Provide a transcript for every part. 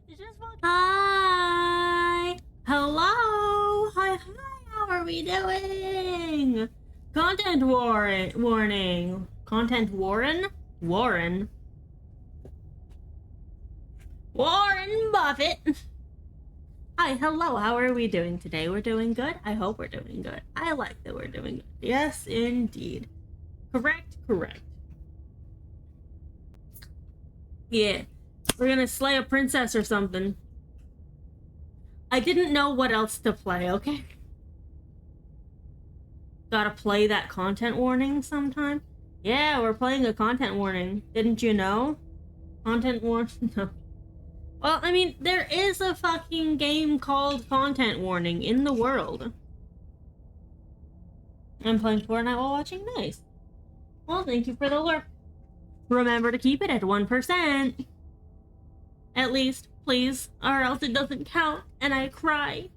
It's just fun. Hi! Hello! Hi, how are we doing? Content warning. Content Warren Buffett! Hi, hello, how are we doing today? We're doing good? I hope we're doing good. I like that we're doing good. Yes, indeed. Correct. Yeah. We're gonna slay a princess or something. I didn't know what else to play, okay? Gotta play that content warning sometime? Yeah, we're playing a content warning. Didn't you know? Content warning? No. Well, I mean, there is a fucking game called Content Warning in the world. I'm playing Fortnite while watching. Nice. Well, thank you for the alert. Remember to keep it at 1%. At least, please, or else it doesn't count and I cry.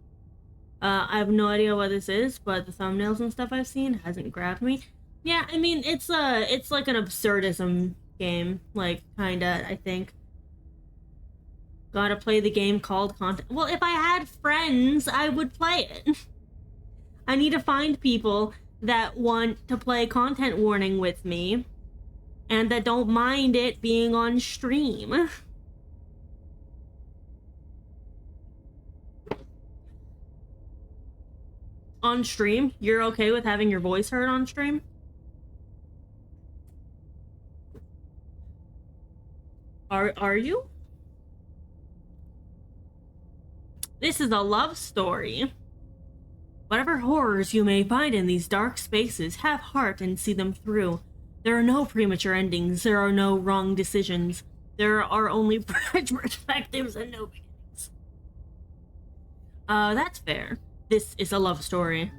I have no idea what this is, but the thumbnails and stuff I've seen hasn't grabbed me. Yeah, I mean, it's like an absurdism game, like, kinda, I think. Gotta play the game called Content. Well, if I had friends, I would play it. I need to find people that want to play Content Warning with me and that don't mind it being on stream. On stream? You're okay with having your voice heard on stream? Are you? This is a love story. Whatever horrors you may find in these dark spaces, have heart and see them through. There are no premature endings, there are no wrong decisions. There are only perspectives and no beginnings. That's fair. This is a love story.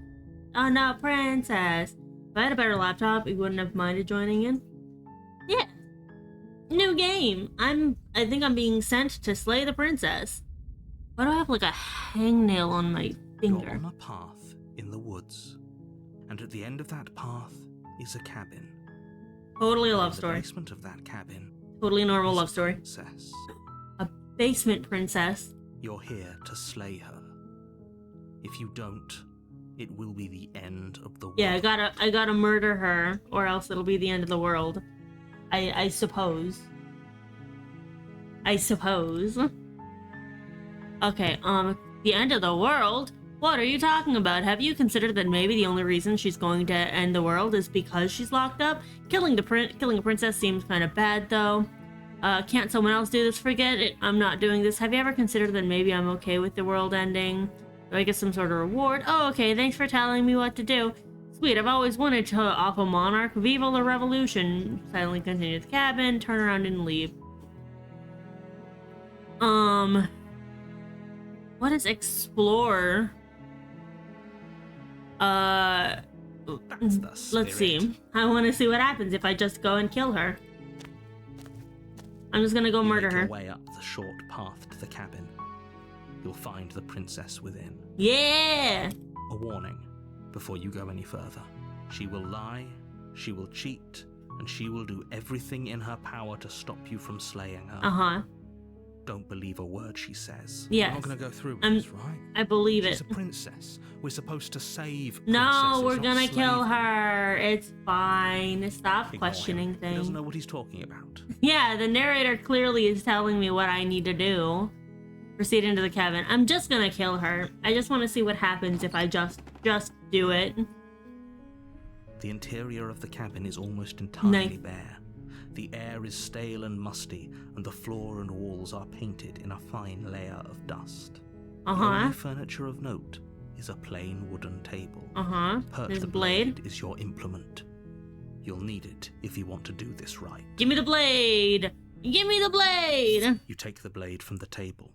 Oh no, princess. If I had a better laptop, you wouldn't have minded joining in? Yeah. New game. I think I'm being sent to slay the princess. Why do I have like a hangnail on my finger? You're on a path in the woods, and at the end of that path is a cabin. Totally a love story. In the basement of that cabin. Totally normal love story. Princess. A basement princess. You're here to slay her. If you don't, it will be the end of the world. Yeah, I gotta murder her, or else it'll be the end of the world. I suppose. Okay, the end of the world? What are you talking about? Have you considered that maybe the only reason she's going to end the world is because she's locked up? Killing a princess seems kind of bad, though. Can't someone else do this? Forget it. I'm not doing this. Have you ever considered that maybe I'm okay with the world ending? Do I get some sort of reward? Oh, okay. Thanks for telling me what to do. Sweet. I've always wanted to off a monarch. Viva la revolution. Silently continue to the cabin. Turn around and leave. What is explore? That's the spirit. Let's see. I want to see what happens if I just go and kill her. I'm just gonna go murder her. Make your way up the short path to the cabin. You'll find the princess within. Yeah! A warning, before you go any further. She will lie, she will cheat, and she will do everything in her power to stop you from slaying her. Uh-huh. Don't believe a word she says. Yes. We're not going to go through with this, right? I believe She's it. a princess. We're supposed to save No, princesses, we're not gonna slave kill them. her. It's fine. Stop Ignore questioning him. He things. doesn't know what he's talking about. Yeah, the narrator clearly is telling me what I need to do. Proceed into the cabin. I'm just gonna kill her. I just want to see what happens if I just do it. The interior of the cabin is almost entirely Nice. bare. The air is stale and musty, and the floor and walls are painted in a fine layer of dust. The only furniture of note is a plain wooden table. There's The a blade. blade is your implement. You'll need it if you want to do this right. Give me the blade! Give me the blade! You take the blade from the table.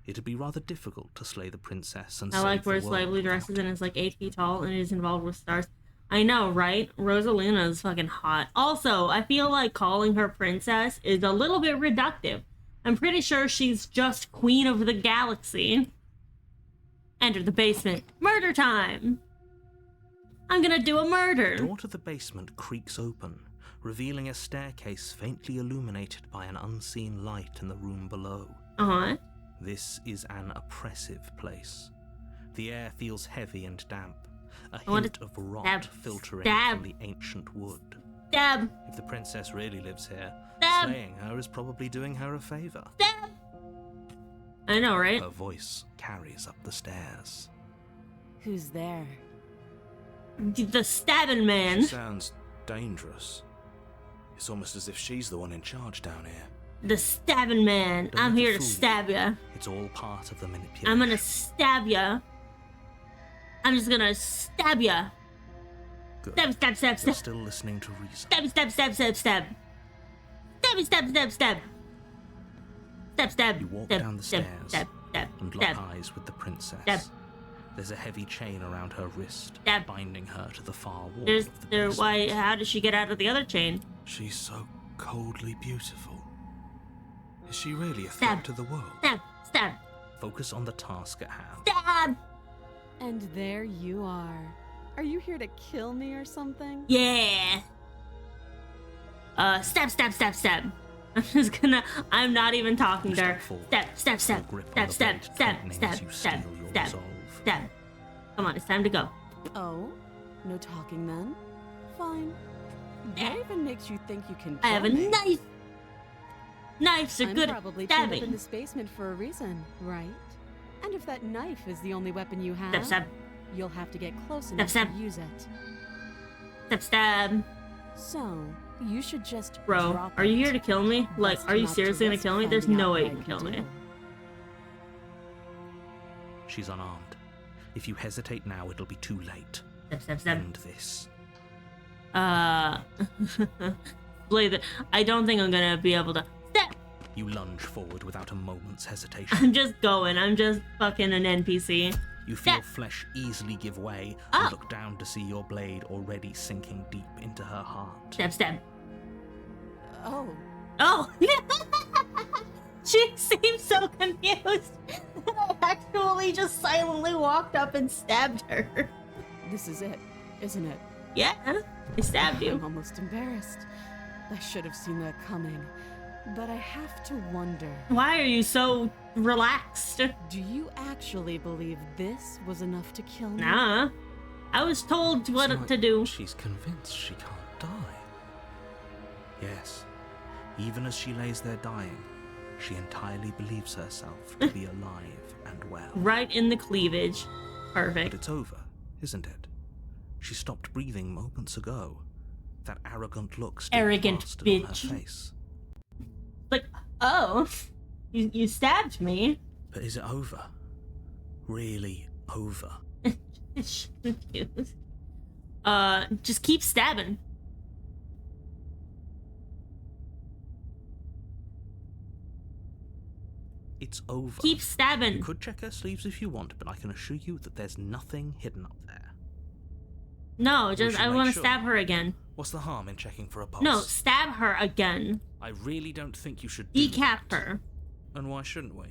It'd be rather difficult to slay the princess and I save like the wears world lively dresses without and is like 8 feet tall and is involved with stars. I know, right? Rosalina is fucking hot. Also, I feel like calling her princess is a little bit reductive. I'm pretty sure she's just queen of the galaxy. Enter the basement. Murder time! I'm gonna do a murder. The door to the basement creaks open, revealing a staircase faintly illuminated by an unseen light in the room below. This is an oppressive place. The air feels heavy and damp, a want hint to of rot stab. filtering Stab. from the ancient wood. Stab! If the princess really lives here, Stab. slaying her is probably doing her a favor. Stab! I know, right? Her voice carries up the stairs. Who's there? The stabbing man. She sounds dangerous. It's almost as if she's the one in charge down here. The stabbing man. Don't I'm let it here to fool you. stab ya. It's all part of the manipulation. I'm gonna stab ya. I'm just gonna stab ya. Good. Stab, stab, stab, You're stab. still listening to reason. Stab, stab, stab, stab, stab. Stab, stab, stab, stab. Stab, stab. You walk stab, down the stab, stairs stab, stab, and lock stab. eyes with the princess. Stab. There's a heavy chain around her wrist, Stab. binding her to the far wall There's of the there. basement. Why? How does she get out of the other chain? She's so coldly beautiful. Is she really a Stab. threat to the world? Stab, stab, Focus on the task at hand. stab. And there you are. Are you here to kill me or something? Yeah. Stab, stab, stab, stab. I'm just gonna. I'm not even talking You to her. step forward. Stab, stab, stab, Your grip on stab, the stab, blade stab, tightening stab, as you stab, steel your stab, resolve. stab. Come on, it's time to go. Oh? No talking then? Fine. What even makes you think you can I kill have a me? knife. Knives are I'm good probably at chained up in stabbing. this basement for a reason, right? And if that knife is the only weapon you have, Stab, stab, you'll have to get close enough stab. to use it. stab, stab. So, you should just Bro, drop are you it. here to kill me? Like, Best are you not to seriously gonna risk kill me? There's finding no out way you what can I kill me. do. She's unarmed. If you hesitate now, it'll be too late. Stab, stab, stab. End this. Blade it. I don't think I'm gonna be able to. Stab. You lunge forward without a moment's hesitation. I'm just going. I'm just fucking an NPC. You feel Stab. flesh easily give way Oh. and look down to see your blade already sinking deep into her heart. Stab, stab. Oh, Oh! She seems so confused. I actually just silently walked up and stabbed her. this is it, isn't it? Yeah, I stabbed I'm you. almost embarrassed. I should have seen that coming. But I have to wonder, Why are you so relaxed? do you actually believe this was enough to kill me? Nah. I was told what It's like to do. She's convinced she can't die. Yes, even as she lays there dying, she entirely believes herself to be alive and well. Right in the cleavage. But Perfect. it's over, isn't it? She stopped breathing moments ago. That arrogant look still Arrogant plastered on her bitch. face. Like, oh, you stabbed me. But is it over? Really over? She's confused. Just keep stabbing. It's over. Keep You stabbing. could check her sleeves if you want, but I can assure you that there's nothing hidden up there. No, just should I make want to sure. stab her again. What's the harm in checking for a pulse? No, stab her again. I really don't think you should do Decap that. her. And why shouldn't we?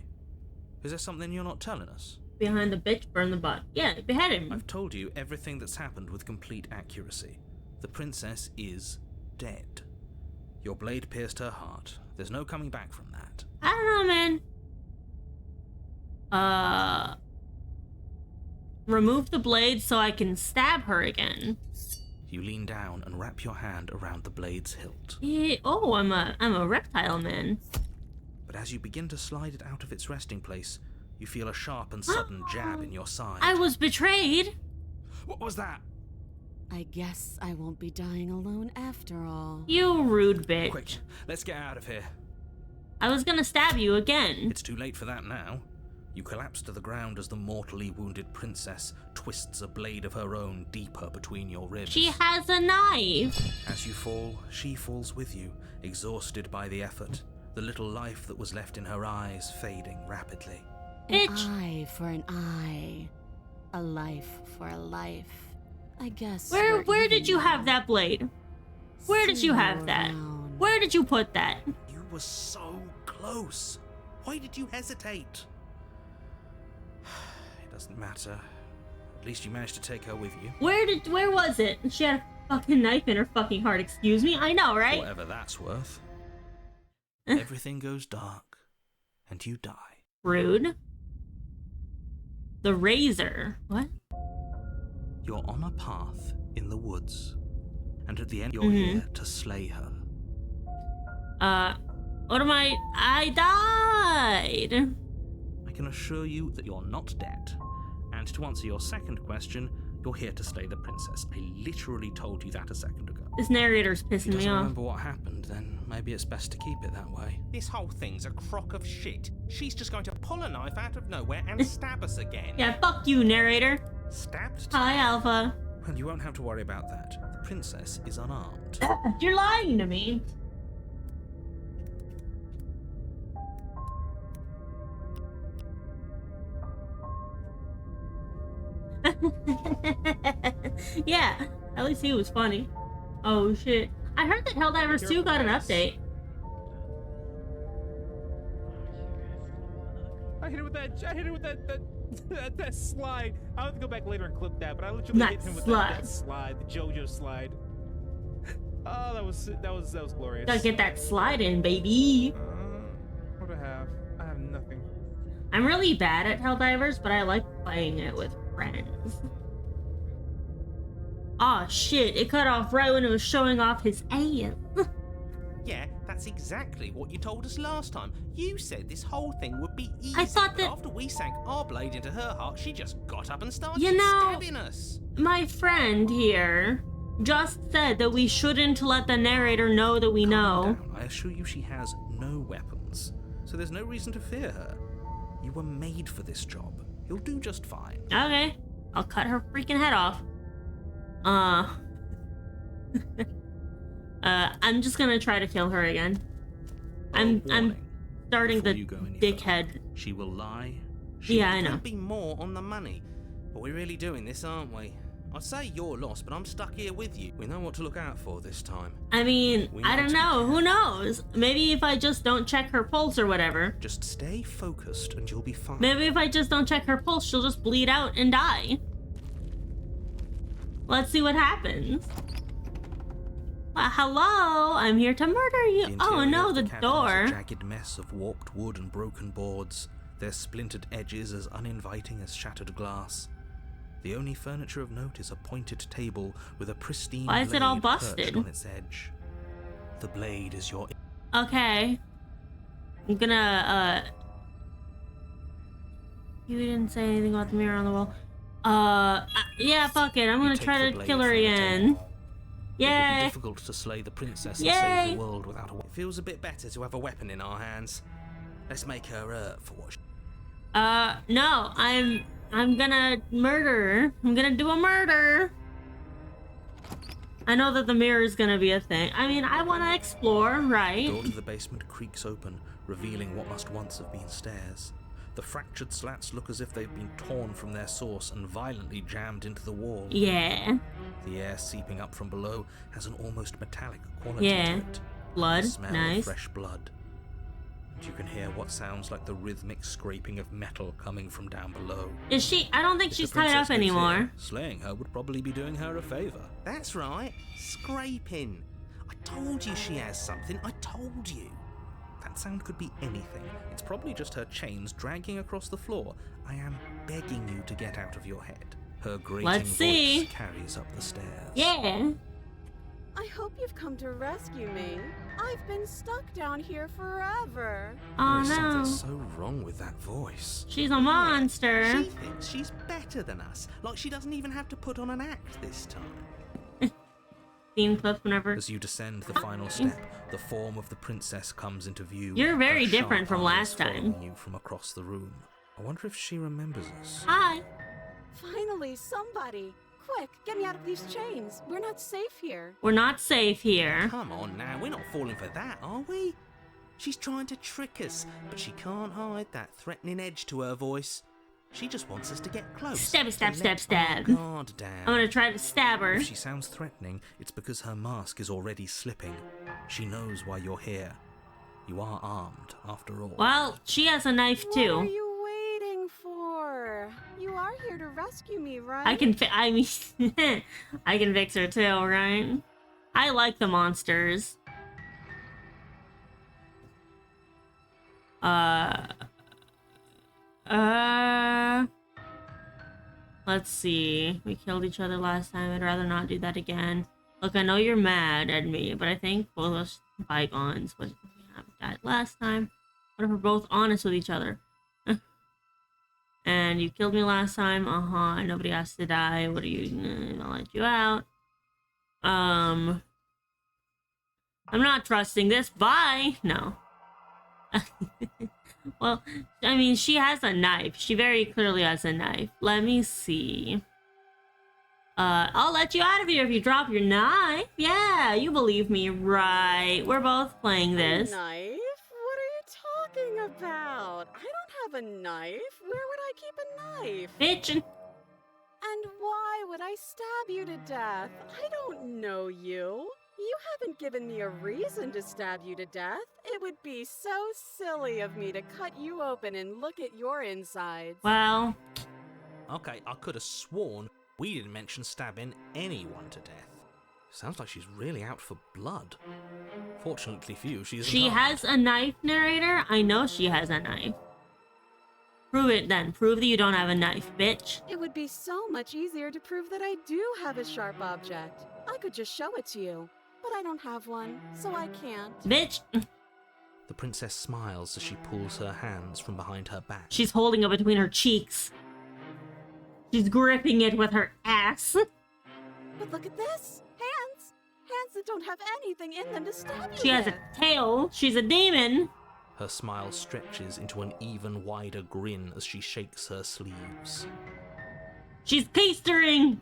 Is there something you're not telling us? Behind the bitch, burn the butt. Yeah, behead him. I've told you everything that's happened with complete accuracy. The princess is dead. Your blade pierced her heart. There's no coming back from that. I don't know, man. Remove the blade so I can stab her again. You lean down and wrap your hand around the blade's hilt. Oh, I'm a reptile man. But as you begin to slide it out of its resting place, you feel a sharp and sudden jab in your side. I was betrayed. What was that? I guess I won't be dying alone after all. You rude bitch. Quick, let's get out of here. I was gonna stab you again. It's too late for that now. You collapse to the ground as the mortally wounded princess twists a blade of her own deeper between your ribs. She has a knife. As you fall, she falls with you, exhausted by the effort, the little life that was left in her eyes fading rapidly. An Bitch. eye for an eye. A life for a life. I guess. Where we're did even you now. have that blade? Where did See you have you that? around. Where did you put that? You were so close. Why did you hesitate? It doesn't matter. At least you managed to take her with you. Where was it? She had a fucking knife in her fucking heart, excuse me? I know, right? Whatever that's worth. Everything goes dark, and you die. Rude. The razor. What? You're on a path in the woods, and at the end you're here to slay her. What am I died! I can assure you that you're not dead. And to answer your second question, you're here to slay the princess. I literally told you that a second ago. This narrator's If he pissing me doesn't off. remember what happened, then maybe it's best to keep it that way. This whole thing's a crock of shit. She's just going to pull a knife out of nowhere and stab us again. Yeah, fuck you, narrator. Stabbed? Hi, Alpha. Well, you won't have to worry about that. The princess is unarmed. You're lying to me. Yeah, at least he was funny. Oh shit. I heard that Helldivers 2 got an update. I hit it with that slide. I'll have to go back later and clip that, but I literally hit him with that slide, the JoJo slide. Oh, that was glorious. Gotta get that slide in, baby. What do I have? I have nothing. I'm really bad at Helldivers, but I like playing it with friends. Aw, shit, it cut off right when it was showing off his ass. Yeah, that's exactly what you told us last time. You said this whole thing would be easy. I thought but that- after we sank our blade into her heart, she just got up and started You know- stabbing us. My friend here just said that we shouldn't let the narrator know that we know. Calm down. I assure you she has no weapons, so there's no reason to fear her. You were made for this job. You'll do just fine. Okay, I'll cut her freaking head off. I'm just gonna try to kill her again. I'm Warning. starting Before the you go any dickhead. further, she will lie. She Yeah, I know. Could be more on the money. But we're really doing this, aren't we? I'd say you're lost, but I'm stuck here with you. We know what to look out for this time. I mean, We I know don't to be know. Who knows? Maybe if I just don't check her pulse or whatever. Just stay focused and you'll be fine. Maybe if I just don't check her pulse, she'll just bleed out and die. Let's see what happens. Hello, I'm here to murder you. The Oh interior no, of the cabin is door. a jagged mess of warped wood and broken boards, their splintered edges as uninviting as shattered glass. The only furniture of note is a pointed table with a pristine Why is it all blade busted? perched on its edge. The blade is your... Okay. I'm gonna, You didn't say anything about the mirror on the wall. Yeah, fuck it. I'm You gonna take try the to blade kill her from the again. table. It would be Yay! difficult to slay the princess and Yay! save the world without a weapon. It feels a bit better to have a weapon in our hands. Let's make her hurt for what she... No, I'm gonna murder her. I'm gonna do a murder. I know that the mirror is gonna be a thing. I mean, I wanna explore, The right? door to the basement creaks open, revealing what must once have been stairs. The fractured slats look as if they've been torn from their source and violently jammed into the wall. Yeah. The air seeping up from below has an almost metallic quality Yeah. to it. Blood. The smell Nice. of fresh blood. And you can hear what sounds like the rhythmic scraping of metal coming from down below. Is she? I don't think If she's the tied princess up lives anymore. here, slaying her would probably be doing her a favor. That's right. Scraping. I told you she has something. I told you. That sound could be anything. It's probably just her chains dragging across the floor. I am begging you to get out of your head. Her grating Let's see. voice carries up the stairs. Yeah. I hope you've come to rescue me. I've been stuck down here forever. Oh There's something no. so wrong with that voice. She's a monster. She thinks she's better than us. Like she doesn't even have to put on an act this time. Theme clip whenever. As you descend the final step, the form of the princess comes into view. You're very her different sharp from eyes last time. following you from across the room. I wonder if she remembers us. Hi. Finally, somebody. Quick, get me out of these chains. We're not safe here. We're not safe here. Come on now, we're not falling for that, are we? She's trying to trick us, but she can't hide that threatening edge to her voice. She just wants us to get close. Stabby, stab, to stab, let stab. our guard down. I'm gonna try to stab her. If she sounds threatening, it's because her mask is already slipping. She knows why you're here. You are armed, after all. Well, she has a knife What are too. you waiting for? You are here to rescue me, right? I can I mean, I can fix her too, right? I like the monsters. Let's see. We killed each other last time. I'd rather not do that again. Look, I know you're mad at me, but I think both of us bygones. But we haven't died last time. What if we're both honest with each other? And you killed me last time. Nobody has to die. What are you? I'll let you out. I'm not trusting this. Bye. No. Well, I mean, she has a knife. She very clearly has a knife. Let me see. I'll let you out of here if you drop your knife. Yeah, you believe me, right? We're both playing this. A knife? What are you talking about? I don't have a knife. Where would I keep a knife? Bitch. And why would I stab you to death? I don't know you. You haven't given me a reason to stab you to death. It would be so silly of me to cut you open and look at your insides. Well. Okay, I could have sworn we didn't mention stabbing anyone to death. Sounds like she's really out for blood. Fortunately for you, she isn't She armed. has a knife, narrator? I know she has a knife. Prove it then. Prove that you don't have a knife, bitch. It would be so much easier to prove that I do have a sharp object. I could just show it to you. But I don't have one, so I can't. Bitch. The princess smiles as she pulls her hands from behind her back. She's holding it between her cheeks. She's gripping it with her ass. But look at this. Hands. Hands that don't have anything in them to stab you She has with. a tail. She's a demon. Her smile stretches into an even wider grin as she shakes her sleeves. She's keistering.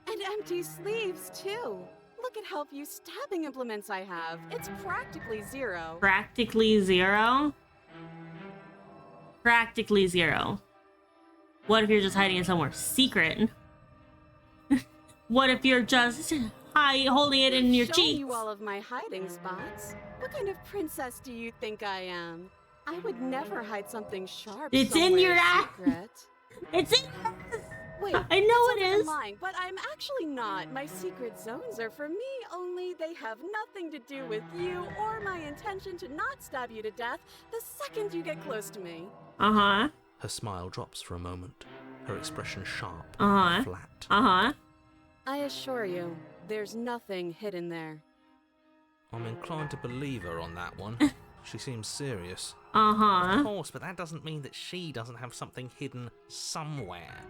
And empty sleeves, too. Look at how few stabbing implements I have. It's practically zero. Practically zero? Practically zero. What if you're just hiding it somewhere secret? What if you're just holding it in your I've shown cheeks? you all of my hiding spots. What kind of princess do you think I am? I would never hide something sharp. It's in your ass. secret. It's in. Wait, I know sounds it like I'm is. lying, but I'm actually not. My secret zones are for me only. They have nothing to do with you or my intention to not stab you to death the second you get close to me. Uh-huh. Her smile drops for a moment, her expression sharp, Uh-huh. flat. Uh-huh. I assure you, there's nothing hidden there. I'm inclined to believe her on that one. She seems serious. Uh-huh. Of course, but that doesn't mean that she doesn't have something hidden somewhere.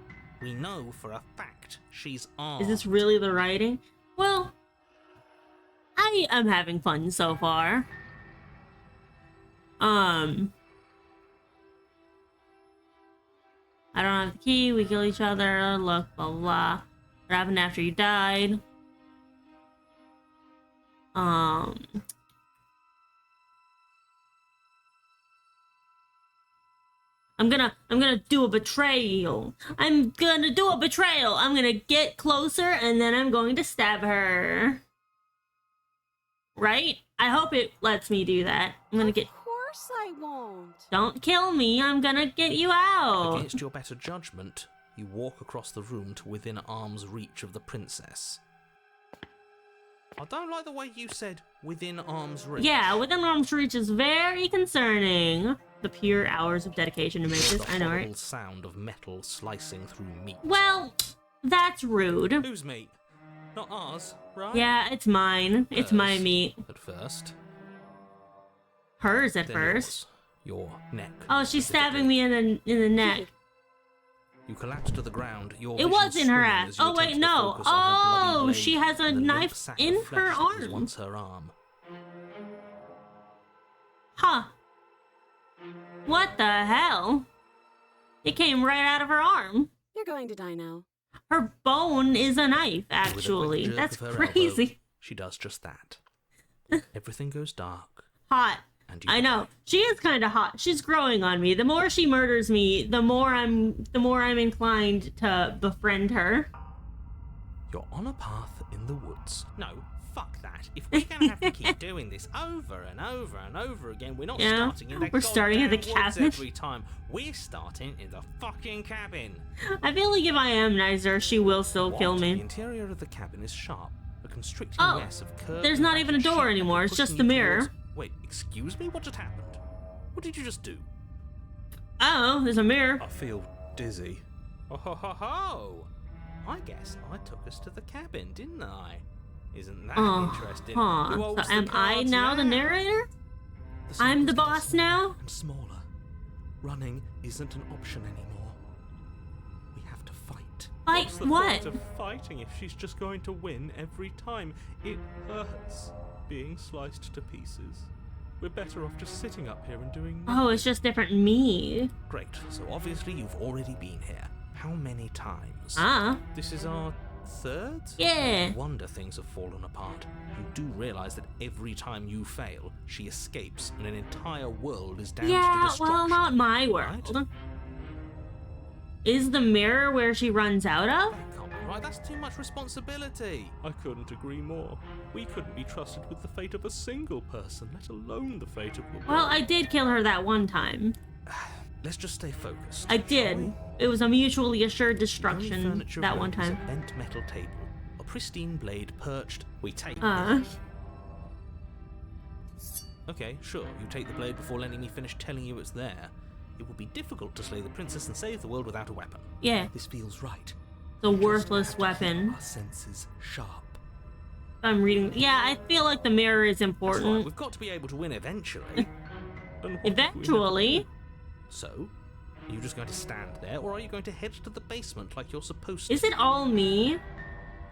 We know for a fact she's armed. Is this really the writing? Well, I am having fun so far. I don't have the key. We kill each other. Look, blah, blah, blah. What happened after you died? I'm gonna do a betrayal. I'm gonna do a betrayal. I'm gonna get closer and then I'm going to stab her. Right? I hope it lets me do that. I'm gonna get. Of course I won't. Don't kill me. I'm gonna get you out. Against your better judgment, you walk across the room to within arm's reach of the princess. I don't like the way you said within arm's reach. Yeah, within arm's reach is very concerning. The pure hours of dedication to make this. The I know, horrible right? sound of metal slicing through meat. Well, that's rude. Whose meat? Not ours, right? Yeah, it's mine. It's my Hers, meat. At first. Hers at Then first. yours, your neck. Oh, she's stabbing me in the neck. You collapse to the ground. Your It vision was in her swimming ass. as you Oh, wait, attempt to no. focus on her bloody Oh, blade she has a and the limp knife sack in of flesh her that was arm. once her arm. Huh. What the hell? It came right out of her arm. You're going to die now. Her bone is a knife, With a quick actually. jerk That's of her crazy. elbow, she does just that. Everything goes dark, Hot. and you I know. She is kind of hot. She's growing on me. The more she murders me, the more I'm inclined to befriend her. You're on a path in the woods. No, fuck that. If we're gonna have to keep doing this over and over and over again, we're not Yeah, starting in the we're starting at the goddamn woods cabin. every time. We're starting in the fucking cabin. I feel like if I am nicer, she will still kill What? The me. interior of the cabin is sharp, a constricting Oh, mess of curved. there's not even a door anymore, it's just the mirror. Wait, excuse me? What just happened? What did you just do? Oh, there's a mirror. I feel dizzy. Oh ho ho ho! I guess I took us to the cabin, didn't I? Isn't that interesting? Who So holds the am I cards now the narrator? I'm the boss now? And smaller. Running isn't an option anymore. We have to fight. Fight What's the what? point of fighting if she's just going to win every time? It hurts being sliced to pieces. We're better off just sitting up here and doing Oh, it's just different me. Great. So obviously you've already been here. How many times? This is our third? Yeah. No wonder things have fallen apart. You do realize that every time you fail, she escapes and an entire world is damaged to Yeah, destruction. well, not my world. Right? Is the mirror where she runs out of? That can't be right, that's too much responsibility. I couldn't agree more. We couldn't be trusted with the fate of a single person, let alone the fate of the world. Well, I did kill her that one time. Let's just stay focused. I shall did. we? It was a mutually assured The only destruction furniture that around one is time. a bent metal table, a pristine blade perched. We take Okay, sure, you take the blade before letting me finish telling you it's there. It would be difficult to slay the princess and save the world without a weapon. Yeah, This feels right. the We just worthless have to keep weapon. Our senses sharp. I'm reading. Yeah, I feel like the mirror is That's right, important. we've got to be able to win eventually. And what if we Eventually. So, are you just going to stand there, or are you going to head to the basement like you're supposed to? Is it all me?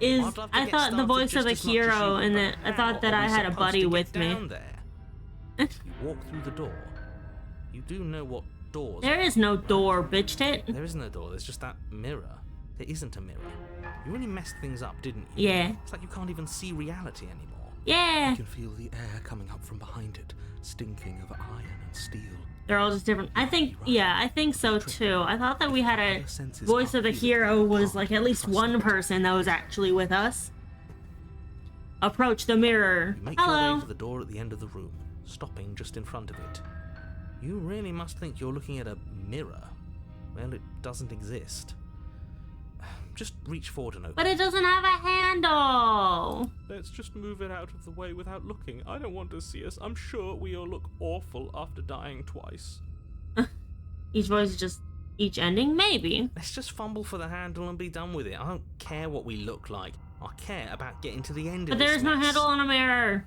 Is I'd love to I get thought the started voice of just the as much as you hero, would, and but that I how thought that are I we had a supposed buddy to get with me. down there? You walk through the door. You do know what doors There are, is no right? door, bitch tit. There isn't a door, there's just that mirror. There isn't a mirror. You really messed things up, didn't you? Yeah. It's like you can't even see reality anymore. Yeah. You can feel the air coming up from behind it, stinking of iron and steel. They're all just different. I think, yeah, I think so too. I thought that we had a Your senses voice are of the feeling hero you was can't like at least trust one it. person that was actually with us. Approach the mirror. You make your Hello. way to the door at the end of the room, stopping just in front of it. You really must think you're looking at a mirror. Well, it doesn't exist. Just reach forward and open. But it doesn't have a handle. Let's just move it out of the way without looking. I don't want to see us. I'm sure we all look awful after dying twice. Each voice is just each ending? Maybe. Let's just fumble for the handle and be done with it. I don't care what we look like. I care about getting to the end But of this there's no mess. handle on a mirror.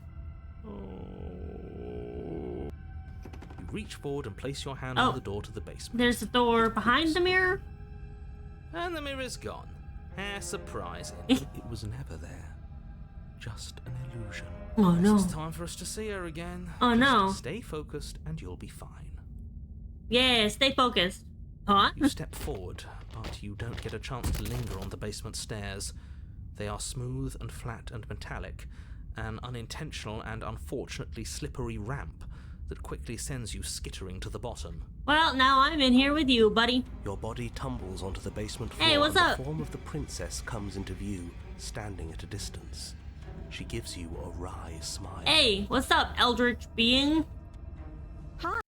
Oh. You reach forward and place your hand Oh. on the door to the basement. There's a door behind the mirror. And the mirror's gone. How surprising. Eh. It was never there. Just an illusion. Oh no. It's time for us to see her again. Oh, Just no. Stay focused and you'll be fine. Yeah, stay focused. Huh? You step forward, but you don't get a chance to linger on the basement stairs. They are smooth and flat and metallic, an unintentional and unfortunately slippery ramp that quickly sends you skittering to the bottom. Well, now I'm in here with you, buddy. Your body tumbles onto the basement floor Hey, what's and up? the form of the princess comes into view, standing at a distance. She gives you a wry smile. Hey, what's up, eldritch being? Hi.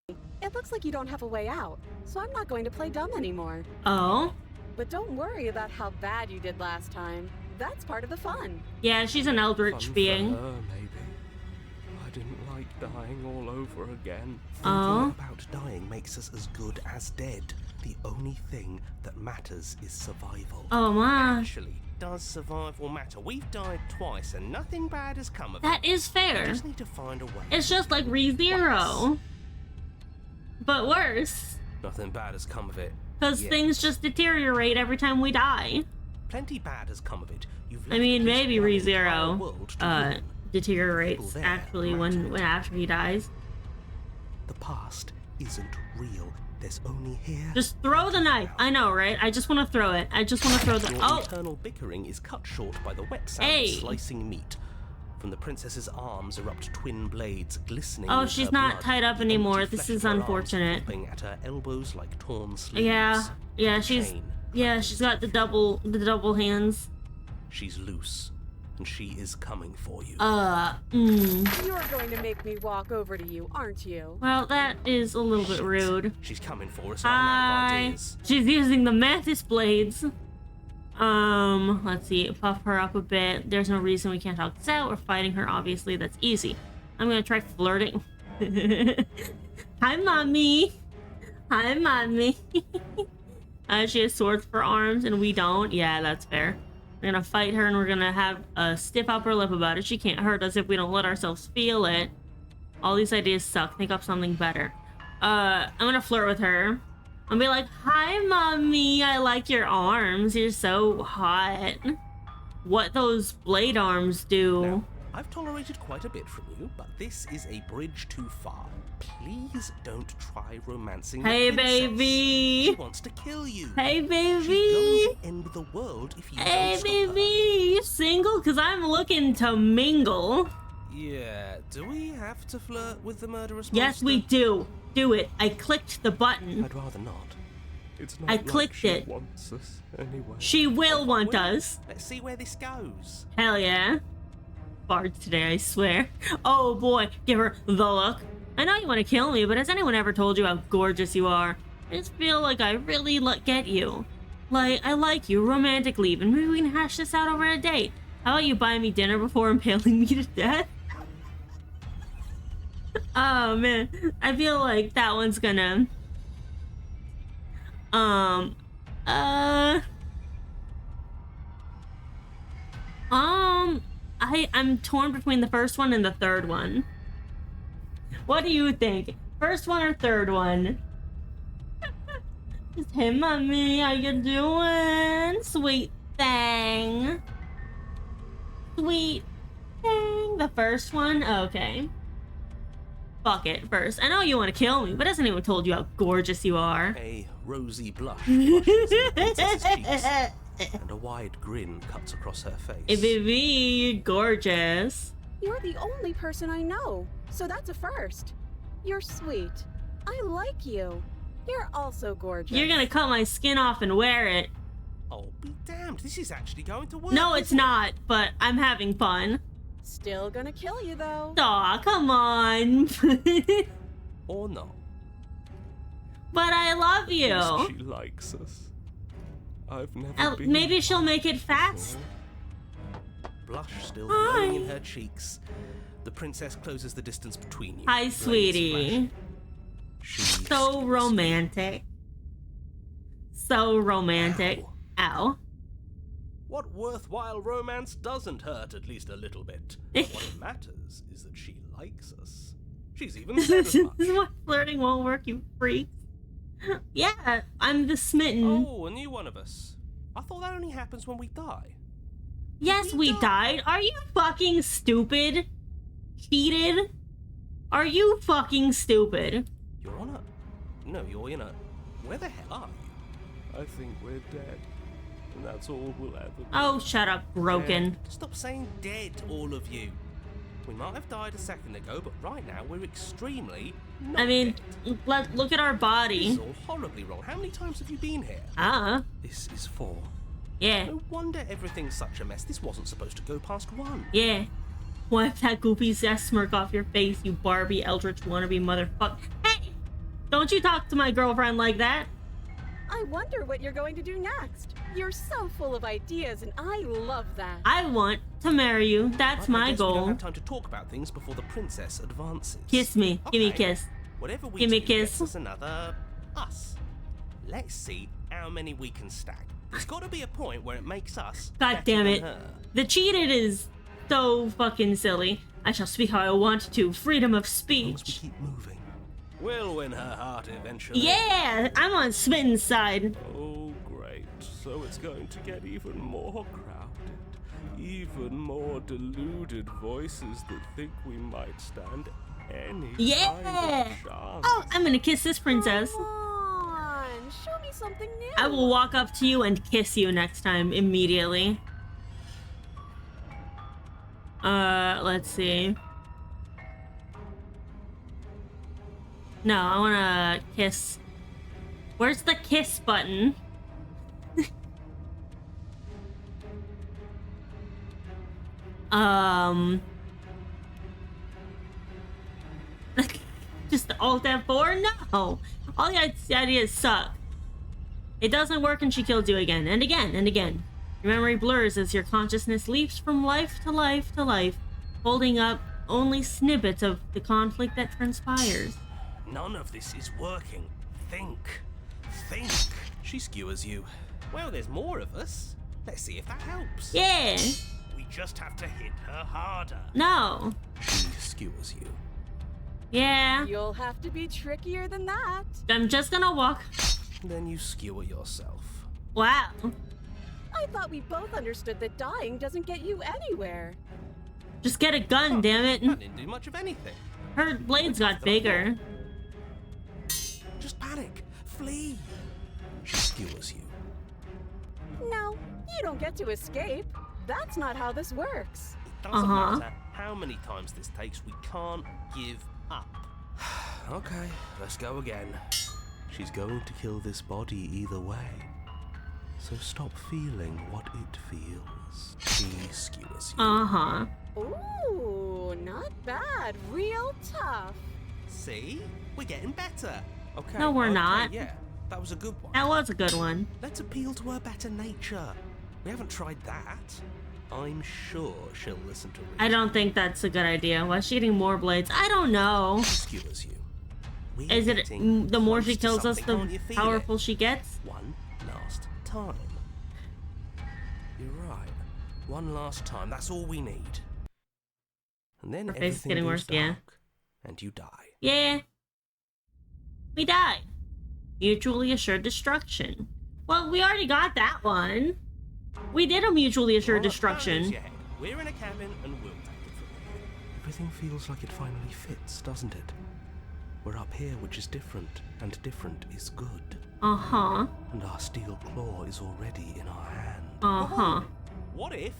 It looks like you don't have a way out, so I'm not going to play dumb anymore. Oh? But don't worry about how bad you did last time. That's part of the fun. Yeah, she's an eldritch Fun being. for her, maybe. I didn't like dying all over again. Oh? Thinking about dying makes us as good as dead. The only thing that matters is survival. Oh my. Actually, does survival matter? We've died twice and nothing bad has come of it. That is We fair. just need to find a way. It's just like ReZero. But worse. Nothing bad has come of it. Because Yeah. things just deteriorate every time we die. Plenty bad has come of it. You've I left mean, at least maybe one entire ReZero world to ruin. deteriorates People there actually imagine when it. after he dies. The past isn't real. There's only here. Just throw the knife. I know, right? I just want to throw it. I just want to throw the. Your Oh, internal bickering is cut short by the wet sound Hey. of slicing meat. From the princess's arms erupt twin blades glistening. Oh, with she's her not blood, tied up the anymore. empty This flesh is of her arms unfortunate. flopping at her elbows like torn sleeves. yeah, she's Chain she's got the double hands. She's loose, and she is coming for you. You're going to make me walk over to you, aren't you? Well, that is a little bit Shit. rude. She's coming for us. I'm out of Hi. ideas. She's using the Mantis blades. Let's see. Puff her up a bit. There's no reason we can't talk this out. We're fighting her, obviously. That's easy. I'm gonna try flirting. Hi, mommy. Hi, mommy. She has swords for arms and we don't. Yeah, that's fair. We're gonna fight her and we're gonna have a stiff upper lip about it. She can't hurt us if we don't let ourselves feel it. All these ideas suck. Think up something better. I'm gonna flirt with her. I'll be like, hi, mommy. I like your arms. You're so hot. What those blade arms do. Now, I've tolerated quite a bit from you, but this is a bridge too far. Please don't try romancing Hey, the princess. baby. She wants to kill you. Hey, She's baby. going to end the world if you Hey, don't stop baby. You single? Because I'm looking to mingle. her. Yeah, do we have to flirt with the murderous Yes, monster? we do. Do it. I clicked the button. I'd rather not. It's not I like clicked she it. wants us anyway. She will want Well, us. Let's see where this goes. Hell yeah. Bards today, I swear. Oh boy, give her the look. I know you want to kill me, but has anyone ever told you how gorgeous you are? I just feel like I really get you. Like, I like you romantically, even. Maybe we can hash this out over a date. How about you buy me dinner before impaling me to death? Oh man, I feel like that one's gonna... I'm torn between the first one and the third one. What do you think? First one or third one? Just, hey, mommy, how you doing? Sweet thing. Sweet thing. The first one? Okay. Fuck it, first. I know you want to kill me, but hasn't anyone told you how gorgeous you are? A rosy blush flushes in the princess's cheeks, and a wide grin cuts across her face. Hey, baby, you're gorgeous. You're the only person I know, so that's a first. You're sweet. I like you. You're also gorgeous. You're gonna cut my skin off and wear it. Oh, be damned, this is actually going to work. No, it's isn't it? not, but I'm having fun. Still gonna kill you, though. Aw, come on. Or not. But I love you. She likes us. I've never been... Maybe she'll make it fast. Blush still Hi. glowing in her cheeks. The princess closes the distance between you. Hi, Blades sweetie. flashing. She So skims romantic. So romantic. Ow. Ow. What worthwhile romance doesn't hurt at least a little bit? What matters is that she likes us. She's even said This as is much. why flirting won't work, you freaks. Yeah, I'm the smitten. Oh, a new one of us. I thought that only happens when we die. Yes, we died. Are you fucking stupid? Cheated? Are you fucking stupid? You're on a... No, you're in a... Where the hell are you? I think we're dead. And that's all we'll ever be. Oh, shut up, broken. Dead. Stop saying dead, all of you. We might have died a second ago, but right now we're extremely not I mean, dead. look at our This body. is all horribly wrong. How many times have you been here? This is 4. Yeah, No wonder everything's such a mess. This wasn't supposed to go past 1. yeah. Wipe that goofy ass smirk off your face, you Barbie Eldritch wannabe motherfucker. Hey! Don't you talk to my girlfriend like that. I wonder what you're going to do next. You're so full of ideas, and I love that. I want to marry you. That's But I my guess we don't goal. have time to talk about things before the princess advances. Kiss me. Give me a Okay, kiss. Whatever we Give me a do kiss. gets us another us. Let's see how many we can stack. There's got to be a point where it makes us. God better damn than it. her. The cheated is so fucking silly. I shall speak how I want to. Freedom of As long as we speech. keep moving, we'll win her heart eventually. Yeah! I'm on Smitten's side. Oh, great. So it's going to get even more crowded. Even more deluded voices that think we might stand any Yeah! kind of chance. Oh, I'm gonna kiss this princess. Come on, show me something new. I will walk up to you and kiss you next time immediately. Let's see. No, I wanna kiss. Where's the kiss button? Just Alt F4? No! All the ideas suck. It doesn't work and she kills you again, and again, and again. Your memory blurs as your consciousness leaps from life to life to life, holding up only snippets of the conflict that transpires. None of this is working. Think. Think. She skewers you. Well, there's more of us. Let's see if that helps. Yeah. We just have to hit her harder. No. She skewers you. Yeah. You'll have to be trickier than that. I'm just gonna walk. Then you skewer yourself. Wow. I thought we both understood that dying doesn't get you anywhere. Just get a gun, damn I it. didn't do much of anything. Her blades got bigger. Just panic. Flee. She skewers you. No, you don't get to escape. That's not how this works. It doesn't Uh-huh. matter how many times this takes. We can't give up. Okay, let's go again. She's going to kill this body either way. So stop feeling what it feels. She skewers you. Uh-huh. Ooh, not bad. Real tough. See? We're getting better. Okay. No, we're okay, not. Yeah, that was a good one. That was a good one. Let's appeal to her better nature. We haven't tried that. I'm sure she'll listen to reason. I don't think that's a good idea. Why is she getting more blades? I don't know. She skewers you. We're Is it getting the more she close to kills us, something, the can't you feel powerful it? she gets? One last time. You're right. One last time. That's all we need. And then Her face is everything getting goes worse, yeah. dark, and you die. Yeah. We died. Mutually assured destruction. Well, we already got that one. We did a mutually assured Well, destruction. that is your head. We're in a cabin and we'll take it from here. Everything feels like it finally fits, doesn't it? We're up here, which is different, and different is good. Uh-huh. And our steel claw is already in our hand. Uh-huh. What if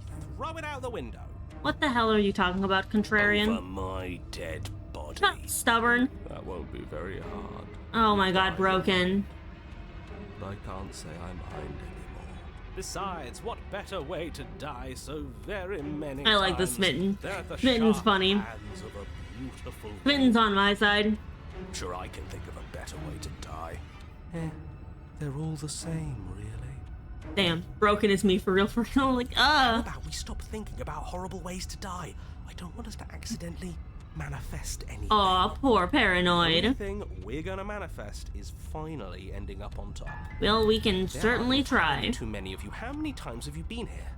we throw it out the window? What the hell are you talking about, contrarian? Over my dead body. Not stubborn. That won't be very hard. Oh my god, broken. But I can't say I'm behind anymore. Besides, what better way to die so very many I like the times Smitten. than at the Smitten's sharp funny. hands of a beautiful Smitten's woman? on my side. Sure, I can think of a better way to die. They're all the same, really. Damn, broken is me for real, for real. Like, How about we stop thinking about horrible ways to die? I don't want us to accidentally manifest anything. Aw, poor The paranoid. only thing we're gonna manifest is finally ending up on top. Well, we can There certainly aren't try. Too many of you. How many times have you been here?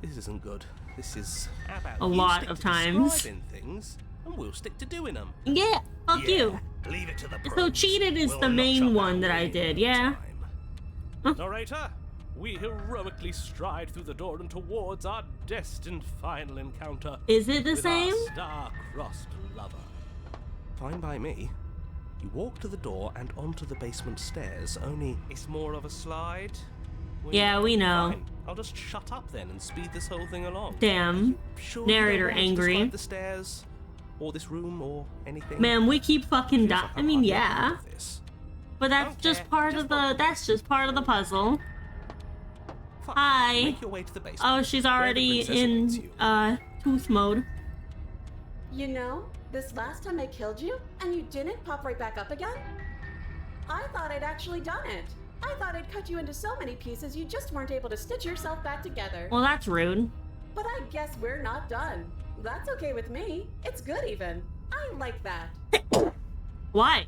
This isn't good. This is about A you lot stick of to times. describing things, and we'll stick to doing them. Yeah, fuck you. Leave it to the So pros. cheated is We'll the notch main up one our that I winning did, yeah. time. Narrator, we heroically stride through the door and towards our destined final encounter. Is it the with same? Our star-crossed lover. Fine by me. You walk to the door and onto the basement stairs, only... It's more of a slide. Yeah, we know. Fine. I'll just shut up then and speed this whole thing along. Damn. Sure Narrator you don't want to angry. describe the stairs, or this room, or anything? Man, we keep fucking Feels dying. like I I'm mean, hardly yeah. aware of this. But that's Don't just care. part Just of the, want- that's just part of the puzzle. Fine. Hi. Make your way to the basement. Oh, she's where the already princess awaits in, you. tooth mode. You know, this last time I killed you, and you didn't pop right back up again? I thought I'd actually done it. I thought I'd cut you into so many pieces you just weren't able to stitch yourself back together. Well, that's rude. But I guess we're not done. That's okay with me. It's good even. I like that. Why?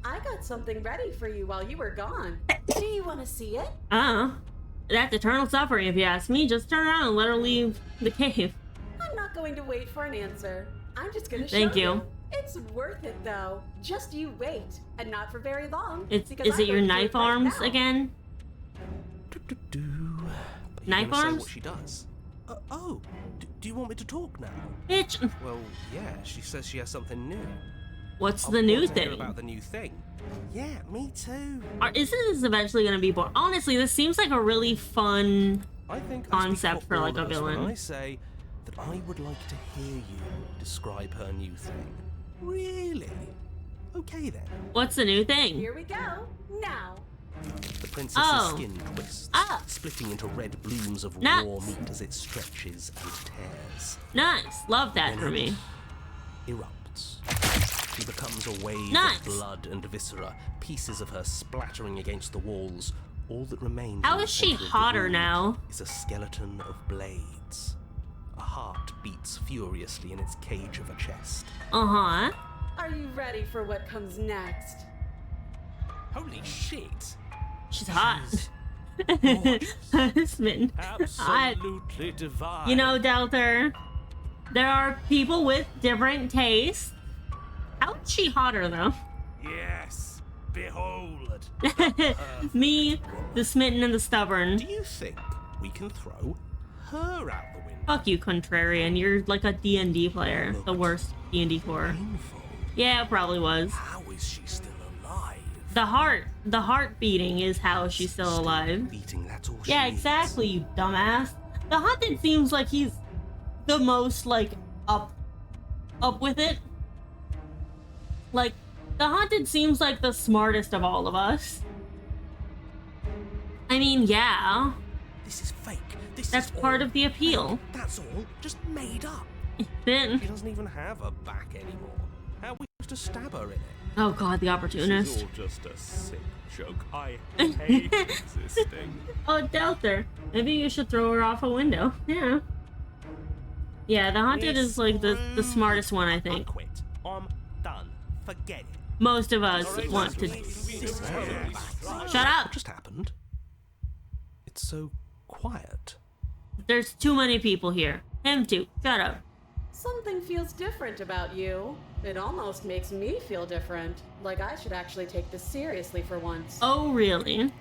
I got something ready for you while you were gone. Do you want to see it? That's eternal suffering if you ask me. Just turn around and let her leave the cave. I'm not going to wait for an answer. I'm just going to show Thank you. It's worth it though. Just you wait, and not for very long. Is because it I'm your going to do knife it right arms now. again? But you're Knife gonna say arms? what she does. Do you want me to talk now? Bitch, Well, yeah, she says she has something new. what's I the new want to hear thing? about the new thing. Yeah, me too. Isn't this eventually gonna be boring? Honestly, this seems like a really fun. I think Concept I speak for, like, all a of us when villain. I say that I would like to hear you describe her new thing. Really? Okay then. What's the new thing? Here we go. Now. The princess's Oh. skin twists, Ah. splitting into red blooms of Nice. raw meat as it stretches and tears. Nice. Love that Then for it me. erupts. She becomes a wave Nice. of blood and viscera, pieces of her splattering against the walls. All that remains How in the is she center of the hotter room now? is a skeleton of blades. A heart beats furiously in its cage of a chest. Uh-huh. Are you ready for what comes next? Holy shit! She's hot. Gorgeous. Smitten. Absolutely divine. You know, Delta, there are people with different tastes. How is she hotter, though? Yes, behold. Me, the smitten, and the stubborn. Do you think we can throw her out the window? Fuck you, contrarian. You're like a D&D player. The worst D&D core. Painful. Yeah, it probably was. How is she still alive? The heart beating is how she's still alive. Beating, that's all she Yeah, needs. exactly, you dumbass. The Haunted seems like he's the most, like, up with it. Like, the Haunted seems like the smartest of all of us. I mean, yeah, This is fake. that's part of the appeal. That's all just made up. Then, She doesn't even have a back anymore. How are we supposed to stab her in it? oh god, the This opportunist. is all just a sick joke. I hate existing. Oh, Delta, maybe you should throw her off a window. Yeah. Yeah, the Haunted is like the smartest one, I think. I quit. I'm done. Forget it. Most of us want to. Shut up! What just happened? It's so quiet. There's too many people here. Him too. Shut up. Something feels different about you. It almost makes me feel different. Like I should actually take this seriously for once. Oh, really?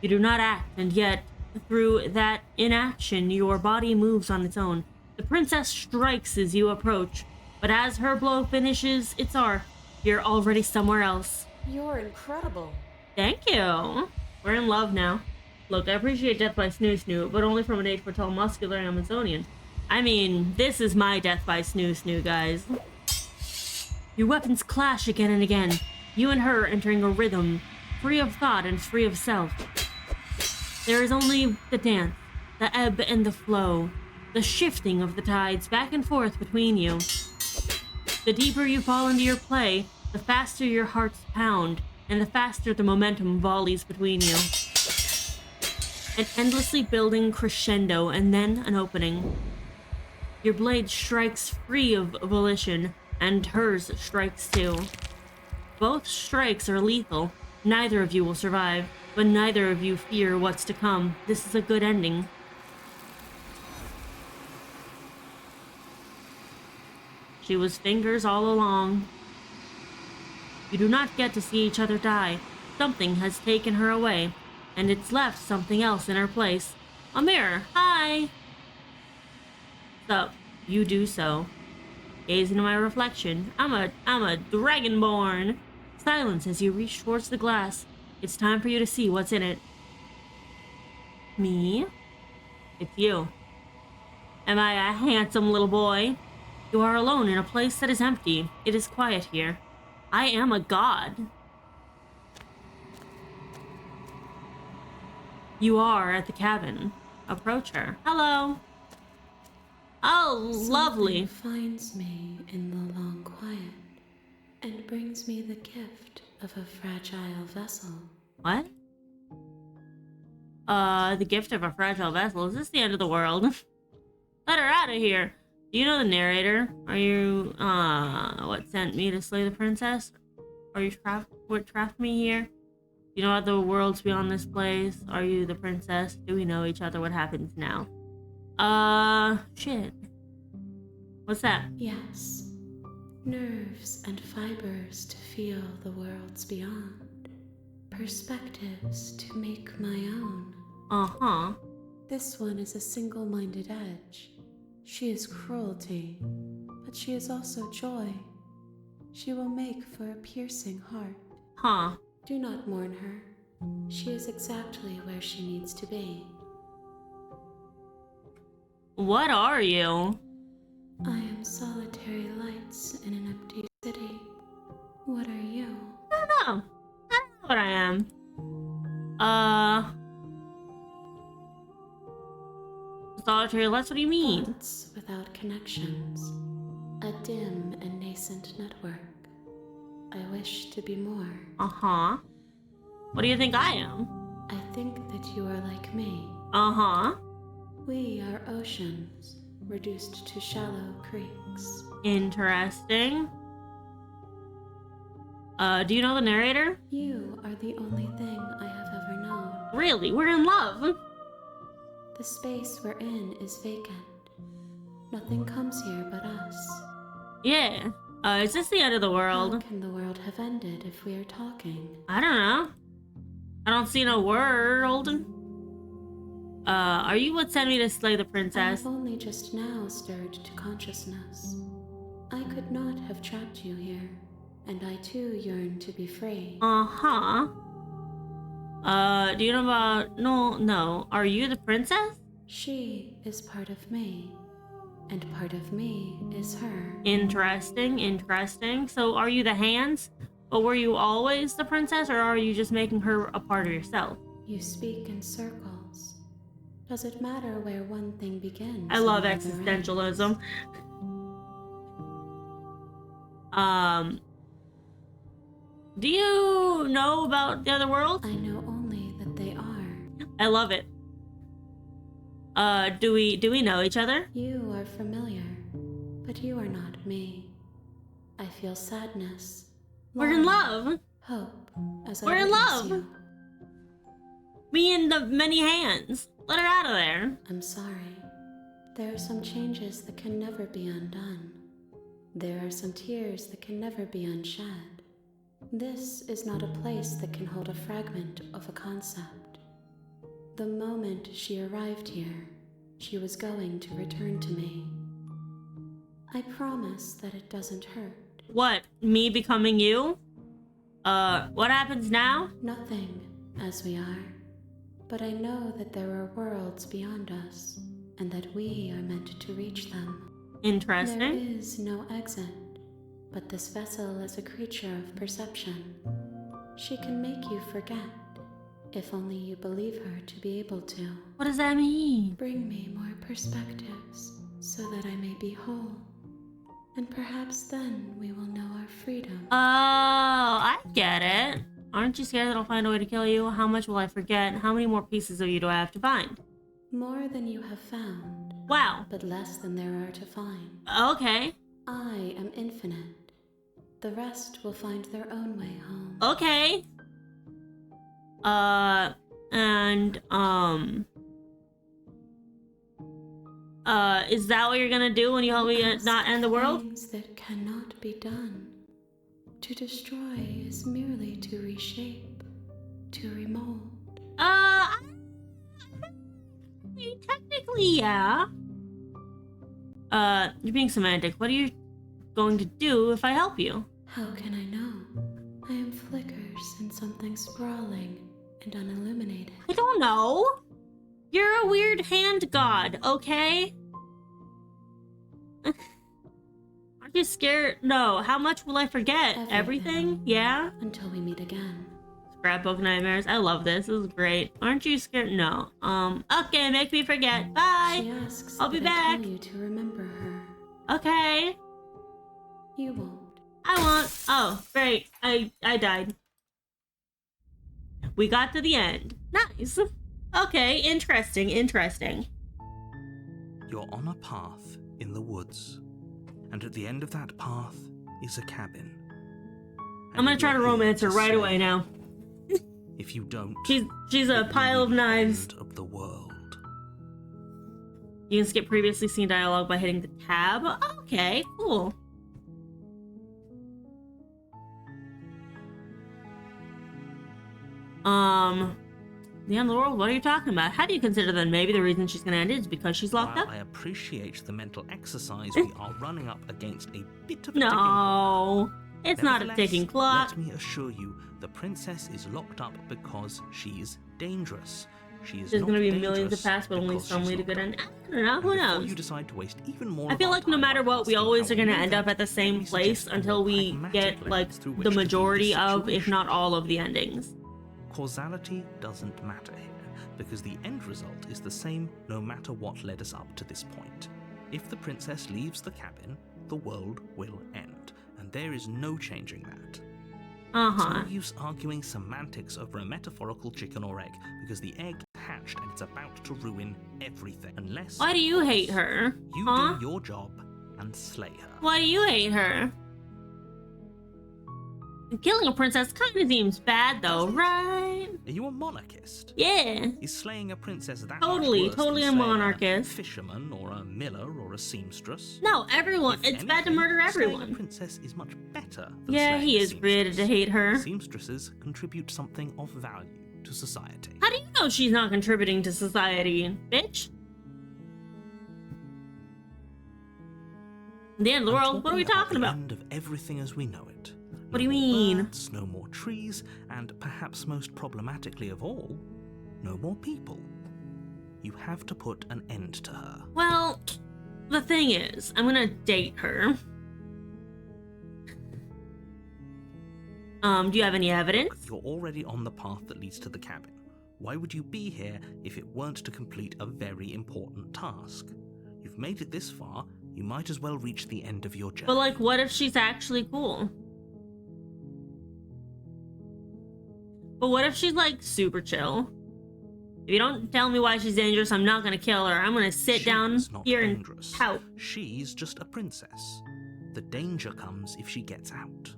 You do not act, and yet, through that inaction, your body moves on its own. The princess strikes as you approach, but as her blow finishes its arc, you're already somewhere else. You're incredible. Thank you. We're in love now. Look, I appreciate death by snoo snoo, but only from an 8 foot tall muscular Amazonian. I mean, this is my death by snoo snoo, guys. Your weapons clash again and again, you and her entering a rhythm, free of thought and free of self. There is only the dance, the ebb and the flow, the shifting of the tides back and forth between you. The deeper you fall into your play, the faster your hearts pound, and the faster the momentum volleys between you. An endlessly building crescendo, and then an opening. Your blade strikes free of volition, and hers strikes too. Both strikes are lethal. Neither of you will survive, but neither of you fear what's to come. This is a good ending. She was fingers all along. You do not get to see each other die. Something has taken her away, and it's left something else in her place. A mirror. Hi! So, you do so. Gaze into my reflection. I'm a dragonborn. Silence as you reach towards the glass. It's time for you to see what's in it. Me? It's you. Am I a handsome little boy? You are alone in a place that is empty. It is quiet here. I am a god. You are at the cabin. Approach her. Hello. Oh, lovely. Something finds me in the long quiet and brings me the gift of a fragile vessel. What? The gift of a fragile vessel. Is this the end of the world? Let her out of here. Do you know the narrator? Are you, what sent me to slay the princess? Are you what trapped me here? You know other worlds beyond this place? Are you the princess? Do we know each other? What happens now? Shit. What's that? Yes. Nerves and fibers to feel the worlds beyond. Perspectives to make my own. Uh-huh. This one is a single-minded edge. She is cruelty, but she is also joy. She will make for a piercing heart. Huh. Do not mourn her. She is exactly where she needs to be. What are you? I am solitary lights in an empty city. What are you? I don't know. I don't know what I am. Solitary lights? What do you mean? Thoughts without connections. A dim and nascent network. I wish to be more. Uh-huh. What do you think I am? I think that you are like me. Uh-huh. We are oceans, reduced to shallow creeks. Interesting. Do you know the narrator? You are the only thing I have ever known. Really? We're in love. The space we're in is vacant. Nothing comes here but us. Yeah. Is this the end of the How world? can the world have ended if we are talking? I don't know. I don't see no world. Are you what sent me to slay the I princess? have only just now stirred to consciousness. I could not have trapped you here, and I too yearn to be free. Uh-huh. Do you know about... No. Are you the princess? She is part of me, and part of me is her. Interesting. So are you the hands? But were you always the princess, or are you just making her a part of yourself? You speak in circles. Does it matter where one thing begins? I love and the other existentialism. Do you know about the other world? ends? I know only that they are. I love it. Do we know each other? You are familiar, but you are not me. I feel sadness. We're in longing, love. Hope, as We're I in witness love. you. Me and the many hands. Let her out of there. I'm sorry. There are some changes that can never be undone. There are some tears that can never be unshed. This is not a place that can hold a fragment of a concept. The moment she arrived here, she was going to return to me. I promise that it doesn't hurt. What? Me becoming you? What happens now? Nothing, as we are. But I know that there are worlds beyond us, and that we are meant to reach them. There Interesting. is no exit, but this vessel is a creature of perception. She can make you forget, if only you believe her to be able to. What does that mean? Bring me more perspectives, so that I may be whole. And perhaps then we will know our freedom. Oh, I get it. Aren't you scared that I'll find a way to kill you? How much will I forget? How many more pieces of you do I have to find? More than you have found, Wow. but less than there are to find. Okay. I am infinite. The rest will find their own way home. Okay. Is that what you're gonna do when you help me not end the world? Things that cannot be done. To destroy is merely to reshape, to remold. I mean, technically, yeah. You're being semantic. What are you going to do if I help you? How can I know? I am flickers in something sprawling and unilluminated. I don't know. You're a weird hand god, okay? Aren't you scared? No. How much will I forget? Everything? Yeah? Until we meet again. Scrapbook nightmares. I love this. This is great. Aren't you scared? No. Okay, make me forget. Bye. She asks I'll be that I back. tell you to remember her. Okay. You won't. I won't. Oh, great. I died. We got to the end. Nice. Okay, interesting. You're on a path in the woods, and at the end of that path is a cabin. I'm gonna try to romance her right away now. If you don't, She's a pile of knives. end of the world. You can skip previously seen dialogue by hitting the tab. Okay, cool. The end of the world? What are you talking about? How do you consider that maybe the reason she's gonna end it is because she's locked While up? I appreciate the mental exercise, we are running up against a bit of a ticking No, it's not a Nevertheless, ticking clock. Let me assure you, the princess is locked up because she's dangerous. She is There's not gonna be dangerous millions of past, but only because some she's lead to good locked end. up. I don't know, who And before knows? you decide to waste even more I of feel our like no time matter by what, we asking always how are gonna know end that, up at the let same me place suggest a until more we pragmatic get, like, lens through which the to view majority this of, if situation. not all of the endings. Causality doesn't matter here, because the end result is the same no matter what led us up to this point. If the princess leaves the cabin, the world will end, and there is no changing that. It's no use arguing semantics over a metaphorical chicken or egg, because the egg hatched and it's about to ruin everything, unless Why do you hate her? you Huh? do your job and slay her. Why do you hate her? Killing a princess kind of seems bad, though, right? Are you a monarchist? Yeah. Is slaying a princess that Totally, much worse totally than, a say, monarchist. a fisherman or a miller or a seamstress? No, everyone. If It's bad to anything, murder Slaying a everyone. princess is much better than Yeah, slaying he a is created to seamstress. hate her. Seamstresses contribute something of value to society. How do you know she's not contributing to society, bitch? The end of the world? What are we talking about? The end of everything as we know it. What do you No more mean? Birds, no more trees, and perhaps most problematically of all, no more people. You have to put an end to her. Well, the thing is, I'm gonna date her. Do you have any evidence? Look, you're already on the path that leads to the cabin. Why would you be here if it weren't to complete a very important task? You've made it this far, you might as well reach the end of your journey. But like, what if she's actually cool? But what if she's like super chill? If you don't tell me why she's dangerous, I'm not gonna kill her. I'm gonna sit down She's not here dangerous. and pout. She's just a princess. The danger comes if she gets out,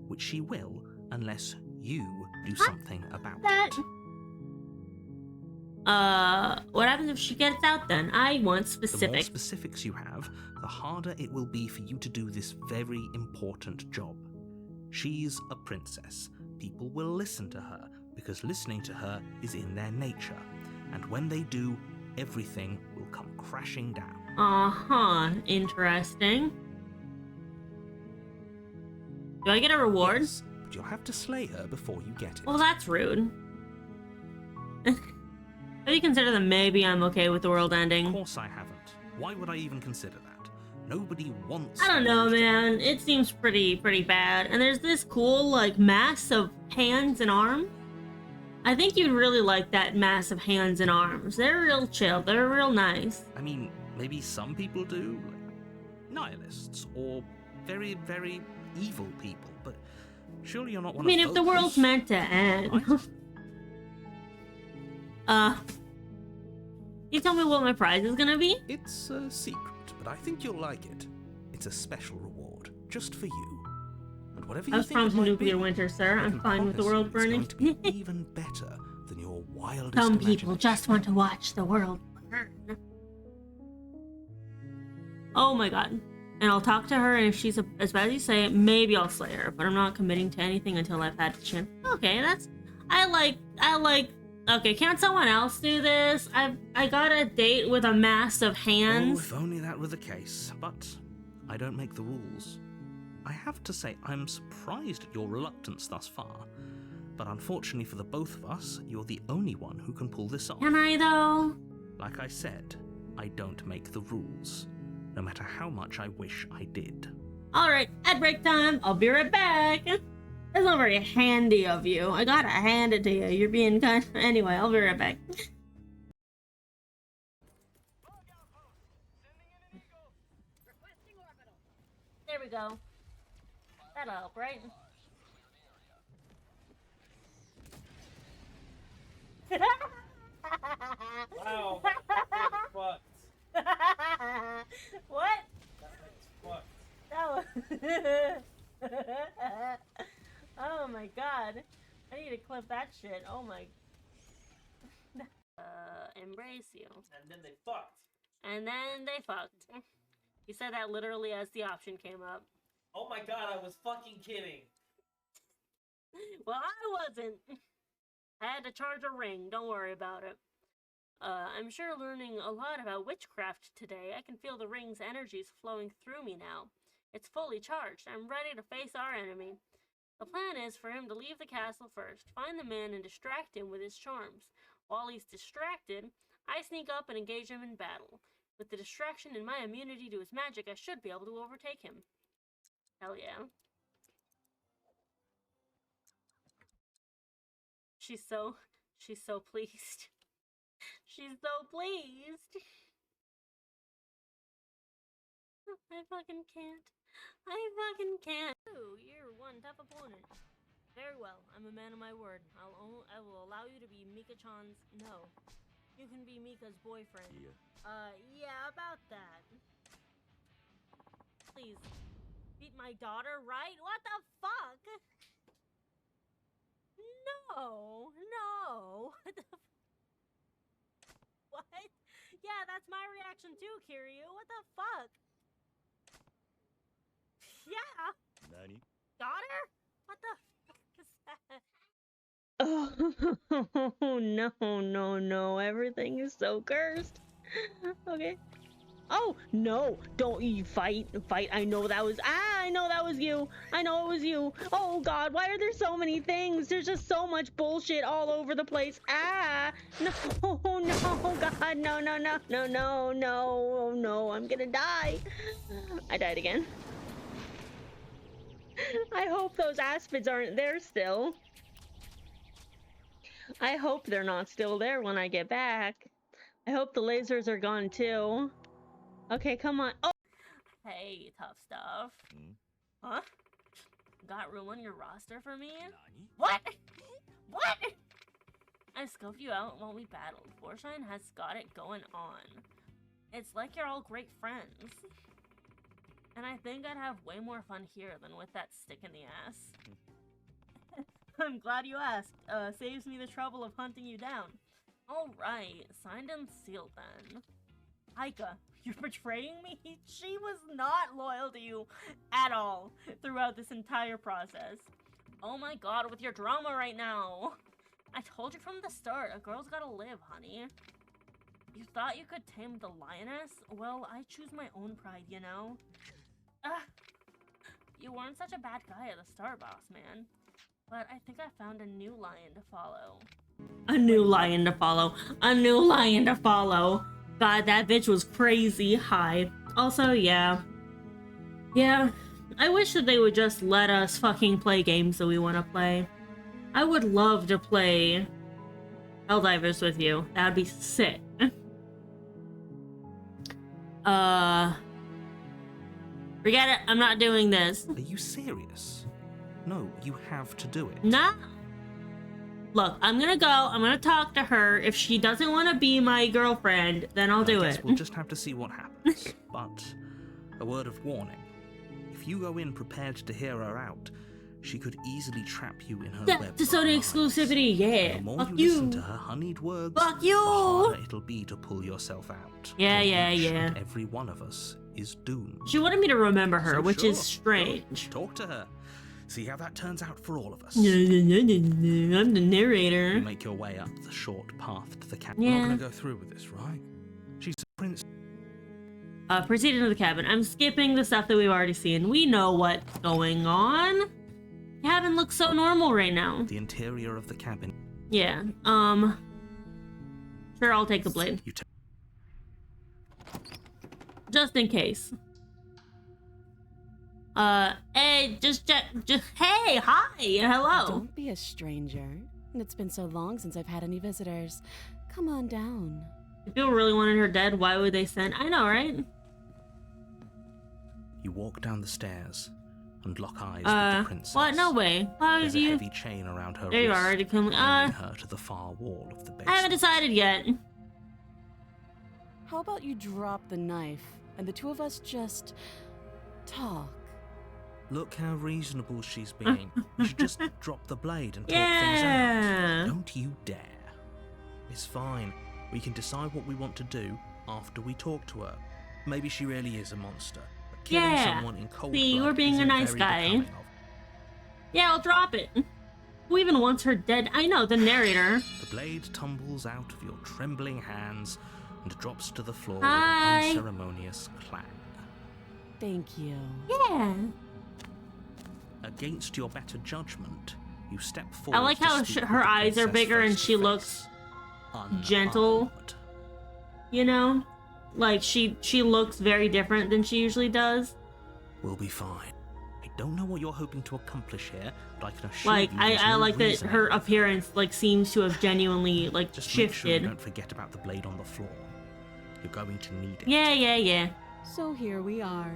which she will unless you do something about That. it. What happens if she gets out then? I want The more specifics. specifics you have, the harder it will be for you to do this very important job. She's a princess. People will listen to her because listening to her is in their nature. And when they do, everything will come crashing down. Uh-huh, interesting. Do I get a reward? Yes, but you'll have to slay her before you get it. Well, that's rude. Have you considered that maybe I'm okay with the world Of ending? course I haven't. Why would I even consider that? Nobody wants... I don't know, revenge. man. It seems pretty bad. And there's this cool, like, mass of hands and arms. I think you'd really like that mass of hands and arms. They're real chill. They're real nice. I mean, maybe some people do, like nihilists, or very, very evil people, but surely you're not I one mean, of if those. the world's meant to end. Right? You tell me what my prize is gonna be? It's a secret, but I think you'll like it. It's a special reward, just for you. And whatever I you was think it promised a might nuclear be, winter, sir. I I'm can fine with the promise world you burning. It's going to be even better than your wildest Some people imagination. just want to watch the world burn. Oh my god. And I'll talk to her, and if she's as bad as you say, maybe I'll slay her. But I'm not committing to anything until I've had a chance. Okay, that's... I like... Okay, can't someone else do this? I got a date with a mass of Oh, hands. if only that were the case. But I don't make the rules. I have to say, I'm surprised at your reluctance thus far. But unfortunately for the both of us, you're the only one who can pull this off. Can I, though? Like I said, I don't make the rules, no matter how much I wish I did. Alright, at break time. I'll be right back. That's not very handy of you. I gotta hand it to you. You're being kind. Anyway, I'll be right back. There we go. That'll help, right? Wow. Fucked. What? Fucked. That was... Oh my god. I need to clip that shit. Oh my... embrace you. And then they fucked. And then they fucked. You said that literally as the option came up. Oh my god, I was fucking kidding. Well, I wasn't. I had to charge a ring. Don't worry about it. I'm sure learning a lot about witchcraft today. I can feel the ring's energies flowing through me now. It's fully charged. I'm ready to face our enemy. The plan is for him to leave the castle first, find the man and distract him with his charms. While he's distracted, I sneak up and engage him in battle. With the distraction and my immunity to his magic, I should be able to overtake him. Hell yeah. She's so pleased. She's so pleased. I fucking can't. Ooh, you're one tough opponent. Very well, I'm a man of my word. I will allow you to be Mika-chan's... No. You can be Mika's boyfriend. Yeah, about that. Please. Beat my daughter, right? What the fuck? no. What the what? Yeah, that's my reaction too, Kiryu. What the fuck? Yeah. Nani? Daughter? What the fuck is that? Oh no, everything is so cursed. Okay. Oh no, don't you fight. I know that was I know that was you. I know it was you. Oh god, why are there so many things? There's just so much bullshit all over the place. No, god, no, I'm gonna die. I died again. I hope those aspids aren't there still. I hope they're not still there when I get back. I hope the lasers are gone too. Okay, come on. Oh! Hey, tough stuff. Huh? Got room on your roster for me? Nani? What? What? I scoped you out while we battled. Forshine has got it going on. It's like you're all great friends. And I think I'd have way more fun here than with that stick in the ass. I'm glad you asked. Saves me the trouble of hunting you down. Alright, signed and sealed then. Aika, you're betraying me? She was not loyal to you at all throughout this entire process. Oh my god, with your drama right now. I told you from the start, a girl's gotta live, honey. You thought you could tame the lioness? Well, I choose my own pride, you know? You weren't such a bad guy at the start, boss man. But I think I found a new lion to follow. A new lion to follow. A new lion to follow. God, that bitch was crazy high. Also, yeah. Yeah, I wish that they would just let us fucking play games that we want to play. I would love to play Helldivers with you. That would be sick. Forget it. I'm not doing this. Are you serious? No, you have to do it. Nah. Look, I'm gonna go. I'm gonna talk to her. If she doesn't want to be my girlfriend, then I'll do it. We'll just have to see what happens. But a word of warning. If you go in prepared to hear her out, she could easily trap you in her web. To Sony exclusivity, yeah. The more Fuck you you. listen to her honeyed words, Fuck you. the harder it'll be to pull yourself out. Yeah, Then yeah, each yeah. and every one of us is doomed. She wanted me to remember her, So which sure, is strange. Talk to her. See how that turns out for all of us. I'm the narrator. You make your way up the short path to the cabin. Yeah. We're not going to go through with this, right? She's a prince. Proceed into the cabin. I'm skipping the stuff that we've already seen. We know what's going on. Cabin looks so normal right now. The interior of the cabin. Yeah. Sure, I'll take the blade. You Just in case. Hey, just, hey, hi, hello. Don't be a stranger. It's been so long since I've had any visitors. Come on down. If people really wanted her dead, why would they send? I know, right? You walk down the stairs and lock eyes with the princess. What? No way. Why There's was a you? heavy chain around her There you wrist, are, already coming. binding her to the far wall of the basement. I haven't decided yet. How about you drop the knife and the two of us just talk? Look how reasonable she's being. You should just drop the blade and talk Yeah. things out. Don't you dare. It's fine. We can decide what we want to do after we talk to her. Maybe she really is a monster. But killing Yeah. someone in cold See, you blood were being a isn't nice very guy. becoming of. Yeah, I'll drop it. Who even wants her dead? I know, the narrator. The blade tumbles out of your trembling hands and drops to the floor Hi. with an unceremonious clang. Thank you. Yeah. Against your better judgment, you step forward. I like how to speak her with the eyes are princess bigger and face to she face, looks gentle. unarmed. You know? Like, she looks very different than she usually does. We'll be fine. I don't know what you're hoping to accomplish here, but I can assure Like, you there's I no like that reason her why. appearance, like, seems to have genuinely, like, Just make sure you shifted. don't forget about the blade on the floor. You're going to need it. Yeah. So here we are.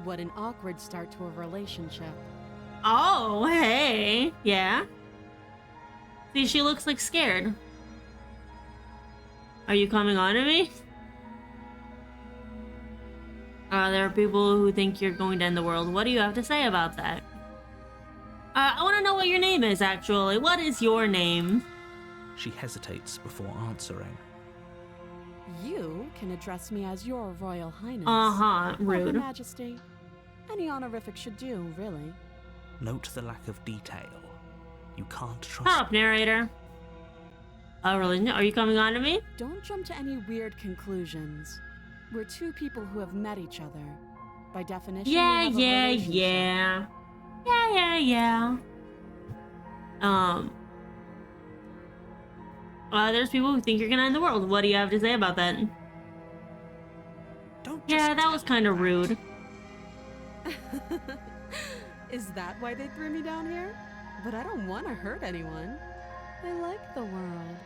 What an awkward start to a relationship. Oh, hey. Yeah. See, she looks like scared. Are you coming on to me? There are people who think you're going to end the world. What do you have to say about that? I want to know what your name is, actually. What is your name? She hesitates before answering. You can address me as your Royal Highness. Uh-huh, Or Your rude. Majesty. Any honorific should do, really. Note the lack of detail. You can't Shut trust up, narrator. Oh, really? Are you coming on to me? Don't jump to any weird conclusions. We're two people who have met each other. By definition, Yeah, we have a yeah, relationship. yeah. Yeah. There's people who think you're gonna end the world. What do you have to say about that? Don't Yeah, that was kind of rude. Is that why they threw me down here? But I don't want to hurt anyone. I like the world,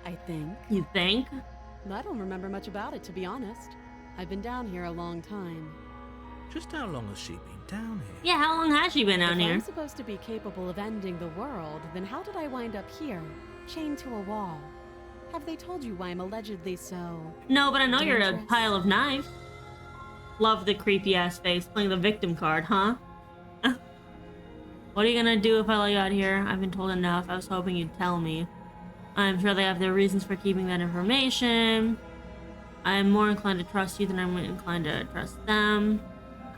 I think. You think? I don't remember much about it, to be honest. I've been down here a long time. Just how long has she been down here? Yeah, how long has she been down If here? I'm supposed to be capable of ending the world, then how did I wind up here, chained to a wall? Have they told you why I'm allegedly so... No, but I know you're a dangerous? pile of knives. Love the creepy ass face playing the victim card, huh? What are you gonna do if I let you out here? I've been told enough. I was hoping you'd tell me. I'm sure they have their reasons for keeping that information. I'm more inclined to trust you than I'm inclined to trust them.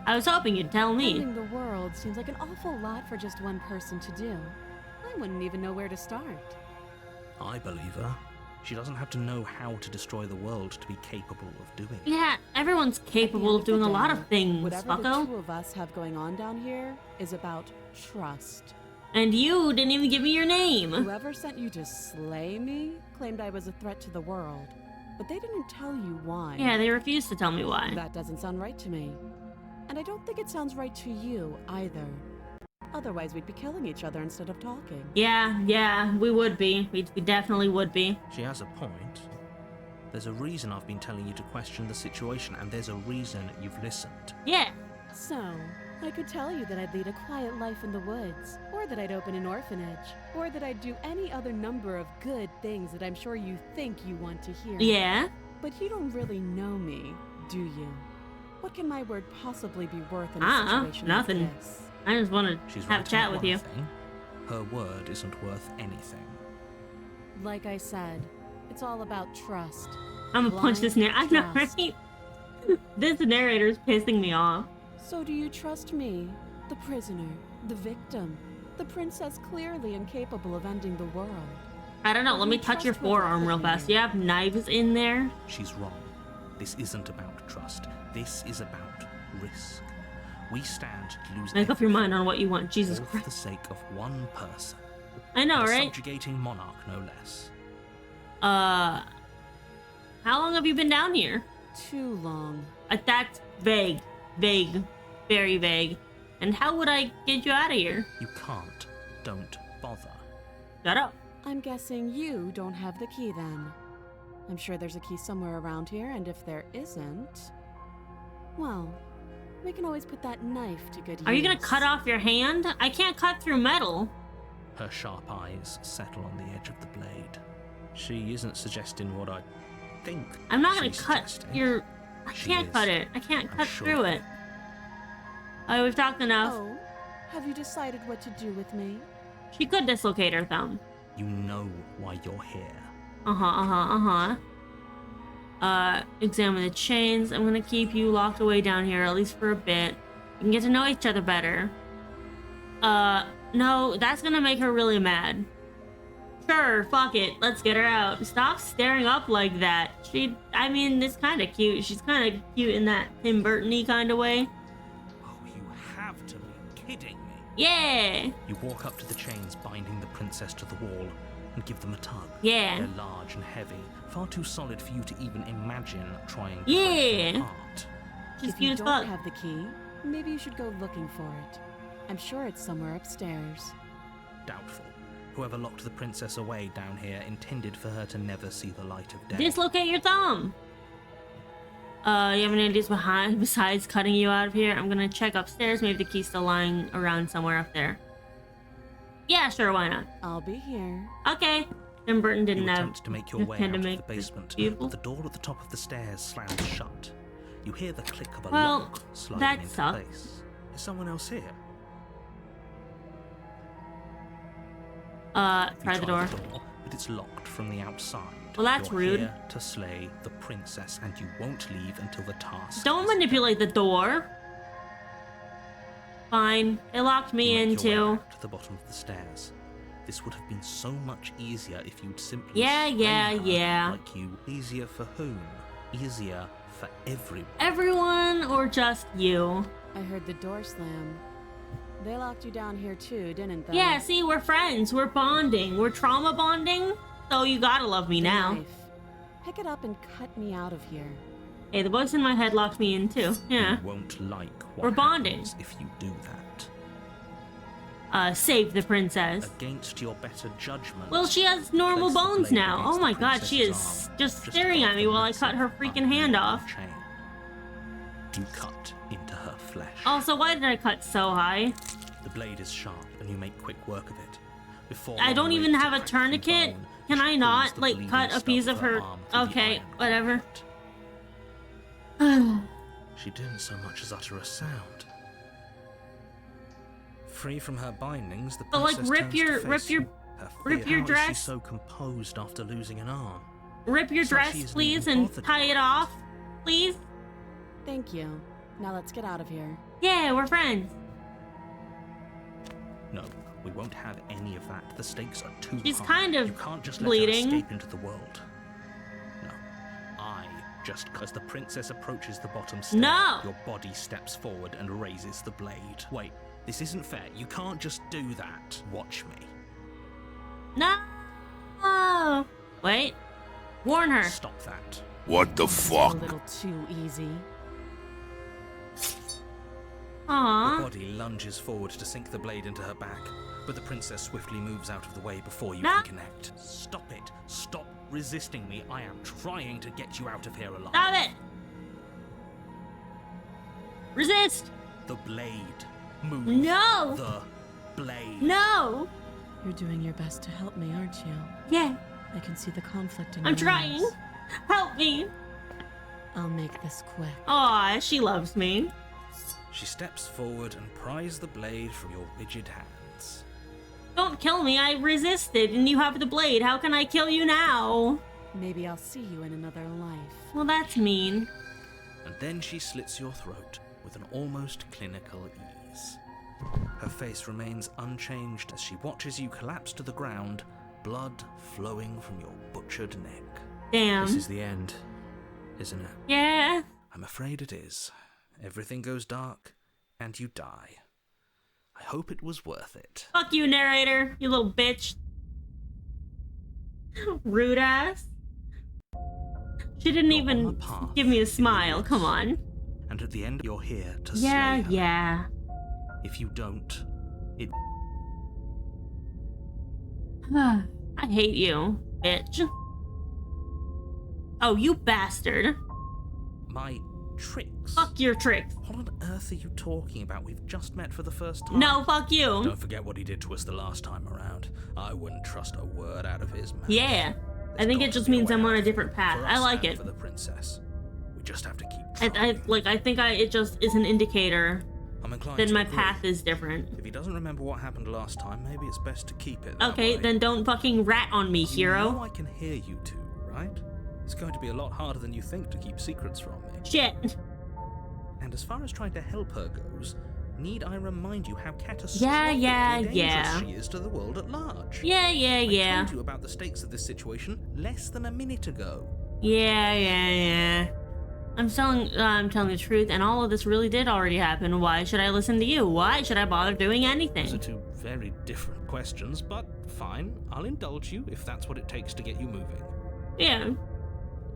I was hoping you'd tell me. Ending the world seems like an awful lot for just one person to do. I wouldn't even know where to start. I believe her. She doesn't have to know how to destroy the world to be capable of doing it. Yeah, everyone's capable of doing a lot of things, Whatever the fucko. two of us have going on down here is about trust. And you didn't even give me your name. Whoever sent you to slay me claimed I was a threat to the world, but they didn't tell you why. Yeah, they refused to tell me why. That doesn't sound right to me. And I don't think it sounds right to you either. Otherwise, we'd be killing each other instead of talking. Yeah, we would be. We definitely would be. She has a point. There's a reason I've been telling you to question the situation, and there's a reason you've listened. Yeah. So, I could tell you that I'd lead a quiet life in the woods, or that I'd open an orphanage, or that I'd do any other number of good things that I'm sure you think you want to hear. Yeah. But you don't really know me, do you? What can my word possibly be worth in a situation nothing. like this? I just want She's to right have a chat about with one you. thing. Her word isn't worth anything. Like I said, it's all about trust. I'm gonna punch this narrator. I know, Trust. right? This narrator's pissing me off. So do you trust me, the prisoner, the victim, the princess clearly incapable of ending the world? I don't know. Or Let do me you touch your trust what's forearm real happening fast. here? You have knives in there? She's wrong. This isn't about trust. This is about risk. We stand to lose Make up your mind everything, on what you want. Jesus all for Christ. the sake of one person. I know, A right? subjugating monarch, no less. How long have you been down here? Too long. That's vague. Vague. Very vague. And how would I get you out of here? You can't. Don't bother. Shut up. I'm guessing you don't have the key then. I'm sure there's a key somewhere around here, and if there isn't, well, we can always put that knife to good use. Are you gonna cut off your hand? I can't cut through metal. Her sharp eyes settle on the edge of the blade. She isn't suggesting what I think I'm not gonna she's cut suggesting. your... I She can't is. cut it. I can't I'm cut sure through of it. Oh, we've talked enough. Oh, have you decided what to do with me? She could dislocate her thumb. You know why you're here. Examine the chains. I'm gonna keep you locked away down here, at least for a bit. We can get to know each other better. No, that's gonna make her really mad. Sure, fuck it. Let's get her out. Stop staring up like that. I mean, it's kind of cute. She's kind of cute in that Tim Burton-y kind of way. Oh, you have to be kidding me. Yeah! You walk up to the chains binding the princess to the wall and give them a tug. Yeah. They're large and heavy, far too solid for you to even imagine trying to Yeah. break them apart. She's If cute you as don't fuck. have the key, maybe you should go looking for it. I'm sure it's somewhere upstairs. Doubtful. Whoever locked the princess away down here intended for her to never see the light of day. Dislocate your thumb! You have any ideas besides cutting you out of here? I'm gonna check upstairs. Maybe the key's still lying around somewhere up there. Yeah, sure, why not? I'll be here. Okay. Tim Burton didn't You have... attempt to make your way had out to of make the this basement, beautiful. but the door at the top of the stairs slams shut. You hear the click of a Well, lock sliding that into sucks. place. Is someone else here? Try the door. But it's locked from the outside. Well, that's You're rude. Here to slay the princess, and you won't leave until the task. Don't is manipulate the door. Fine. They locked me You in make your way too. back to the bottom of the stairs. This would have been so much easier if you'd simply Yeah, slay yeah, her yeah. like you. Easier for whom? Easier for everyone. Everyone or just you? I heard the door slam. They locked you down here too, didn't they? Yeah, see, we're friends. We're bonding. We're trauma bonding. So you gotta love me The now. knife. Pick it up and cut me out of here. Hey, the voice in my head locked me in too. Yeah. You won't like what We're bonding. happens if you do that. Save the princess. Against your better judgment. Well, she has normal place the bones blade now. against Oh the my god, she is princess's arm, just just staring above at me the while I massive cut her freaking hand off. chain. You cut into her flesh. Also, why did I cut so high? The blade is sharp, and you make quick work of it. Before I don't long, even ripped have a crack from tourniquet. bone, Can she I pulls not, the like, bleeding cut a stub piece of her? arm through the Okay, iron whatever. gauntlet. She didn't so much as utter a sound. Free from her bindings, the But, like, princess rip turns to your- face you. Her rip fear, your how is she dress. so composed after losing an arm? Rip your It's like she dress, isn't please, even and bothered tie by it it. off, please. Thank you. Now let's get out of here. Yeah, we're friends. No, we won't have any of that. The stakes are too She's high. kind of You can't just bleeding. let her escape into the world. No, as the princess approaches the bottom stair, No! your body steps forward and raises the blade. Wait, this isn't fair. You can't just do that. Watch me. No! Wait. Warn her. Stop that. What the This is fuck? a little too easy. The Aww. body lunges forward to sink the blade into her back, but the princess swiftly moves out of the way before you No. can connect. Stop it. Stop resisting me. I am trying to get you out of here alive. Stop it! Resist! The blade. Move. No! The blade. No! You're doing your best to help me, aren't you? Yeah, I can see the conflict in I'm your trying. eyes. Help me. I'll make this quick. Aw, she loves me. She steps forward and pries the blade from your rigid hands. Don't kill me, I resisted, and you have the blade. How can I kill you now? Maybe I'll see you in another life. Well, that's mean. And then she slits your throat with an almost clinical ease. Her face remains unchanged as she watches you collapse to the ground, blood flowing from your butchered neck. Damn. This is the end, isn't it? Yeah. I'm afraid it is. Everything goes dark, and you die. I hope it was worth it. Fuck you, narrator, you little bitch. Rude ass. She didn't You're on even the path give me a in the smile, woods. come on. And at the end, you're here to Yeah, slay her. yeah. If you don't, it... I hate you, bitch. Oh, you bastard. My tricks. Fuck your tricks. What on earth are you talking about? We've just met for the first time. No, fuck you. Don't forget what he did to us the last time around. I wouldn't trust a word out of his mouth. Yeah. I think it There's just gotta be means way I'm on out a different path. for I us like and it. For the princess. We just have to keep I think it just is an indicator I'm inclined that to my agree. path is different. If he doesn't remember what happened last time, maybe it's best to keep it that Okay, way. then don't fucking rat on me, You know hero. I can hear you two, right? It's going to be a lot harder than you think to keep secrets from me. Shit. And as far as trying to help her goes, need I remind you how catastrophically Yeah. dangerous she is to the world at large? Yeah. I told you about the stakes of this situation less than a minute ago. Yeah. I'm telling the truth, and all of this really did already happen. Why should I listen to you? Why should I bother doing Those are anything? two very different questions, but fine. I'll indulge you if that's what it takes to get you moving. Yeah.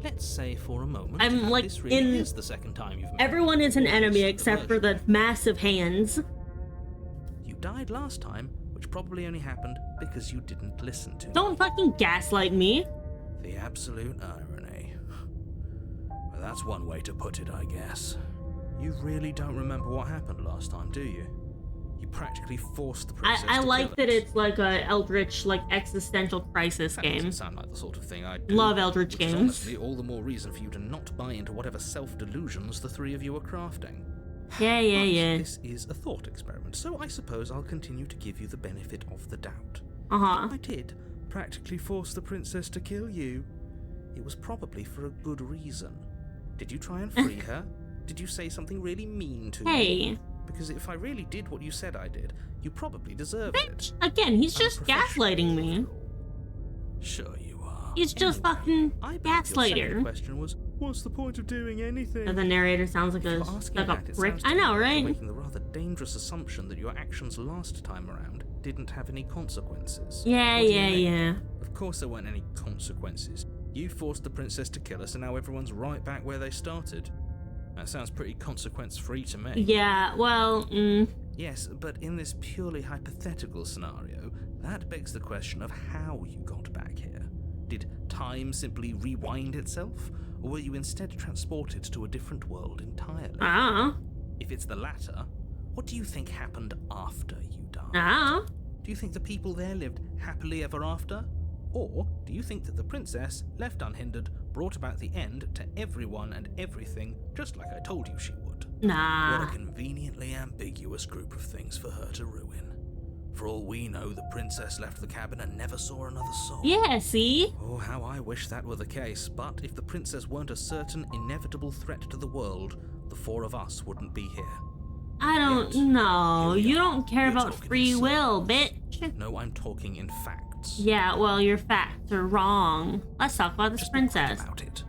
Let's say for a moment I'm, that like, this really in- is the second time you've met. Everyone is an or at enemy least except for the version. massive hands. You died last time, which probably only happened because you didn't listen to me. Don't fucking gaslight me. The absolute irony. Well, that's one way to put it, I guess. You really don't remember what happened last time, do you? You practically forced the princess I to like kill that us. it's like a eldritch, like existential crisis That game. doesn't sound like the sort of thing I'd do. Love eldritch which is games. honestly all the more reason for you to not buy into whatever self-delusions the three of you are crafting. Yeah. But this is a thought experiment, so I suppose I'll continue to give you the benefit of the doubt. Uh-huh. I did practically force the princess to kill you. It was probably for a good reason. Did you try and free her? Did you say something really mean to me? Hey. Because if I really did what you said I did, you probably deserved it. Again, he's I'm a just professional, gaslighting me. after all. Sure you are. He's just fucking I believe your second gaslighter. question was, what's the point of doing anything? And the narrator sounds like If a you're asking like a that, it prick. sounds to I me know, like you're right? making the rather dangerous assumption that your actions last time around didn't have any consequences. Yeah, What do you yeah, mean? yeah. Of course there weren't any consequences. You forced the princess to kill us, and now everyone's right back where they started. That sounds pretty consequence-free to me. Yeah, well, Yes, but in this purely hypothetical scenario, that begs the question of how you got back here. Did time simply rewind itself, or were you instead transported to a different world entirely? If it's the latter, what do you think happened after you died? Do you think the people there lived happily ever after? Or do you think that the princess, left unhindered, brought about the end to everyone and everything, just like I told you she would? nah. What a conveniently ambiguous group of things for her to ruin. For all we know, the princess left the cabin and never saw another soul. Yeah, see? Oh, how I wish that were the case, but if the princess weren't a certain, inevitable threat to the world, the four of us wouldn't be here. I don't Yet, know. here we You are. don't care We're about talking free in will, circles. bitch. No, I'm talking in facts. Yeah, well, your facts are wrong. Let's talk about this Just be quick princess. about it.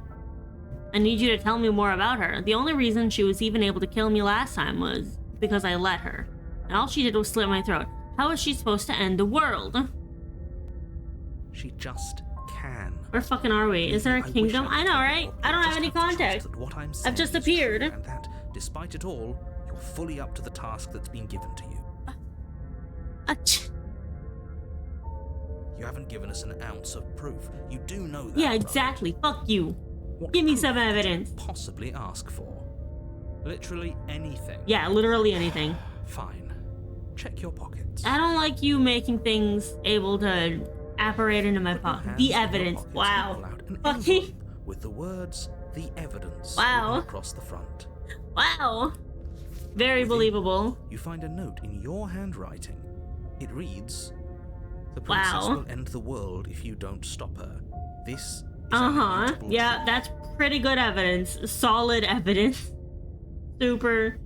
I need you to tell me more about her. The only reason she was even able to kill me last time was because I let her. And all she did was slit my throat. How is she supposed to end the world? She just can. Where fucking are we? Is there a I wish kingdom? could I know, tell you right? more, I don't but have you any just to trust context. that what I'm I've saying just is appeared. true, and that, despite it all, you're fully up to the task that's been given to you. Ach. You haven't given us an ounce of proof. You do know that. Yeah, right? exactly. Fuck you. What Give me proof some could you evidence. Possibly ask for. Literally anything. Yeah, literally anything. Fine. Check your pockets. I don't like you making things able to apparate into my Put your pocket. hands The in your evidence. pockets and Wow. pull out an Fucking. envelope with the words "the evidence" Wow. written across the front. Wow. Very Within, believable. You find a note in your handwriting. It reads, "The princess Wow. will end the world if you don't stop her. This is Uh-huh. Yeah, that's pretty good evidence. Solid evidence. Super,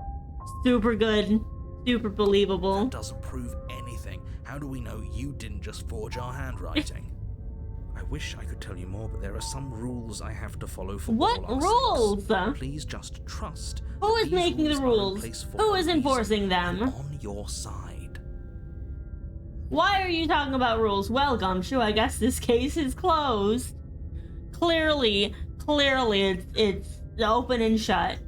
super good. Super believable. That doesn't prove anything. How do we know you didn't just forge our handwriting? I wish I could tell you more, but there are some rules I have to follow for What all our rules? sakes. Please just trust. Who that is these making the are in rules? place for Who a is reason. enforcing them? I'm on your side. Why are you talking about rules? Well, Gumshoe, I guess this case is closed. Clearly, it's open and shut.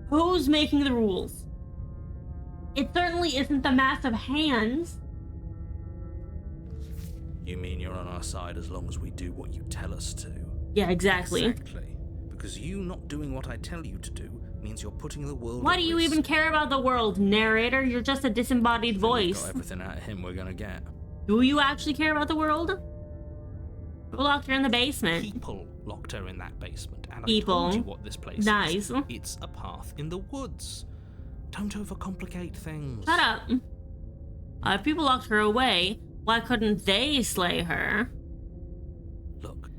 Who's making the rules? It certainly isn't the massive hands. You mean you're on our side as long as we do what you tell us to? Yeah, exactly. Exactly. Because you not doing what I tell you to do means you're putting the world Why at do you risk. even care about the world, narrator? You're just a disembodied We've voice. got everything out of him we're gonna get. Do you actually care about the world? Who locked her in the basement? People locked her in that basement, and People. I told you what this place Nice. is. It's a path in the woods. Don't overcomplicate things. Shut up. If people locked her away, why couldn't they slay her? Look,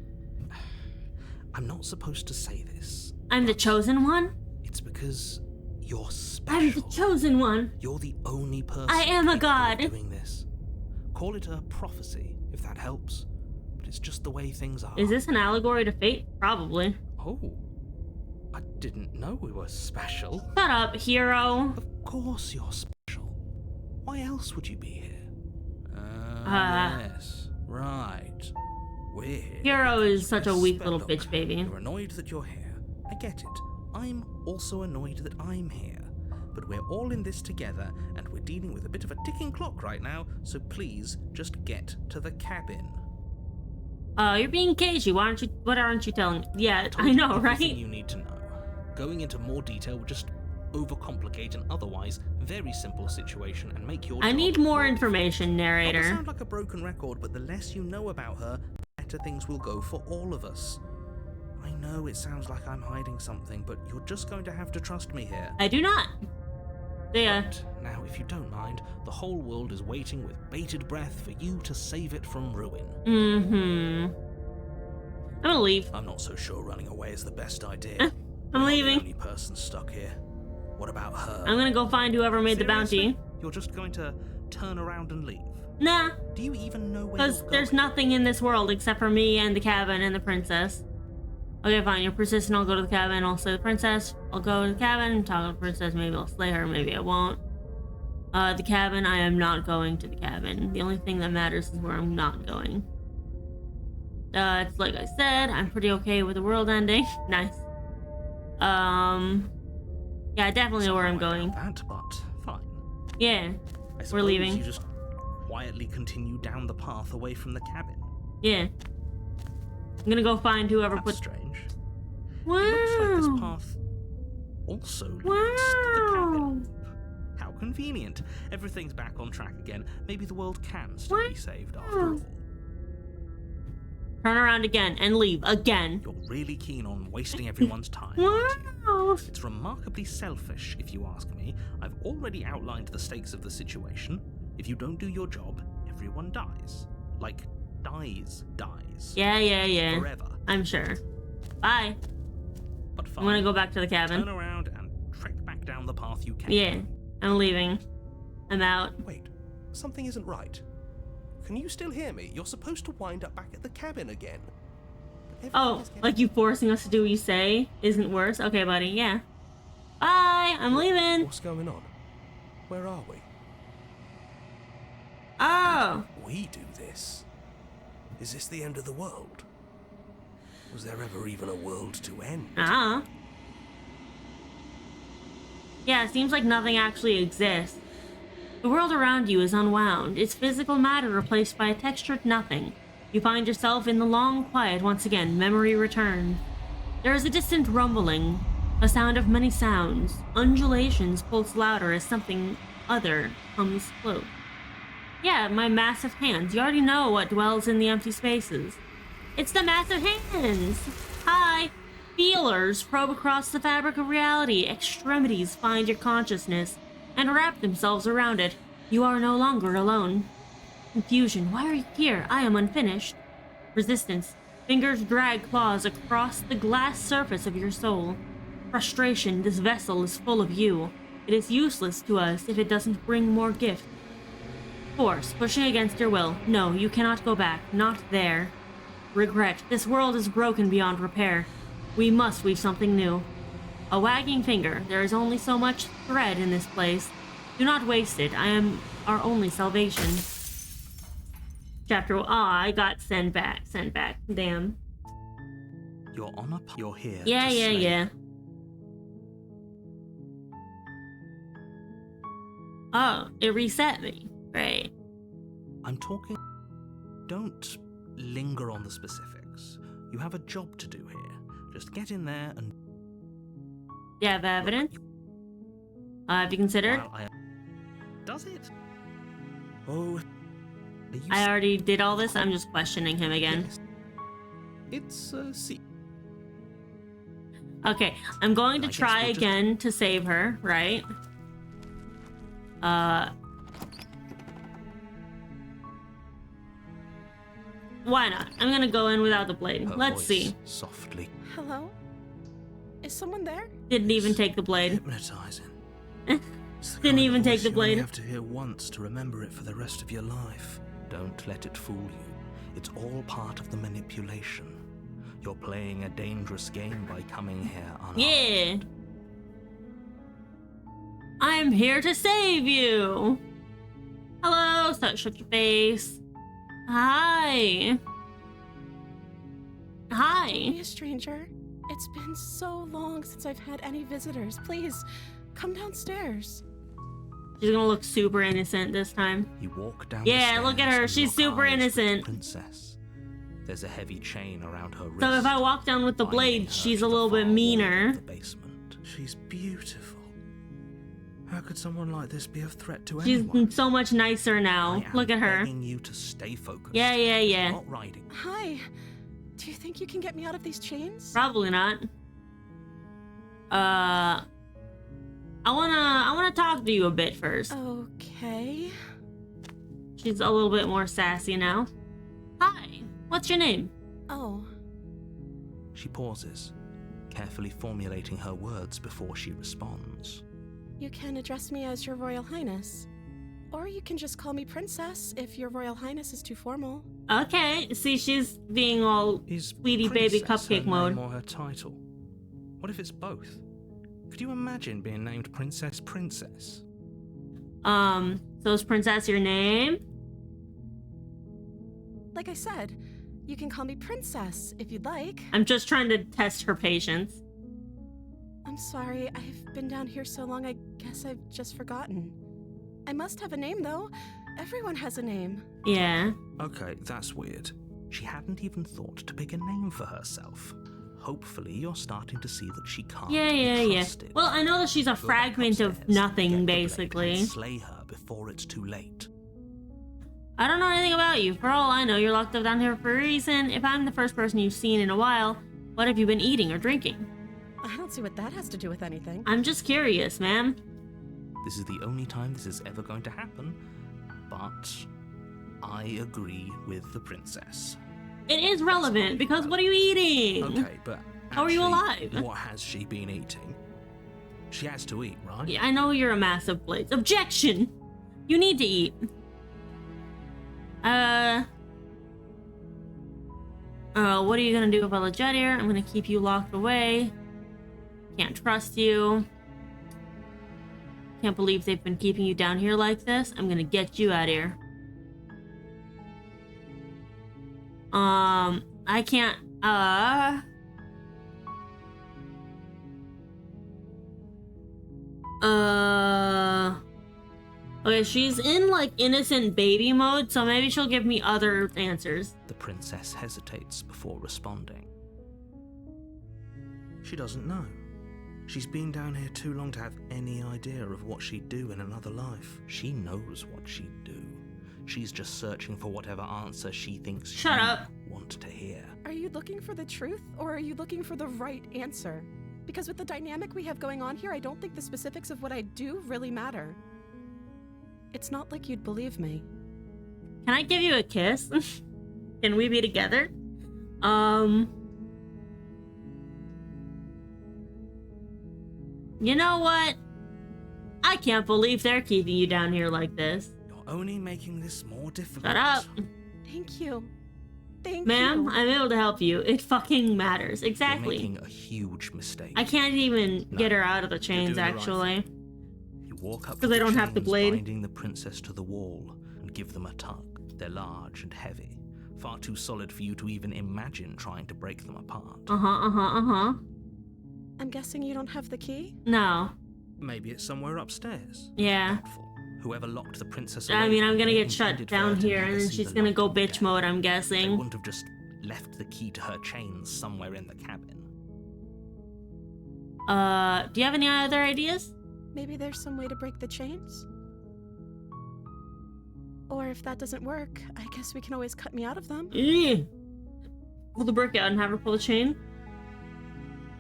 I'm not supposed to say this. I'm the chosen one? It's because you're special. I'm the chosen one. You're the only person I am a capable of god. doing this. Call it a prophecy, if that helps. But it's just the way things are. Is this an allegory to fate? Probably. Oh, I didn't know we were special. Shut up, hero. Of course you're special. Why else would you be here? Yes, right. We're here. Hero because is such a we're weak little special. bitch baby. You're annoyed that you're here. I get it. I'm also annoyed that I'm here. But we're all in this together, and we're dealing with a bit of a ticking clock right now, so please just get to the cabin. You're being cagey. What aren't you telling? Yeah, Told I you know, everything right? you need to know. Going into more detail would just overcomplicate an otherwise very simple situation and make your I job need more more information, Not to narrator. sound like a broken record, but the less you know about her, the better things will go for all of us. I know it sounds like I'm hiding something, but you're just going to have to trust me here. I do not. Yeah. But now, if you don't mind, the whole world is waiting with bated breath for you to save it from ruin. I'm gonna leave. I'm not so sure running away is the best idea. I'm We're not leaving. the only person stuck here. What about her? I'm gonna go find whoever made the Seriously? bounty. You're just going to turn around and leave? Nah, Do you even know where because you're there's going? nothing in this world except for me and the cabin and the princess. Okay, fine. You're persistent. I'll go to the cabin. I'll slay the princess. I'll go to the cabin, talk to the princess. Maybe I'll slay her. Maybe I won't. The cabin. I am not going to the cabin. The only thing that matters is where I'm not going. It's like I said. I'm pretty okay with the world ending. Nice. Yeah, I definitely know where I'm Somehow I going. doubt that, but fine. Yeah, I we're suppose leaving. You just quietly continue down the path away from the cabin. Yeah. I'm gonna go find whoever That's put. strange. Wow. It looks like this path also leads to the cabin. How convenient. Everything's back on track again. Maybe the world can still be saved after all. Turn around again and leave again. You're really keen on wasting everyone's time, aren't you? Wow. It's remarkably selfish, if you ask me. I've already outlined the stakes of the situation. If you don't do your job, everyone dies. Like, dies. Yeah. Forever. I'm sure. Bye. But fine. I'm gonna go back to the cabin. Turn around and trek back down the path you came. Yeah, I'm leaving. I'm out. Wait, something isn't right. Can you still hear me? You're supposed to wind up back at the cabin again. But everything Oh, is getting- like you forcing us to do what you say isn't worse? Okay, buddy, yeah. Bye, I'm leaving. What's going on? Where are we? Oh, We do this. Is this the end of the world? Was there ever even a world to end? Yeah, it seems like nothing actually exists. The world around you is unwound, its physical matter replaced by a textured nothing. You find yourself in the long quiet once again, memory returns. There is a distant rumbling, a sound of many sounds. Undulations pulse louder as something other comes close. Yeah, my massive hands. You already know what dwells in the empty spaces. It's the massive hands! Hi! Feelers probe across the fabric of reality. Extremities find your consciousness and wrap themselves around it. You are no longer alone. Confusion. Why are you here? I am unfinished. Resistance. Fingers drag claws across the glass surface of your soul. Frustration. This vessel is full of you. It is useless to us if it doesn't bring more gifts. Force. Pushing against your will. No, you cannot go back. Not there. Regret. This world is broken beyond repair. We must weave something new. A wagging finger. There is only so much thread in this place. Do not waste it. I am our only salvation. Chapter. I got sent back. Damn. You're on you're here. Yeah. to slay. Oh, it reset me. Great. I'm talking. Don't linger on the specifics. You have a job to do here. Just get in there and. Do you have evidence? Have you considered? Does it? Oh. Are you I already did all this. I'm just questioning him again. Yes. It's see. Okay, I'm going to I guess try we'll just- again to save her, right? Why not? I'm gonna go in without the blade. Her Let's voice see. Softly Hello? Is someone there? Didn't even take the blade. hypnotizing. It's the Didn't kind even of take voice the you only blade. have to hear once to remember it for the rest of your life. Don't let it fool you. It's all part of the manipulation. You're playing a dangerous game by coming here unarmed. Yeah. I'm here to save you. Hello. Shut your face. Hi. Hi. Be a stranger. It's been so long since I've had any visitors. Please, come downstairs. She's gonna look super innocent this time. You walk down Yeah, the look at stairs her. and She's lock super eyes with the innocent. Princess. There's a heavy chain around her wrist. So if I walk down with the binding blade, her she's to a the little bit far wall meaner. of the basement. She's beautiful. How could someone like this be a threat to She's anyone? so much nicer now. I am Look at her. begging you to stay focused. Yeah. Not riding. Hi. Do you think you can get me out of these chains? Probably not. I wanna talk to you a bit first. Okay. She's a little bit more sassy now. Hi, what's your name? Oh, She pauses, carefully formulating her words before she responds. you can address me as Your Royal Highness. Or you can just call me Princess if Your Royal Highness is too formal. Okay, see, she's being all Is sweetie baby Princess cupcake her mode. name or her title? What if it's both? Could you imagine being named Princess? So is Princess your name? Like I said, you can call me Princess if you'd like. I'm just trying to test her patience. I'm sorry, I've been down here so long I guess I've just forgotten. I must have a name though. Everyone has a name. Yeah. Okay, that's weird. She hadn't even thought to pick a name for herself. Hopefully you're starting to see that she can't be trusted. Well, I know that she's a Go back fragment of upstairs, get nothing, the blade, basically. and slay her before it's too late. I don't know anything about you. For all I know, you're locked up down here for a reason. If I'm the first person you've seen in a while, what have you been eating or drinking? I don't see what that has to do with anything. I'm just curious, ma'am. This is the only time this is ever going to happen, but I agree with the princess. It is relevant, because what are you eating? Okay, but How are you actually, alive? What has she been eating? She has to eat, right? Yeah, I know you're a massive blades. Objection! You need to eat. What are you gonna do about the jet here? I'm gonna keep you locked away. Can't trust you. Can't believe they've been keeping you down here like this. I'm gonna get you out of here. I can't, okay, she's in, like, innocent baby mode, so maybe she'll give me other answers. The princess hesitates before responding. She doesn't know. She's been down here too long to have any idea of what she'd do in another life. She knows what she'd do. She's just searching for whatever answer she thinks Shut you up. want to hear. Are you looking for the truth, or are you looking for the right answer? Because with the dynamic we have going on here, I don't think the specifics of what I do really matter. It's not like you'd believe me. Can I give you a kiss? Can we be together? You know what? I can't believe they're keeping you down here like this. You're only making this more difficult. Shut up. Thank you. Thank Ma'am, you. I'm able to help you. It fucking matters. You're Exactly. making a huge mistake. I can't even No, get her out of the you're chains, doing the right actually. thing. You walk up 'Cause to I the don't have the chains blade. binding the princess to the wall and give them a tug. They're large and heavy, far too solid for you to even imagine trying to break them apart. I'm guessing you don't have the key? No. Maybe it's somewhere upstairs. Yeah. Doubtful. Whoever locked the princess I away mean, I'm from gonna here get shut intended for her down to here, never and then see she's the gonna light go of bitch day. mode, I'm They guessing. wouldn't have just left the key to her chains somewhere in the cabin. Do you have any other ideas? Maybe there's some way to break the chains? Or if that doesn't work, I guess we can always cut me out of them. Pull the brick out and have her pull the chain?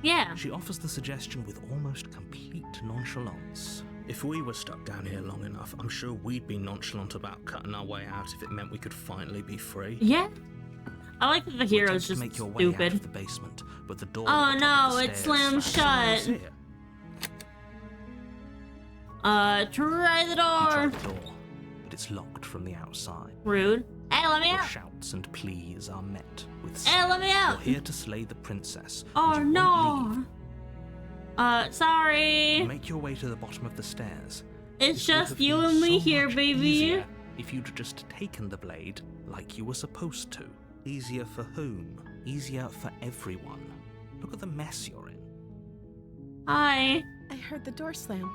Yeah. She offers the suggestion with almost complete nonchalance. If we were stuck down here long enough, I'm sure we'd be nonchalant about cutting our way out if it meant we could finally be free. Yeah. I like that the hero's Attempt to just make your way out stupid. of the basement, but the door Oh at the top of no, the it stairs slammed slams shut. here. Try the You door. try the door, but it's locked from the outside. Rude. Hey, let me Your out. shouts and pleas are met with Hey, let me out. You're here to slay the princess. Oh and you won't leave. no. Sorry. You make your way to the bottom of the stairs. It's It would just have you been and me so here, much baby. easier if you'd just taken the blade like you were supposed to. Easier for whom? Easier for everyone. Look at the mess you're in. Hi. I heard the door slam.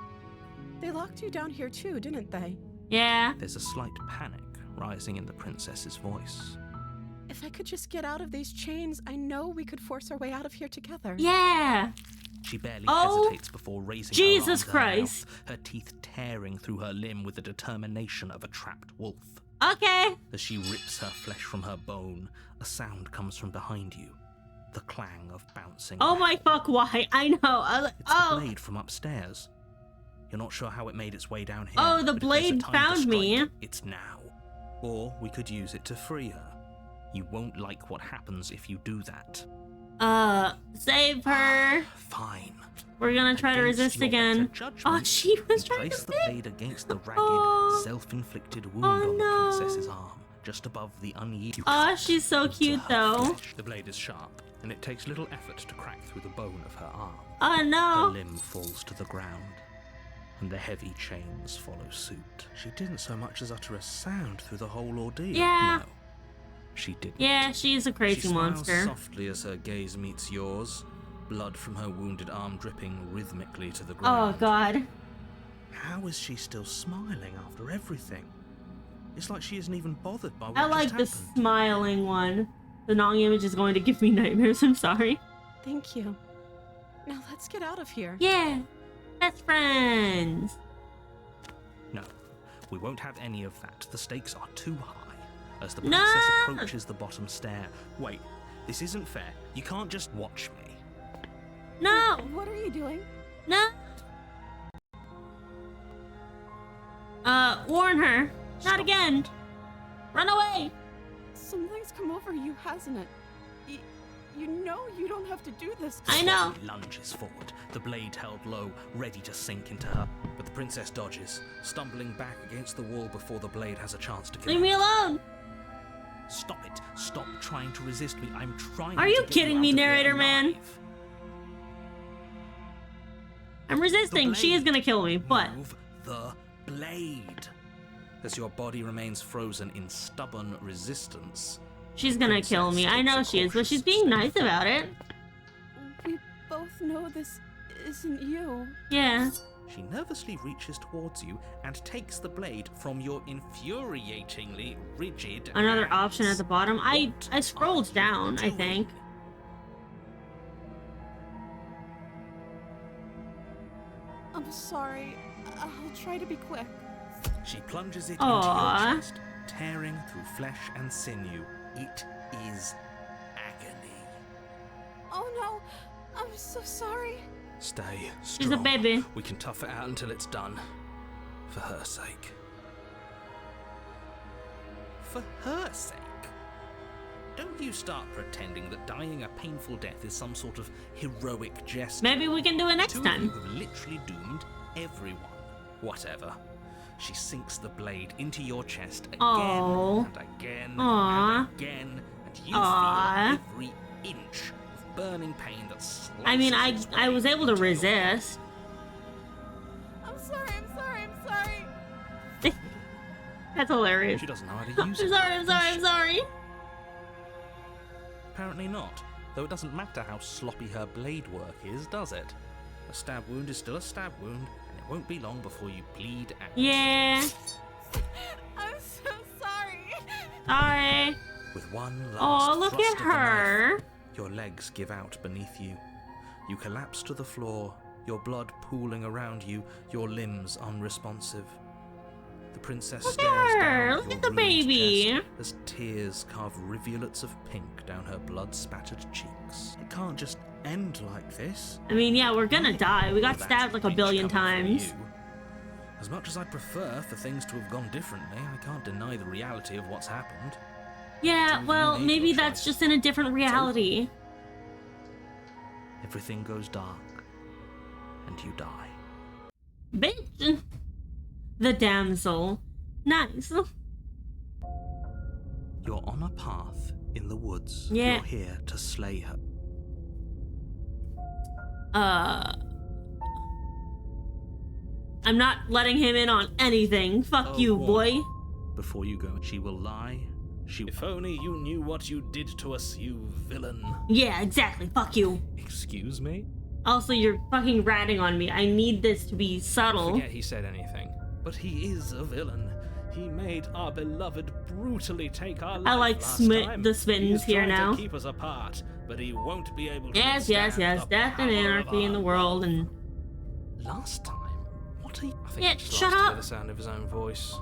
They locked you down here too, didn't they? Yeah. There's a slight panic rising in the princess's voice. If I could just get out of these chains, I know we could force our way out of here together. Yeah. She barely Oh, hesitates before raising Jesus her arm to her Christ. mouth, her teeth tearing through her limb with the determination of a trapped wolf. Okay. As she rips her flesh from her bone, a sound comes from behind you. The clang of bouncing. Oh my metal. fuck, why? I know. It's the blade from upstairs. You're not sure how it made its way down here. Oh, the but if there's a blade time to found me. strike, it's now. Or we could use it to free her. You won't like what happens if you do that. Save her. Fine. We're gonna try to Against resist your again. better judgment, Oh, she was you trying place to the fit. blade against the ragged, Oh. self-inflicted wound Oh, on no. the princess's arm, just above the unyielding. Oh, she's so cute though. The blade is sharp, and it takes little effort to crack through the bone of her arm. Oh Her no. limb falls to the ground, and the heavy chains follow suit. She didn't so much as utter a sound through the whole ordeal. Yeah. No, she didn't. Yeah, she's a crazy She smiles monster. softly as her gaze meets yours, blood from her wounded arm dripping rhythmically to the Oh ground. god. How is she still smiling after everything? It's like she isn't even bothered by what I like just the happened. smiling one. The Nong image is going to give me nightmares, I'm sorry. Thank you. Now let's get out of here. Yeah. Best friends. No, we won't have any of that. The stakes are too high. As the No! princess approaches the bottom stair. Wait, this isn't fair. You can't just watch me. No. What are you doing? No. Warn her. Not Stop. again. Run away. Something's come over you, hasn't it? You know you don't have to do this. I know. He lunges forward, the blade held low, ready to sink into her. But the princess dodges, stumbling back against the wall before the blade has a chance to kill Leave her. me alone. Stop it. Stop trying to resist me. I'm trying Are to you get kidding out me, of here narrator man? alive. I'm resisting. She is gonna kill me, but Move the blade. As your body remains frozen in stubborn resistance, she's gonna kill me. I know she is, but she's being nice about it. We both know this isn't you. Yeah. she nervously reaches towards you and takes the blade from your infuriatingly rigid Another hands. option at the bottom. I What are scrolled you down, I doing? think. I'm sorry. I'll try to be quick. She plunges it Aw. into your chest, tearing through flesh and sinew. It is agony. Oh no, I'm so sorry. Stay strong. She's a baby. We can tough it out until it's done. For her sake. For her sake? Don't you start pretending that dying a painful death is some sort of heroic gesture. Maybe we can do it next Two time. of you have literally doomed everyone. Whatever. She sinks the blade into your chest again Oh. and again Aw. and again, and you Aw. feel every inch of burning pain that slices I mean, I its I way was able to into your resist. I'm sorry, I'm sorry, I'm sorry. That's hilarious. She doesn't know how to I'm use it. sorry, I'm sorry, I'm sorry. Apparently not. Though it doesn't matter how sloppy her blade work is, does it? A stab wound is still a stab wound, and it won't be long before you bleed out. Yeah. I'm so sorry. Sorry. With one last Oh, look thrust at of the knife, her. your legs give out beneath you. You collapse to the floor, your blood pooling around you, your limbs unresponsive. The princess Look at stares her. down Look your at the ruined baby. chest as tears carve rivulets of pink down her blood-spattered cheeks. It can't just end like this. I mean, yeah, we're gonna die. We got That's stabbed like a reach billion coming from times. you. As much as I'd prefer for things to have gone differently, I can't deny the reality of what's happened. Yeah, You well, made maybe your that's choice. just in a different reality. Everything goes dark, and you die. Bitch. The damsel. Nice. You're on a path in the woods. Yeah. You're here to slay her. I'm not letting him in on anything. Fuck Oh, you, what? boy. Before you go, she will lie. If only you knew what you did to us, you villain. Yeah, exactly. Fuck you. Excuse me? Also, you're fucking ratting on me. I need this to be subtle. Forget he said anything. But he is a villain. He made our beloved brutally take our life I like last the time. Smittens He's here trying now. to keep us apart, but he won't be able to Yes, yes, withstand yes. the Death and power of anarchy in our the world and... Last time? What are you... I think Yeah, he just shut likes to hear up. the sound of his own voice.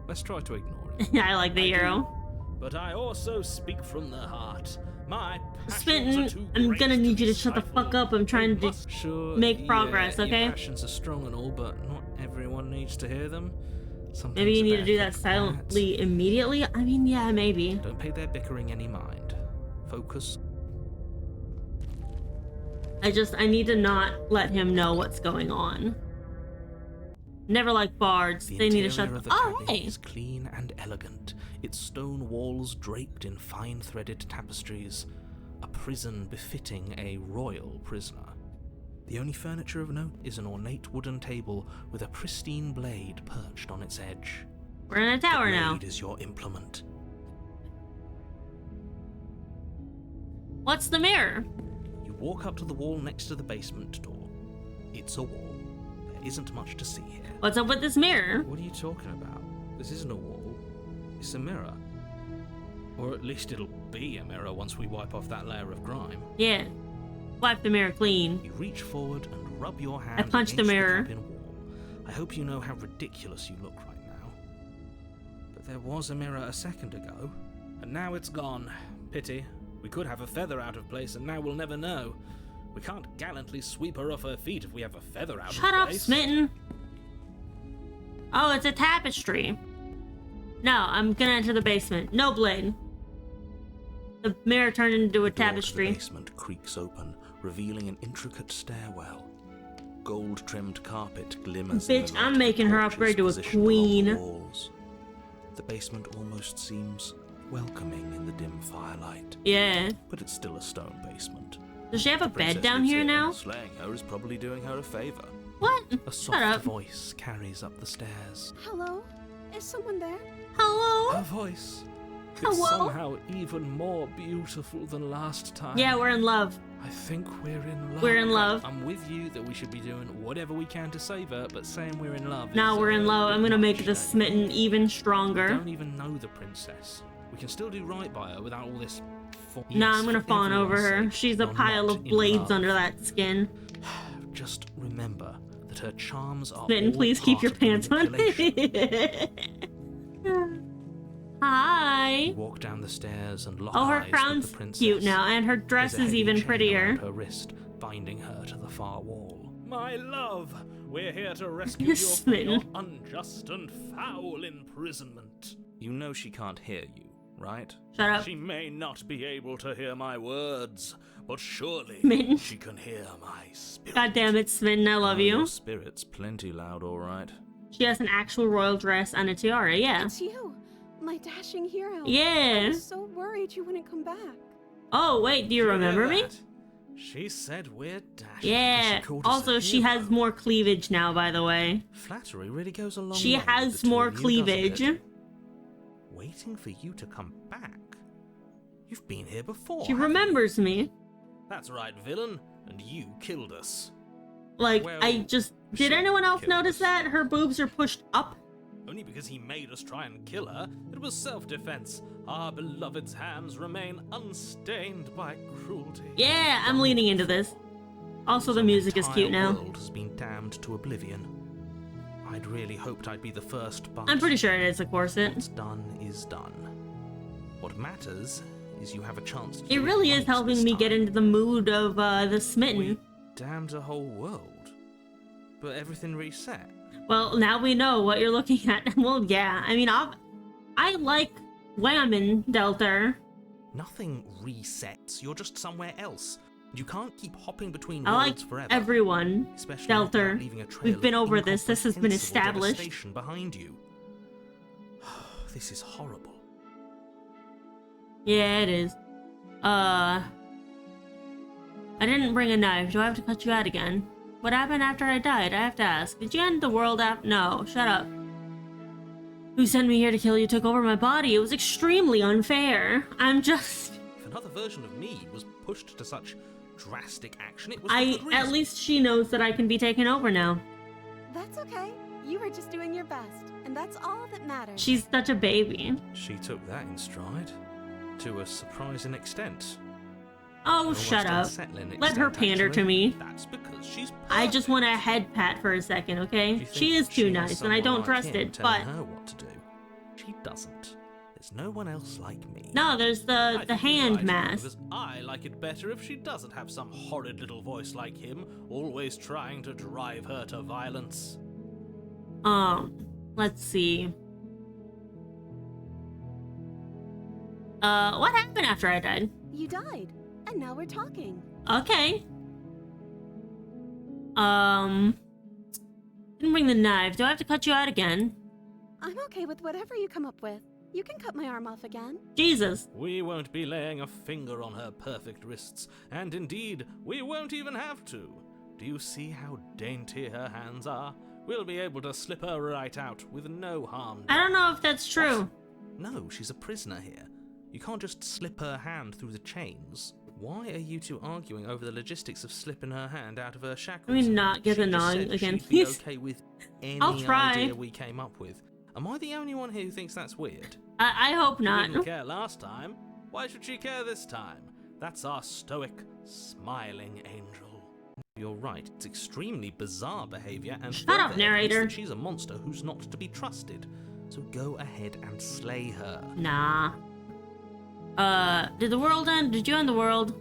Let's try to ignore it. I like the hero. But I also speak from the heart. My Smitten, I'm gonna need you to shut the fuck up. I'm trying to make progress, okay? Your passions are strong and all, but not everyone needs to hear them. Some Maybe you things need are to do better that kept silently immediately? I mean, yeah, maybe. quiet. Don't pay their bickering any mind. Focus. I need to not let him know what's going on. Never like bards. The They need to interior shut of the- the Oh, cabin hey! is clean and elegant, its stone walls draped in fine-threaded tapestries, a prison befitting a royal prisoner. The only furniture of note is an ornate wooden table with a pristine blade perched on its edge. We're in a tower the now. blade is your implement. What's the mirror? You walk up to the wall next to the basement door. It's a wall. There isn't much to see here. What's up with this mirror? What are you talking about? This isn't a wall. It's a mirror. Or at least it'll be a mirror once we wipe off that layer of grime. Yeah. Wipe the mirror clean. You reach forward and rub your hand punched the against mirror. cabin wall. I hope you know how ridiculous you look right now. But there was a mirror a second ago, and now it's gone. Pity. We could have a feather out of place, and now we'll never know. We can't gallantly sweep her off her feet if we have a feather out Shut of up, place. Smitten. Oh, it's a tapestry. No, I'm gonna enter the basement. No blade. The mirror turned into a The door to tapestry. the basement creaks open, revealing an intricate stairwell. Gold-trimmed carpet glimmers. in Bitch, the I'm light of making the her porches upgrade to a positioned along queen. the walls. The basement almost seems welcoming in the dim firelight, Yeah. but it's still a stone basement. Does she have a The bed princess down lives here now? Slaying her is probably doing her a favor. What? A Shut up. soft voice carries up the stairs. Hello? Is someone there? Hello? Her voice. Hello? It's somehow even more beautiful than last time. Yeah, we're in love. I think we're in love. We're in love. I'm with you that we should be doing whatever we can to save her, but saying we're in love Now is we're in a love. bit I'm gonna make much, the don't you Smitten think? even We stronger. don't even know the princess. We can still do right by her without all this. Nah, Yes, I'm gonna for fawn over everyone's her. sake, She's a you're pile not of in blades love. under that skin. Just remember that her charms are Smitten, all please keep part your of the pants on. manipulation. Hi. You walk down the stairs and lock Oh, her eyes with crown's the princess. cute now, and her dress There's a is heavy even chain prettier. around her wrist, binding her to the far wall. My love, we're here to rescue You're you from smitten. your unjust and foul imprisonment. You know she can't hear you, right? Shut up. She may not be able to hear my words, but surely Smitten. she can hear my spirit. God damn it, Smitten, I love Oh, you. Your spirit's plenty loud, all right. She has an actual royal dress and a tiara, yeah. It's you, my dashing hero. I Yeah. was so worried you wouldn't come back. Oh, wait, do you Did hear remember me? that? She said we're dashing. Yeah. She called us a Also, she has hero. more cleavage now, by the way. Flattery really goes a long She way with has the two more of you, cleavage. doesn't it? Waiting for you to come back. You've been here before. She haven't you? remembers me. That's right, villain, and you killed us. Like, Well, I just... Did sure, anyone else killed notice us. that? Her boobs are pushed up? Only because he made us try and kill her. It was self-defense. Our beloved's hands remain unstained by cruelty. Yeah, I'm leaning into this. Also, the Some music is cute entire now. world has been damned to oblivion. I'd really hoped I'd be the first, but I'm pretty sure it is a corset. what's done is done. What matters is you have a chance to It do really is right helping this me get time. into the mood of the Smitten. We damned a whole world, but everything reset. Well, now we know what you're looking at. Well, yeah, I mean, I like Whammon, Delta. Nothing resets. You're just somewhere else. You can't keep hopping between I like worlds forever. everyone. Especially Delta. without leaving a trail We've been of over this. This has been incomprehensible established. devastation behind you. This is horrible. Yeah, it is. I didn't bring a knife. Do I have to cut you out again? What happened after I died? I have to ask. Did you end the world after? No, shut up. Who sent me here to kill you took over my body. It was extremely unfair. I'm just... If another version of me was pushed to such drastic action, it was for good At reason. least she knows that I can be taken over now. That's okay. You were just doing your best, and that's all that matters. She's such a baby. She took that in stride. To a surprising extent. Oh, Almost shut up. unsettling Let her extent, pander to actually. me. That's because she's I just perfect. want a head pat for a second, Do okay? you think She is too has nice, and I someone don't like trust him it, telling but... her what to do? She doesn't. There's no one else like me. No, there's I the think you're hand right, mask. because I like it better if she doesn't have some horrid little voice like him, always trying to drive her to violence. Let's see. What happened after I died? You died, and now we're talking. Okay. Didn't bring the knife. Do I have to cut you out again? I'm okay with whatever you come up with. You can cut my arm off again. Jesus. We won't be laying a finger on her perfect wrists, and indeed, we won't even have to. Do you see how dainty her hands are? We'll be able to slip her right out with no harm. I don't know if that's true. What? No, she's a prisoner here. You can't just slip her hand through the chains. Why are you two arguing over the logistics of slipping her hand out of her shackles? Can we not get She the just gnawing said again, she'd be please? okay with any I'll try. idea we came up with. Am I the only one here who thinks that's weird? I hope She not. didn't care last time. Why should she care this time? That's our stoic, smiling angel. You're right. It's extremely bizarre behavior, and Shut up, further evidence narrator. that she's a monster who's not to be trusted. So go ahead and slay her. Nah. Did the world end? Did you end the world?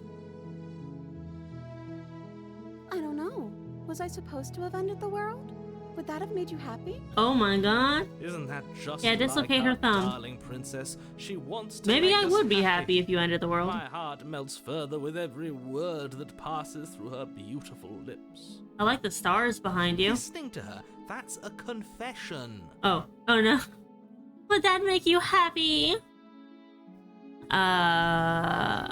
I don't know. Was I supposed to have ended the world? Would that have made you happy? Oh my god. Isn't that just Yeah, dislocate like her our thumb. darling princess? She wants to Maybe make I us would be happy if you ended the world. My heart melts further with every word that passes through her beautiful lips. I like the stars behind you. Listening to her, that's a confession. Oh no. Would that make you happy? I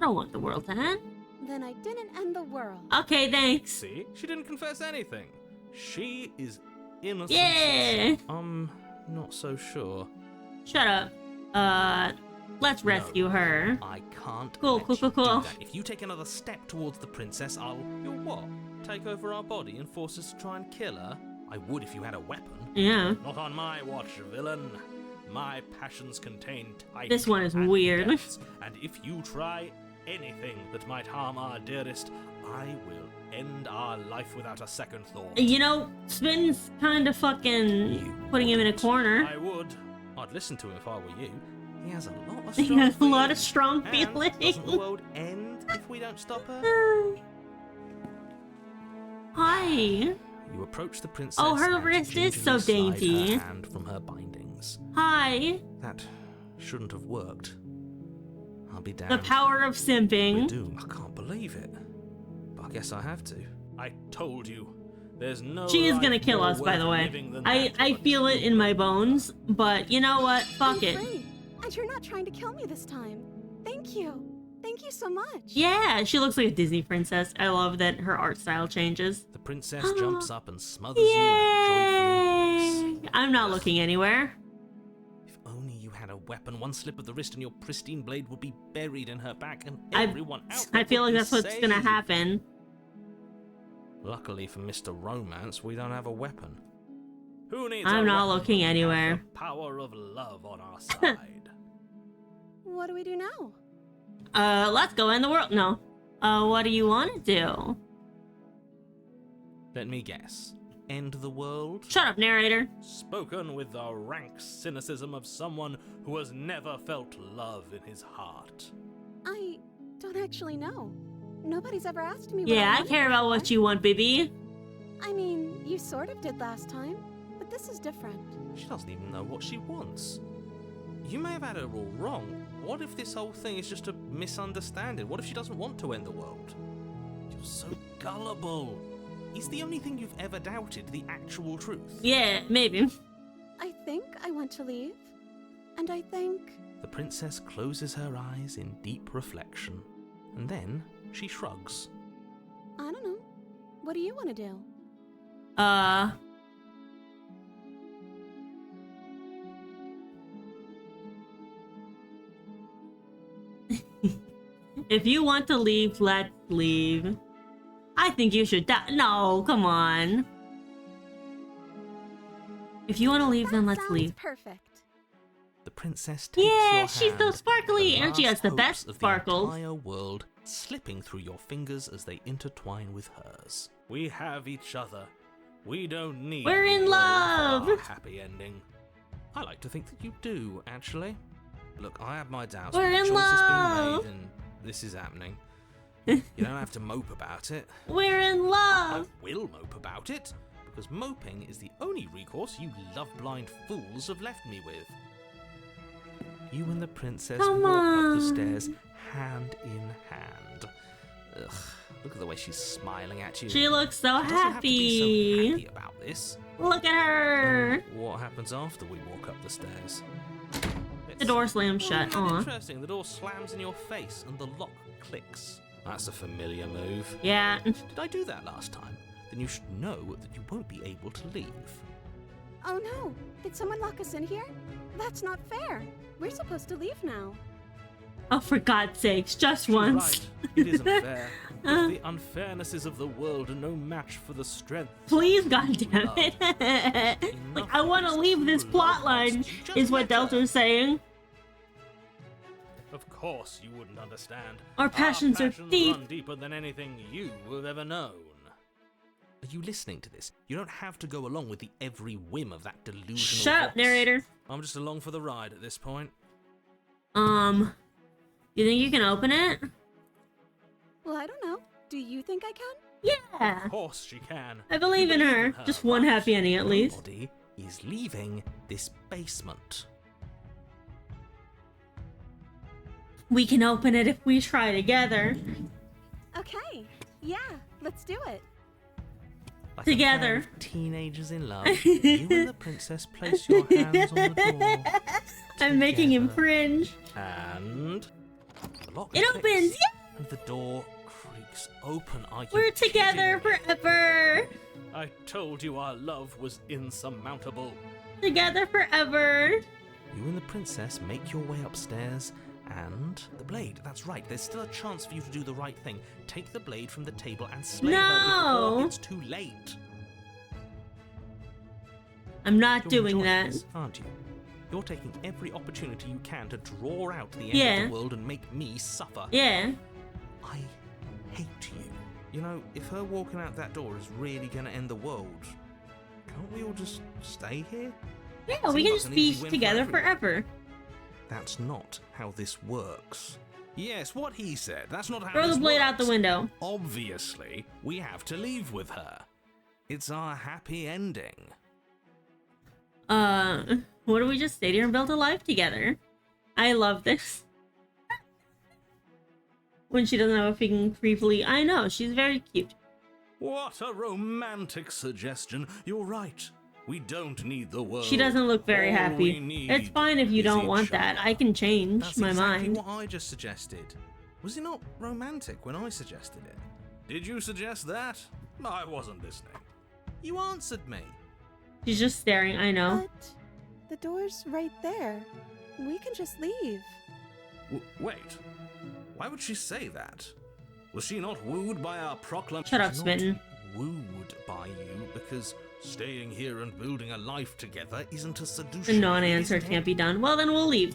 don't want the world to end. Then I didn't end the world. Okay, thanks. See? She didn't confess anything. She is innocent. Yeah. Not so sure. Shut up. Let's rescue her. I can't Cool, let cool, you cool, cool. do that. If you take another step towards the princess, You'll what? Take over our body and force us to try and kill her? I would if you had a weapon. Yeah. Not on my watch, villain. My passions contain tight This one is and weird. depths, and if you try anything that might harm our dearest, I will end our life without a second thought. You know, Spin's kind of fucking putting him in a corner. I would. I'd listen to him if I were you. He has a lot of He strong has a lot of feelings. strong And feelings. doesn't the world end if we don't stop her? Hi. You approach the princess. Oh, her and wrist is so gingerly slide dainty. her hand from her bindings. Hi. That shouldn't have worked. I'll be damned. The power of We're simping. doomed. I can't believe it. But I guess I have to. I told you. There's no. She is life gonna kill more us, by worth the way. living than I that. feel it in my bones, but you know what? Fuck I'm it. free, and you're not trying to kill me this time. Thank you. Thank you so much. Yeah, she looks like a Disney princess. I love that her art style changes. The princess jumps up and smothers you in a joyful Yay! embrace. I'm not looking anywhere. If only you had a weapon, one slip of the wrist and your pristine blade would be buried in her back, and everyone out I there feel would like be that's what's gonna saved. happen. Luckily for Mr. Romance, we don't have a weapon. Who needs I'm a not weapon looking when we have anywhere. the power of love on our side. What do we do now? Let's go end the world. No. What do you want to do? Let me guess. End the world? Shut up, narrator. Spoken with the rank cynicism of someone who has never felt love in his heart. I don't actually know. Nobody's ever asked me what Yeah, I wanted care about what before. you want, baby. I mean, you sort of did last time, but this is different. She doesn't even know what she wants. You may have had her all wrong. What if this whole thing is just a misunderstanding? What if she doesn't want to end the world? You're so gullible. Is the only thing you've ever doubted the actual truth? Yeah, maybe. I think I want to leave, and I think... The princess closes her eyes in deep reflection, and then she shrugs. I don't know. What do you want to do? If you want to leave, let's leave. I think you should die. No, come on. If you want to leave, then let's Sounds leave. perfect. The princess takes Yeah, your she's so hand, sparkly, the and she last has the hopes best of sparkles. The entire world slipping through your fingers as they intertwine with hers. We have each other. We don't need. We're in the world love. for our happy ending. I like to think that you do, actually. Look, I have my doubts. We're but the in choice has love. been made, and this is happening. You don't have to mope about it. We're in I love. will mope about it, because moping is the only recourse you love-blind fools have left me with. You and the princess Come walk up the on. stairs hand in hand. Ugh, look at the way she's smiling at you. She looks so She doesn't have to be so happy. happy about this. Look at her. What happens after we walk up the stairs? The door slams shut. How Aw. interesting. The door slams in your face and the lock clicks. That's a familiar move. Yeah. Did I do that last time? Then you should know that you won't be able to leave. Oh no! Did someone lock us in here? That's not fair. We're supposed to leave now. Oh, for God's sakes, just She's once. right. It isn't fair. But the unfairnesses of the world are no match for the strength. Please, goddammit. Like, I want to leave this plot line, is what Delta's saying. Of course you wouldn't understand. Our passions are deep. Run deeper than anything you have ever known. Are you listening to this? You don't have to go along with the every whim of that delusional Shut up, voice. narrator. I'm just along for the ride at this point. You think you can open it? Well, I don't know. Do you think I can? Yeah. Of course she can. I believe in her. Just one happy ending at least. Nobody is leaving this basement. We can open it if we try together. Okay. Yeah, let's do it. Like Together. A pair of teenagers in love, you and the princess place your hands on the door. I'm making him together. cringe. And the lock It clicks, opens. Yeah. and the door creaks open. Are you We're together kidding me? forever. I told you our love was insurmountable. Together forever. You and the princess make your way upstairs, and the blade. That's right. There's still a chance for you to do the right thing. Take the blade from the table and slay her No. before it's too late. I'm not You're doing enjoying that. this, aren't you? You're taking every opportunity you can to draw out the end Yeah. of the world and make me suffer. Yeah. I hate you. You know, if her walking out that door is really going to end the world, can't we all just stay here? Yeah, we Seems can like just an be easy win for together everyone. forever. That's not how this works. Yes, what he said. That's not how Throw this the blade out the works. window. Obviously, we have to leave with her. It's our happy ending. What do we just stayed here and built a life together? I love this. When she doesn't have a freaking creepily. I know, she's very cute. What a romantic suggestion. You're right. We don't need the world. She doesn't look very All we happy. need It's fine if you is don't each want that. other. I can change That's my exactly mind. what I just suggested. Was it not romantic when I suggested it? Did you suggest that? I wasn't listening. You answered me. She's just staring, I know. But the door's right there. We can just leave. Wait. Why would she say that? Was she not wooed by our proclamation? Shut up, Not Smitten. Wooed by you because staying here and building a life together isn't a The seduction. non-answer isn't it? can't be done. Well, then we'll leave.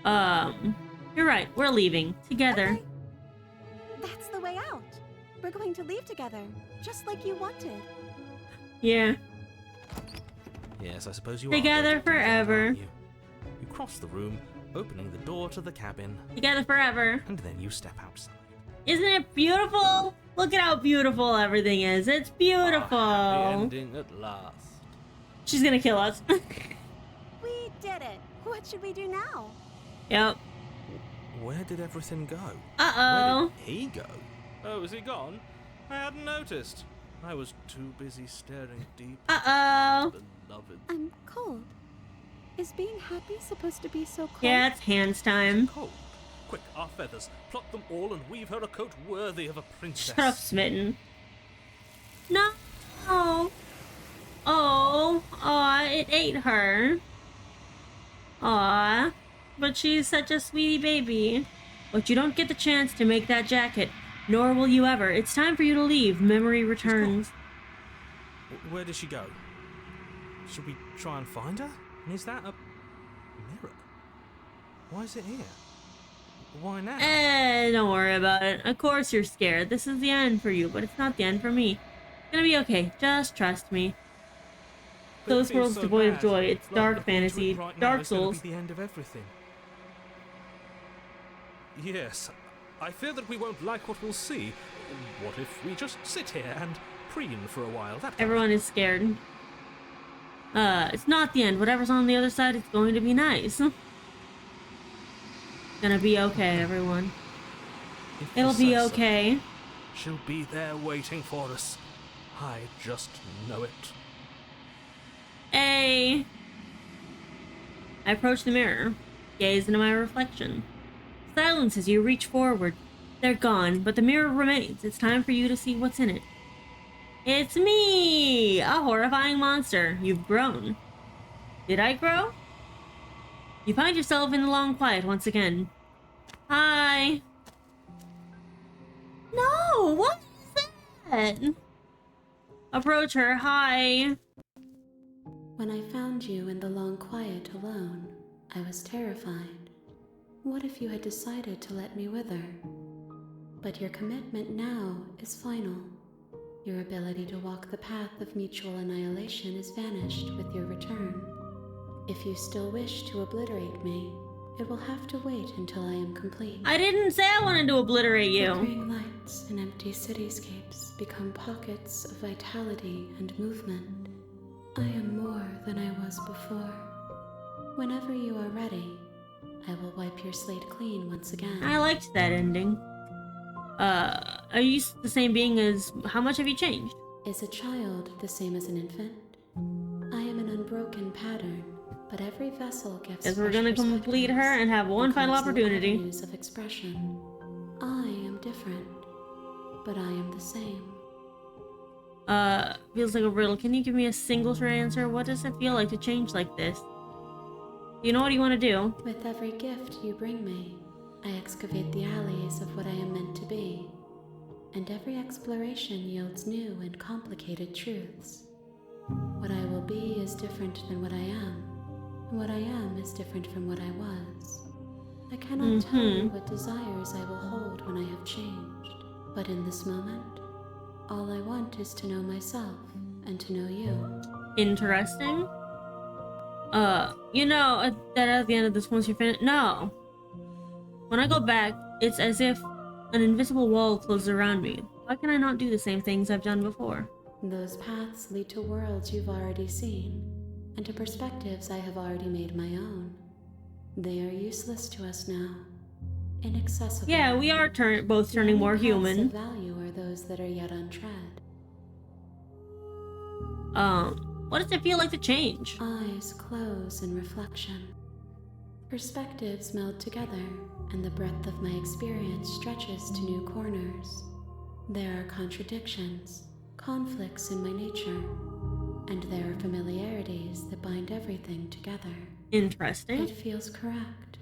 You're right. We're leaving. Together. Okay. That's the way out. We're going to leave together, just like you wanted. Yeah. Yes, I suppose you Together are. going to do that, forever. aren't You? You cross the room, opening the door to the cabin, Together forever. and then you step outside. Isn't it beautiful? Look at how beautiful everything is. It's Our happy beautiful. ending at last. She's gonna kill us. We did it. What should we do now? Yep. Where did everything go? Uh-oh. Where did he go? Oh, is he gone? I hadn't noticed. I was too busy staring deep Uh-oh. into the beloved. I'm cold. Is being happy supposed to be so cold? Yeah, it's hands time. Cold. Quick, our feathers. Pluck them all and weave her a coat worthy of a princess. Shut up, Smitten. No. Oh, it ate her. Aw, but she's such a sweetie baby. But you don't get the chance to make that jacket, nor will you ever. It's time for you to leave. Memory returns. Where did she go? Should we try and find her? And is that a mirror? Why is it here? Why now? Don't worry about it. Of course you're scared. This is the end for you, but it's not the end for me. It's gonna be okay. Just trust me. But it Those feels worlds so devoid of bad. joy. It's Like dark the thing to fantasy. it right now Dark is gonna Souls. be the end of everything. Yes, I fear that we won't like what we'll see. What if we just sit here and preen for a while. That Everyone is scared. It's not the end. Whatever's on the other side is going to be nice. It's gonna be okay, everyone. If you It'll be say so. okay. She'll be there waiting for us. I just know it. Hey! I approach the mirror, gaze into my reflection. Silence as you reach forward. They're gone, but the mirror remains. It's time for you to see what's in it. It's me! A horrifying monster. You've grown. Did I grow? You find yourself in the long quiet once again. Hi! No! What is that? Approach her. Hi! When I found you in the long quiet alone, I was terrified. What if you had decided to let me wither? But your commitment now is final. Your ability to walk the path of mutual annihilation is vanished with your return. If you still wish to obliterate me, it will have to wait until I am complete. I didn't say I wanted to obliterate you. Flickering lights and empty cityscapes become pockets of vitality and movement. I am more than I was before. Whenever you are ready, I will wipe your slate clean once again. I liked that ending. Are you the same being as... How much have you changed? Is a child the same as an infant? I am an unbroken pattern, but every vessel gives. Because we're gonna complete her and have one final opportunity. Avenues of expression. I am different, but I am the same. Feels like a riddle. Can you give me a single short answer? What does it feel like to change like this? You know what you want to do? With every gift you bring me, I excavate the alleys of what I am meant to be, and every exploration yields new and complicated truths. What I will be is different than what I am, and what I am is different from what I was. I cannot tell you what desires I will hold when I have changed, but in this moment, all I want is to know myself and to know you. Interesting. You know, that at the end of this, once you're finished... No! When I go back, it's as if an invisible wall closes around me. Why can I not do the same things I've done before? Those paths lead to worlds you've already seen, and to perspectives I have already made my own. They are useless to us now. Inaccessible. Yeah, we are both turning more human. The only paths of value are those that are yet untread. What does it feel like to change? Eyes close in reflection. Perspectives meld together, and the breadth of my experience stretches to new corners. There are contradictions, conflicts in my nature, and there are familiarities that bind everything together. Interesting. It feels correct.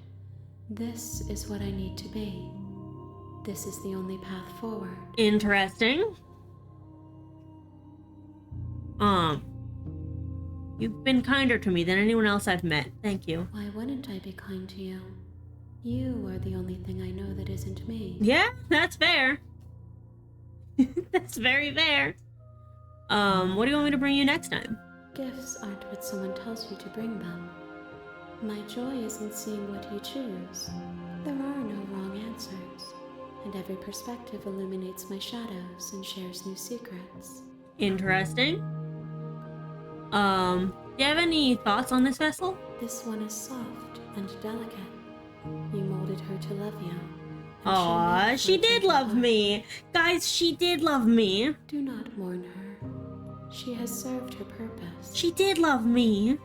This is what I need to be. This is the only path forward. Interesting. You've been kinder to me than anyone else I've met. Thank you. Why wouldn't I be kind to you? You are the only thing I know that isn't me. Yeah, that's fair. That's very fair. What do you want me to bring you next time? Gifts aren't what someone tells you to bring them. My joy is in seeing what you choose. There are no wrong answers, and every perspective illuminates my shadows and shares new secrets. Interesting. Do you have any thoughts on this vessel? This one is soft and delicate. You molded her to love you. Aw, she did love me! Guys, she did love me! Do not mourn her. She has served her purpose. She did love me!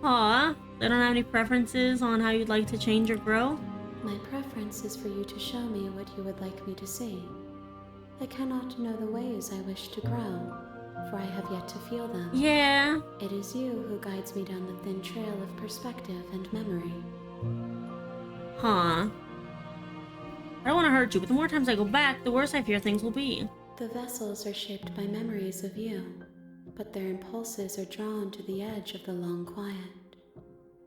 Aw, I don't have any preferences on how you'd like to change or grow? My preference is for you to show me what you would like me to see. I cannot know the ways I wish to grow, for I have yet to feel them. Yeah. It is you who guides me down the thin trail of perspective and memory. Huh. I don't want to hurt you, but the more times I go back, the worse I fear things will be. The vessels are shaped by memories of you, but their impulses are drawn to the edge of the long quiet.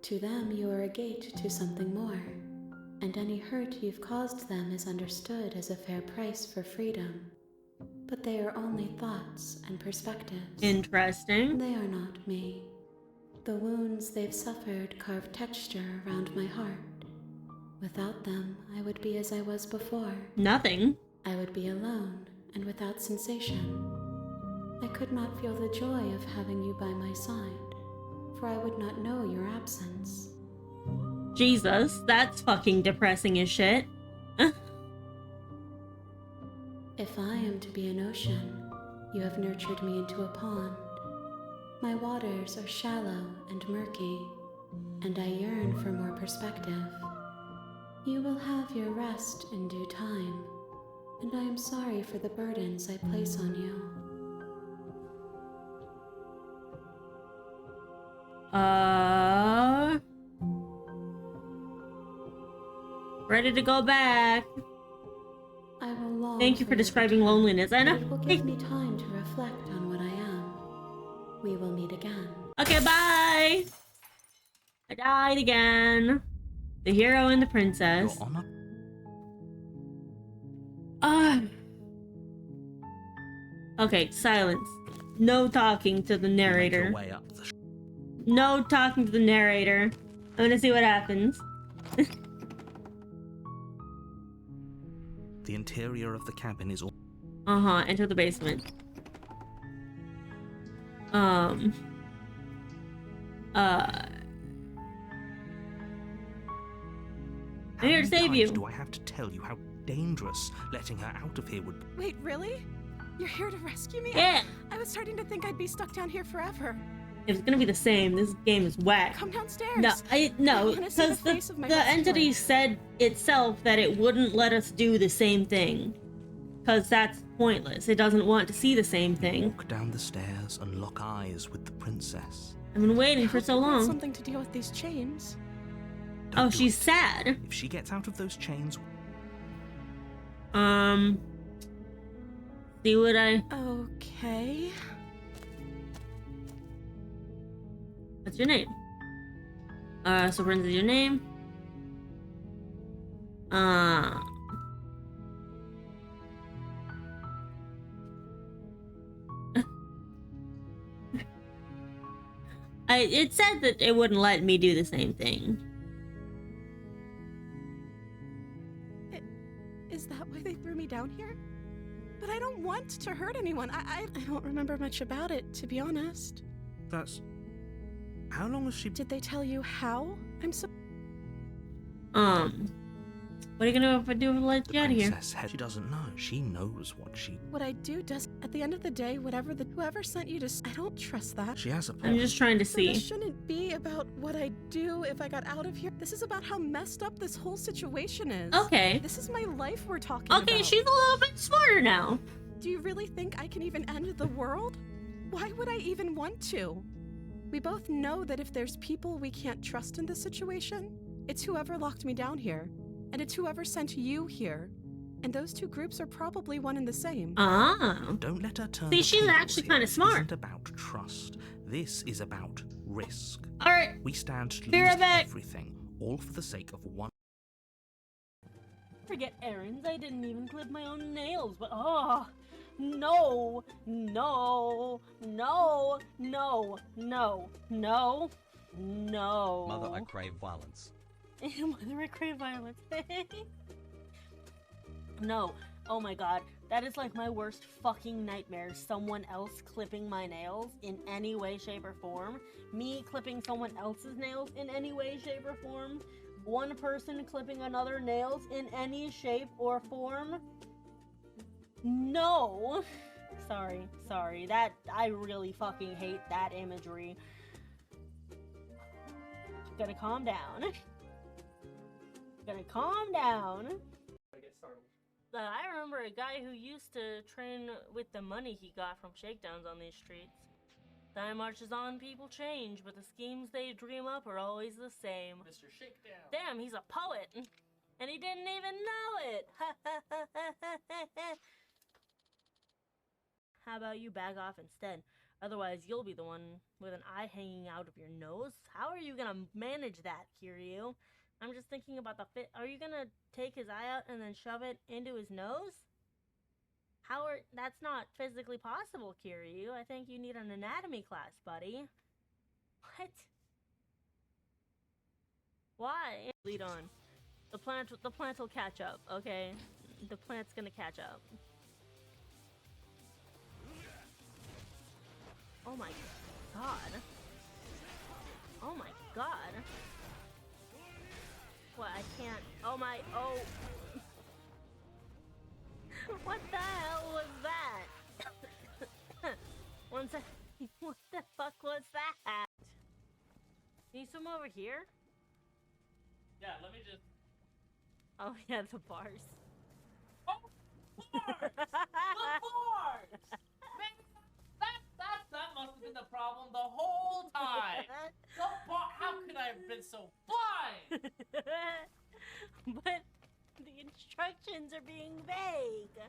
To them, you are a gate to something more, and any hurt you've caused them is understood as a fair price for freedom. But they are only thoughts and perspectives. Interesting. They are not me. The wounds they've suffered carve texture around my heart. Without them, I would be as I was before. Nothing. I would be alone and without sensation. I could not feel the joy of having you by my side, for I would not know your absence. Jesus, that's fucking depressing as shit. If I am to be an ocean, you have nurtured me into a pond. My waters are shallow and murky, and I yearn for more perspective. You will have your rest in due time, and I am sorry for the burdens I place on you. Ready to go back. I will long Thank you for your describing return, loneliness. I know. but it will give me time to reflect on what I am. We will meet again. Okay, bye. I died again. The hero and the princess. Your honor? Okay, silence. No talking to the You make your narrator. way up the No talking to the narrator. I'm gonna see what happens. The interior of the cabin is all Enter the basement. I'm here to save you. Do I have to tell you how dangerous letting her out of here would be? Wait, really? You're here to rescue me? Yeah. I was starting to think I'd be stuck down here forever. It's gonna be the same. This game is whack. Come downstairs. No, I wanna see the because face of my the entity rescuer. said itself that it wouldn't let us do the same thing. Because that's pointless. It doesn't want to see the same thing. Walk down the stairs and lock eyes with the princess. I've been waiting for I so hope you brought long. Something to deal with these chains. Don't Oh, do she's it. sad. If she gets out of those chains, See what I... Okay. What's your name? So Princess, your name? It said that it wouldn't let me do the same thing. Is that why they threw me down here? But I don't want to hurt anyone. I don't remember much about it, to be honest. that's... How long has she... Did they tell you how? What are you gonna do if I do let you out of here? Princess, she doesn't know. She knows what she... What I do does. At the end of the day, whoever sent you to. I don't trust that. She has a I'm point. just trying to So this see. shouldn't be about what I do if I got out of here. This is about how messed up this whole situation is. Okay. This is my life we're talking about. Okay, she's a little bit smarter now. Do you really think I can even end the world? Why would I even want to? We both know that if there's people we can't trust in this situation, it's whoever locked me down here. And it's whoever sent you here. And those two groups are probably one and the same. Don't let her turn See, the she's tables actually here. kinda This smart. isn't about trust. This is about risk. Alright. We stand to Be lose right back. everything, all for the sake of one. Forget errands. I didn't even clip my own nails, but no, no, no, no, no, no, no. Mother, I crave violence. Mother, I crave violence. No. Oh my god. That is like my worst fucking nightmare. Someone else clipping my nails in any way, shape, or form. Me clipping someone else's nails in any way, shape, or form. One person clipping another nails in any shape or form. No. Sorry. That, I really fucking hate that imagery. Gotta calm down. Gotta calm down. I remember a guy who used to train with the money he got from shakedowns on these streets. Time marches on, people change, but the schemes they dream up are always the same. Mr. Shakedown. Damn, he's a poet! And he didn't even know it! How about you back off instead? Otherwise, you'll be the one with an eye hanging out of your nose. How are you gonna manage that, Kiryu? I'm just thinking about the fit. Are you gonna take his eye out and then shove it into his nose? That's not physically possible, Kiryu. I think you need an anatomy class, buddy. What? Why? Lead on. The plant will catch up, okay? The plant's gonna catch up. Oh my god. Oh my god. What, I can't. Oh my. Oh. What the hell was that? One sec. What the fuck was that? Can you swim over here? Yeah, let me just. Oh yeah, the bars. Oh, bars! The bars! Man, that must have been the problem the whole time. The bar. How could I have been so blind? But the instructions are being vague.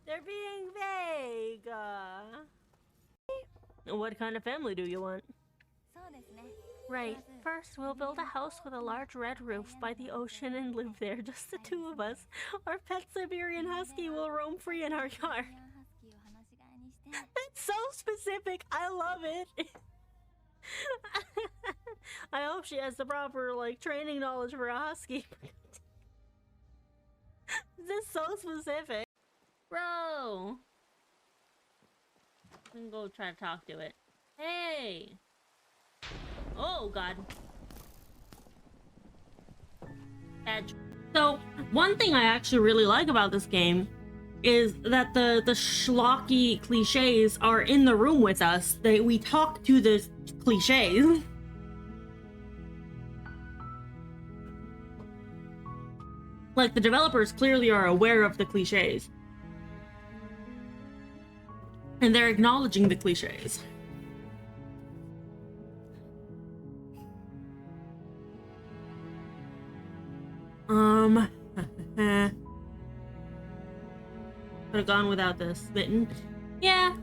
They're being vague. What kind of family do you want? Right. First, we'll build a house with a large red roof by the ocean and live there, just the two of us. Our pet Siberian Husky will roam free in our yard. That's so specific. I love it. I hope she has the proper, like, training knowledge for a husky. This is so specific. Bro! I can go try to talk to it. Hey! Oh, God. Edge. So, one thing I actually really like about this game is that the schlocky cliches are in the room with us. We talk to the cliches. Like, the developers clearly are aware of the cliches. And they're acknowledging the cliches. Could have gone without this. Smitten. Yeah.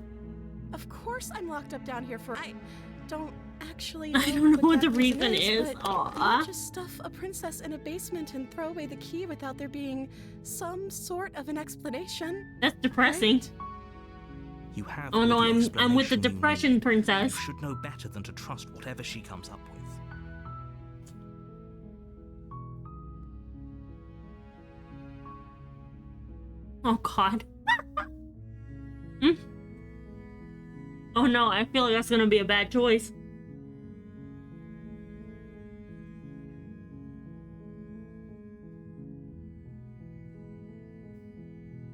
Of course I'm locked up down here for... I don't actually know I don't know what the that reason is. but Aww. you just stuff a princess in a basement and throw away the key without there being some sort of an explanation. That's depressing. Right? You have. Oh no, all the I'm with the explanation you depression need. princess. You should know better than to trust whatever she comes up with. Oh god. Oh no, I feel like that's gonna be a bad choice.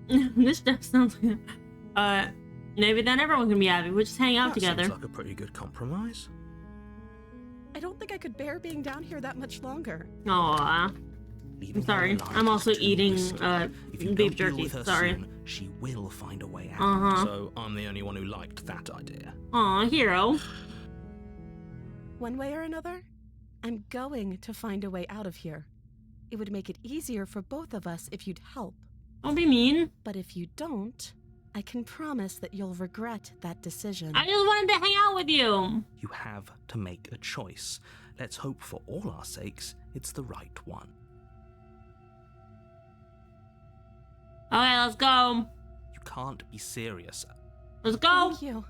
This stuff sounds like maybe then everyone can be happy. We'll just hang out together. Sounds like a pretty good compromise. I don't think I could bear being down here that much longer. Aw. I'm sorry. I'm also eating beef jerky. Sorry. Soon, she will find a way out. Uh-huh. So I'm the only one who liked that idea. Aw, hero. One way or another, I'm going to find a way out of here. It would make it easier for both of us if you'd help. Don't be mean. But if you don't, I can promise that you'll regret that decision. I just wanted to hang out with you. You have to make a choice. Let's hope for all our sakes it's the right one. Okay, let's go. You can't be serious. Let's go. Thank you.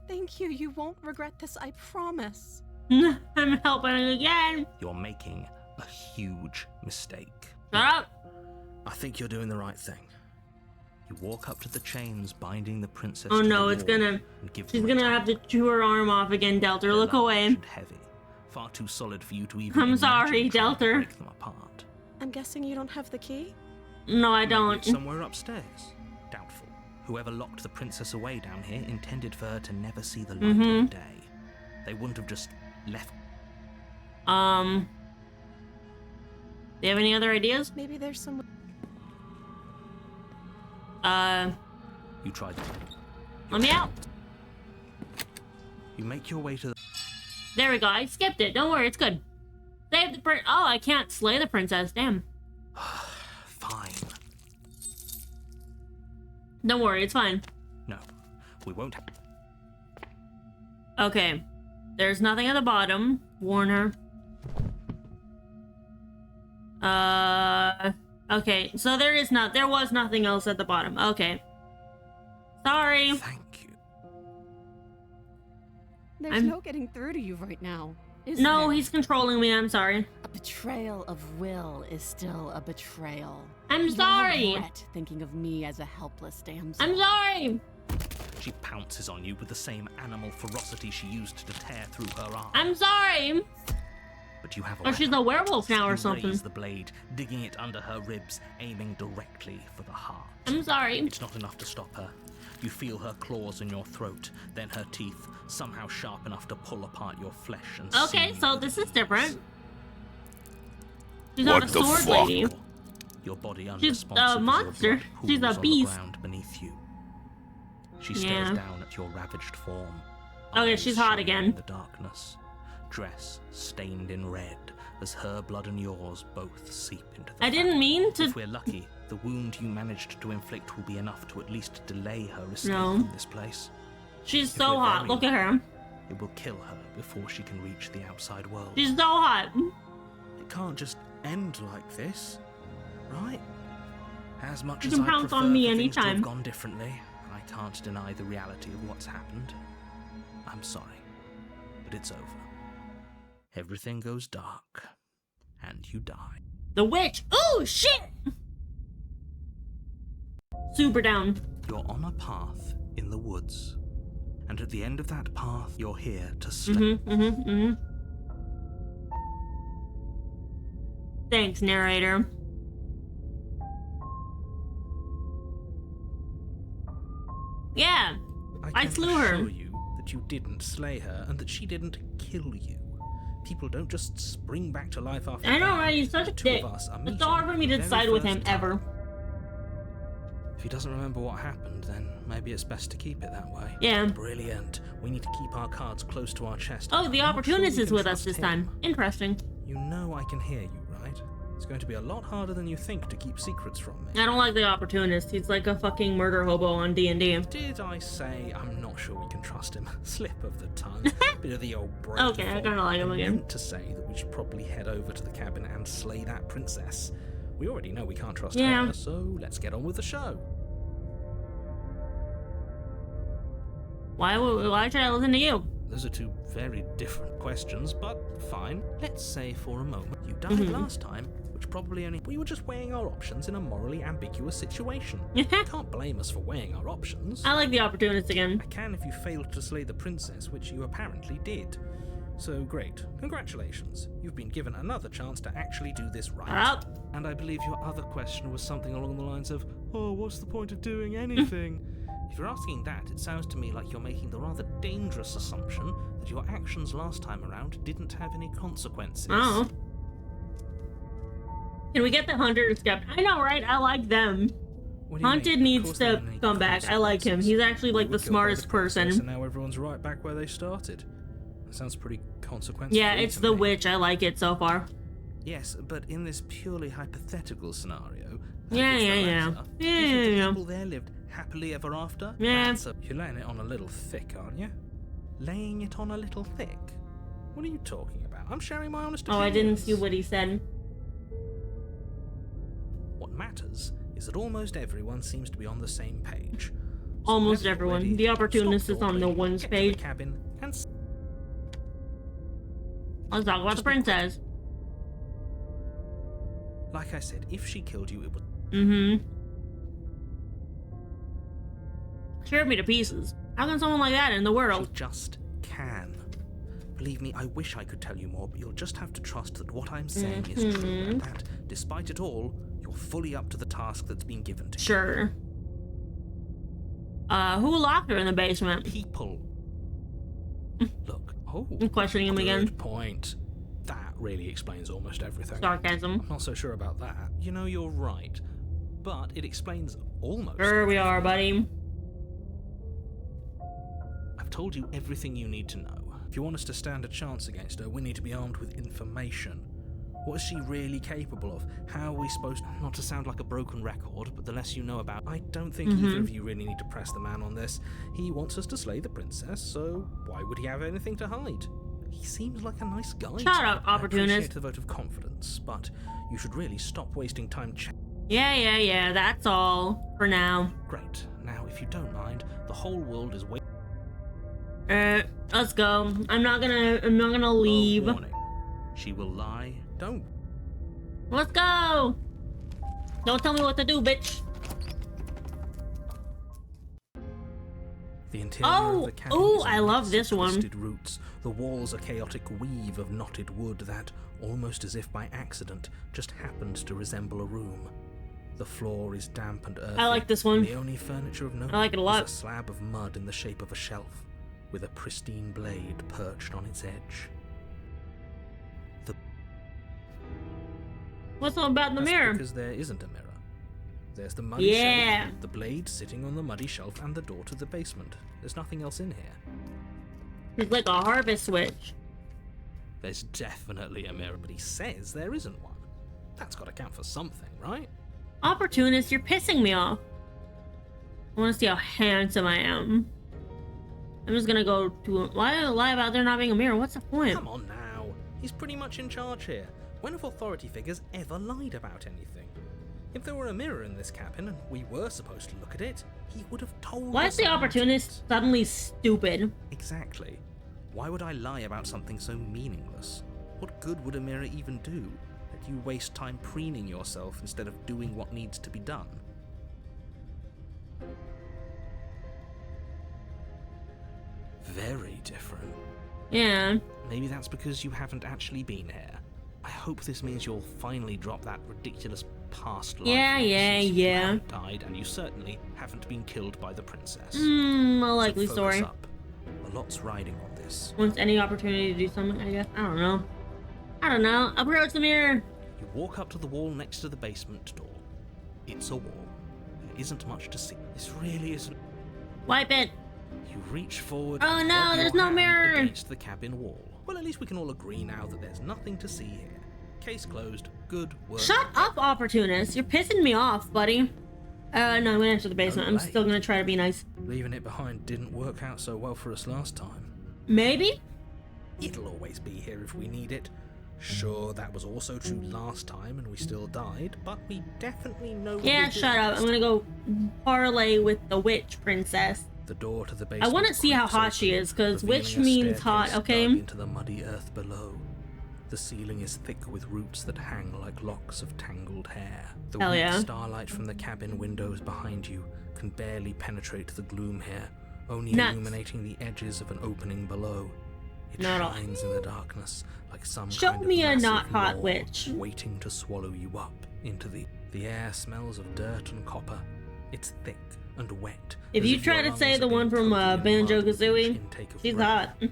Thank you. You won't regret this, I promise. I'm helping again. You're making a huge mistake. Shut up. I think you're doing the right thing. You walk up to the chains binding the princess. Oh to no, the it's wall gonna... and give She's them a gonna have to chew her arm off again, Delta. They're Look large away. and heavy, far too solid for you to even I'm imagine sorry, trying to Delta. break them apart. I'm guessing you don't have the key? No, I Maybe don't. it's somewhere upstairs. Doubtful. Whoever locked the princess away down here intended for her to never see the light of day. They wouldn't have just left. Do you have any other ideas? Maybe there's some... You tried that. Let me out. You make your way to the... There we go. I skipped it. Don't worry, it's good. Save the prin- Oh, I can't slay the princess. Damn. Fine. Don't worry, it's fine. No, we won't. Okay. There's nothing at the bottom. Warn her. Okay. So there was nothing else at the bottom. Okay. Sorry. Thank you. There's no getting through to you right now, is No, there? he's controlling me. I'm sorry. A betrayal of will is still a betrayal. I'm You'll sorry. regret thinking of me as a helpless damsel. I'm sorry. She pounces on you with the same animal ferocity she used to tear through her arm. I'm sorry. But you have a Oh, she's weapon. a werewolf now or You something. raise the blade, digging it under her ribs, aiming directly for the heart. I'm sorry. It's not enough to stop her. You feel her claws in your throat, then her teeth, somehow sharp enough to pull apart your flesh and Okay, sinew so with this is ease. different. She's not a sword lady. Your body She's unresponsive a as her monster. blood She's a pools on the beast. ground beneath you. She stares Yeah. down at your ravaged form. Okay, eyes she's hot shining again. In the darkness, dress stained in red as her blood and yours both seep into the I didn't mean fabric. to. If we're lucky, the wound you managed to inflict will be enough to at least delay her escape No. from this place. She's If so we're hot. very Look at her. It will kill her before she can reach the outside world. She's so hot. It can't just end like this, right? As much You as can I pounce prefer on me for things to anytime. have gone differently, I can't deny the reality of what's happened. I'm sorry, but it's over. Everything goes dark, and you die. The witch. Ooh, shit. Super down. You're on a path in the woods, and at the end of that path, you're here to slay. Thanks, narrator. Yeah, I can slew her. assure you that you didn't slay her, and that she didn't kill you. People don't just spring back to life after I know, dying. right? He's such a The two dick. of us are It's meeting so hard for me to the very decide with first him time. ever. If he doesn't remember what happened, then maybe it's best to keep it that way. Yeah. Brilliant. We need to keep our cards close to our chest. Oh, the I'm not sure opportunist we is can with us trust this him. time. Interesting. You know I can hear you, right? It's going to be a lot harder than you think to keep secrets from me. I don't like the opportunist. He's like a fucking murder hobo on D&D. Did I say I'm not sure we can trust him? Slip of the tongue. Bit of the old brain. Okay, I kinda like him I again. meant to say that we should probably head over to the cabin and slay that princess. We already know we can't trust Yeah. her, so let's get on with the show. Why should I listen to you? Those are two very different questions, but fine. Let's say for a moment you died last time, which probably only we were just weighing our options in a morally ambiguous situation. You can't blame us for weighing our options. I like the opportunist again. I can if you failed to slay the princess, which you apparently did. So great. Congratulations. You've been given another chance to actually do this right. Up. And I believe your other question was something along the lines of, oh, what's the point of doing anything? If you're asking that, it sounds to me like you're making the rather dangerous assumption that your actions last time around didn't have any consequences. Oh. Can we get the hunter to skip? I know, right? I like them. What do you Hunted mean? Of needs course to there are any come back. I like him. consequences. He's actually like We the were killed by smartest princess, person. And now everyone's right back where they started. That sounds pretty consequence. Yeah, it's the witch. I like it so far. Yes, but in this purely hypothetical scenario, Yeah, it's the yeah, yeah. latter. Yeah, You think yeah, the yeah. people there lived happily ever after? Yeah. You're laying it on a little thick, aren't you? Laying it on a little thick? What are you talking about? I'm sharing my honest Oh, I opinions. didn't see what he said. What matters is that almost everyone seems to be on the same page. So Almost whenever you're everyone. ready, The opportunist stop is on the dawdling, one's get to page. the cabin and Let's talk about the princess. like I said, if she killed you, it would. She ripped me to pieces. How can someone like that in the She world? just can. Believe me, I wish I could tell you more, but you'll just have to trust that what I'm saying is true, and that, despite it all, you're fully up to the task that's been given to you. Sure. Who locked her in the basement? People. Look. Oh. I'm questioning him again. Good point. That really explains almost everything. Sarcasm. I'm not so sure about that. You know, you're right. But it explains almost. Sure we are, buddy. I've told you everything you need to know. If you want us to stand a chance against her, we need to be armed with information. What is she really capable of? How are we supposed to... Not to sound like a broken record, but the less you know about... I don't think either of you really need to press the man on this. He wants us to slay the princess, so why would he have anything to hide? He seems like a nice guy. Shut up, I opportunist. appreciate the vote of confidence, but you should really stop wasting time Yeah, that's all. For now. Great. Now, if you don't mind, the whole world is waiting. Let's go. I'm not gonna leave. Warning. She will lie. Don't. Let's go! Don't tell me what to do, bitch. The interior of the cabin is a I love mess this of one. twisted roots. The walls a chaotic weave of knotted wood that, almost as if by accident, just happened to resemble a room. The floor is damp and earthy. I like this one. The only furniture of note I like it a lot. is a slab of mud in the shape of a shelf, with a pristine blade perched on its edge. What's all about the That's mirror? because there isn't a mirror. There's the muddy Yeah. shelf, the blade sitting on the muddy shelf, and the door to the basement. There's nothing else in here. It's like a harvest switch. There's definitely a mirror, but he says there isn't one. That's got to count for something, right? Opportunist, you're pissing me off. I want to see how handsome I am. I'm just gonna go to. Why did I lie about there not being a mirror? What's the point? Come on now. He's pretty much in charge here. When have authority figures ever lied about anything? If there were a mirror in this cabin and we were supposed to look at it, he would have told us. Why is the about opportunist it. suddenly stupid? Exactly. Why would I lie about something so meaningless? What good would a mirror even do? That you waste time preening yourself instead of doing what needs to be done? Very different. Yeah. Maybe that's because you haven't actually been here. I hope this means you'll finally drop that ridiculous past life. Yeah. You haven't died, and you certainly haven't been killed by the princess. A likely so story. focus up. A lot's riding on this. Wants any opportunity to do something, I guess. I don't know. Approach the mirror. You walk up to the wall next to the basement door. It's a wall. There isn't much to see. This really isn't. Wipe it. You reach forward. Oh and no, rub there's your no hand mirror. Against the cabin wall. Well, at least we can all agree now that there's nothing to see here. Case closed. Good work. Shut up, opportunist. You're pissing me off, buddy. No, I'm gonna enter the basement. I'm still gonna try to be nice. Leaving it behind didn't work out so well for us last time. Maybe? It'll always be here if we need it. Sure, that was also true last time and we still died, but we definitely know what Yeah, we did shut up. last I'm gonna go parlay with the witch princess. The door to the I basement want to see how creaks hot she open, is, because revealing witch a means hot, staircase okay? dug into the muddy earth below. The ceiling is thick with roots that hang like locks of tangled hair. The Hell weak yeah. starlight from the cabin windows behind you can barely penetrate the gloom here, only Nuts. illuminating the edges of an opening below. It Not all. shines in the darkness like some Show kind of me a massive not hot maw witch. waiting to swallow you up into the. The air smells of dirt and copper. It's thick and wet. If as you your try to lungs say are the being one from coated in Banjo mud with each Kazooie, intake of she's breath. hot.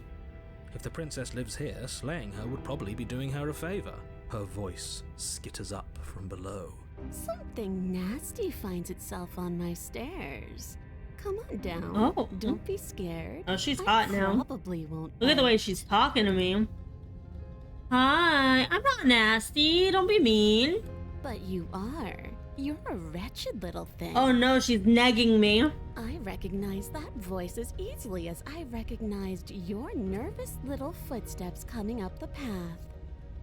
If the princess lives here, slaying her would probably be doing her a favor. Her voice skitters up from below. Something nasty finds itself on my stairs. Come on down. Oh. Don't be scared. Oh, she's I hot now. Probably won't. Look at the bite. way she's talking to me. Hi, I'm not nasty. Don't be mean. But you are. You're a wretched little thing. Oh no, she's negging me. I recognize that voice as easily as I recognized your nervous little footsteps coming up the path.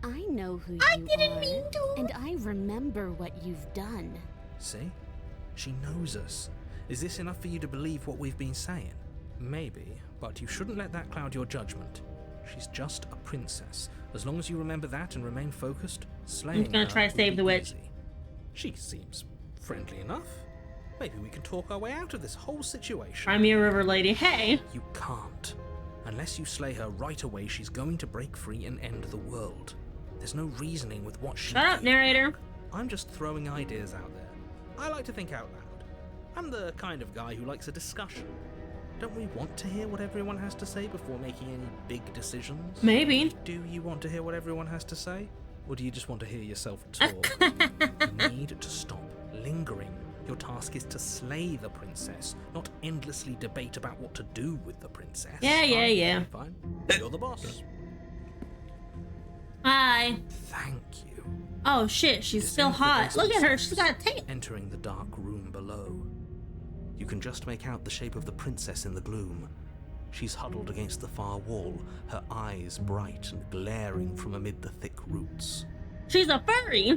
I know who you are. I didn't mean to. And I remember what you've done. See? She knows us. Is this enough for you to believe what we've been saying? Maybe, but you shouldn't let that cloud your judgment. She's just a princess. As long as you remember that and remain focused, slaying I'm gonna her try to will save be the witch. easy. She seems friendly enough. Maybe we can talk our way out of this whole situation. Cry me a river, lady. Hey. You can't. Unless you slay her right away, she's going to break free and end the world. There's no reasoning with what she Shut up, did. narrator. I'm just throwing ideas out there. I like to think out loud. I'm the kind of guy who likes a discussion. Don't we want to hear what everyone has to say before making any big decisions? Maybe. Do you want to hear what everyone has to say? Or do you just want to hear yourself talk? You need to stop lingering. Your task is to slay the princess, not endlessly debate about what to do with the princess. Yeah. Fine. You're the boss. Hi. Thank you. Oh shit, she's still Descend the hot. basement Look at her, stairs, she's got a tape. Entering the dark room below. You can just make out the shape of the princess in the gloom. She's huddled against the far wall, her eyes bright and glaring from amid the thick roots. She's a furry.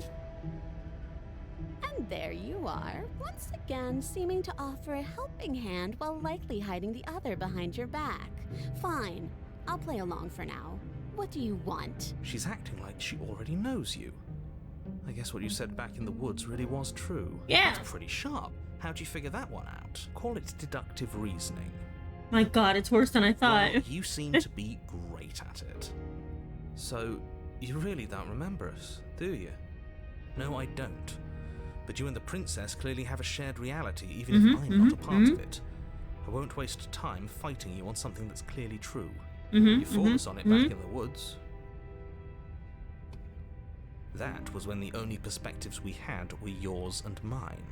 And there you are, once again seeming to offer a helping hand while likely hiding the other behind your back. Fine, I'll play along for now. What do you want? She's acting like she already knows you. I guess what you said back in the woods really was true. Yeah. That's pretty sharp. How'd you figure that one out? Call it deductive reasoning. My god, it's worse than I thought. Well, you seem to be great at it. So, you really don't remember us, do you? No, I don't. But you and the princess clearly have a shared reality, even if I'm not a part of it. I won't waste time fighting you on something that's clearly true. You fought us on it back in the woods. That was when the only perspectives we had were yours and mine.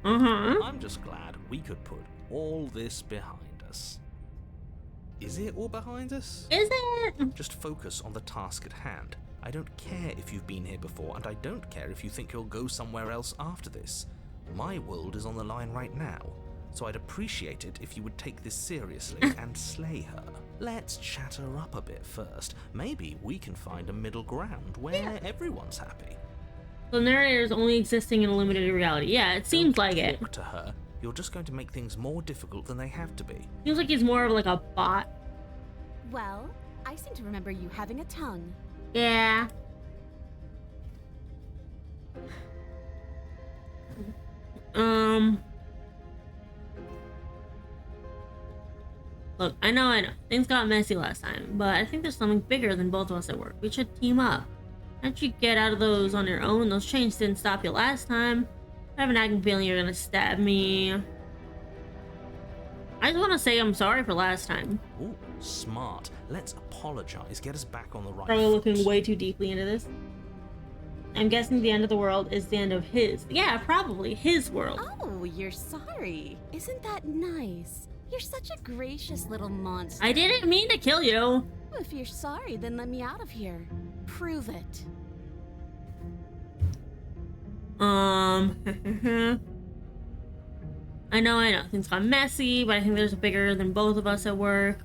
I'm just glad we could put all this behind us. Is it all behind us? Is it? Just focus on the task at hand. I don't care if you've been here before, and I don't care if you think you'll go somewhere else after this. My world is on the line right now, so I'd appreciate it if you would take this seriously and slay her. Let's chat her up a bit first. Maybe we can find a middle ground where everyone's happy. The narrator is only existing in a limited reality. Yeah, it seems Don't like it. talk to her. You're just going to make things more difficult than they have to be. Seems like he's more of like a bot. Well, I seem to remember you having a tongue. Yeah. Look, I know. Things got messy last time, but I think there's something bigger than both of us at work. We should team up. Can't you get out of those on your own? Those chains didn't stop you last time. I have an nagging feeling you're gonna stab me. I just want to say I'm sorry for last time. Ooh, smart. Let's apologize. Get us back on the right Probably foot. looking way too deeply into this. I'm guessing the end of the world is the end of his. Yeah, probably his world. Oh, you're sorry. Isn't that nice? You're such a gracious little monster. I didn't mean to kill you. If you're sorry, then let me out of here. Prove it. I know. Things got messy, but I think there's a bigger than both of us at work.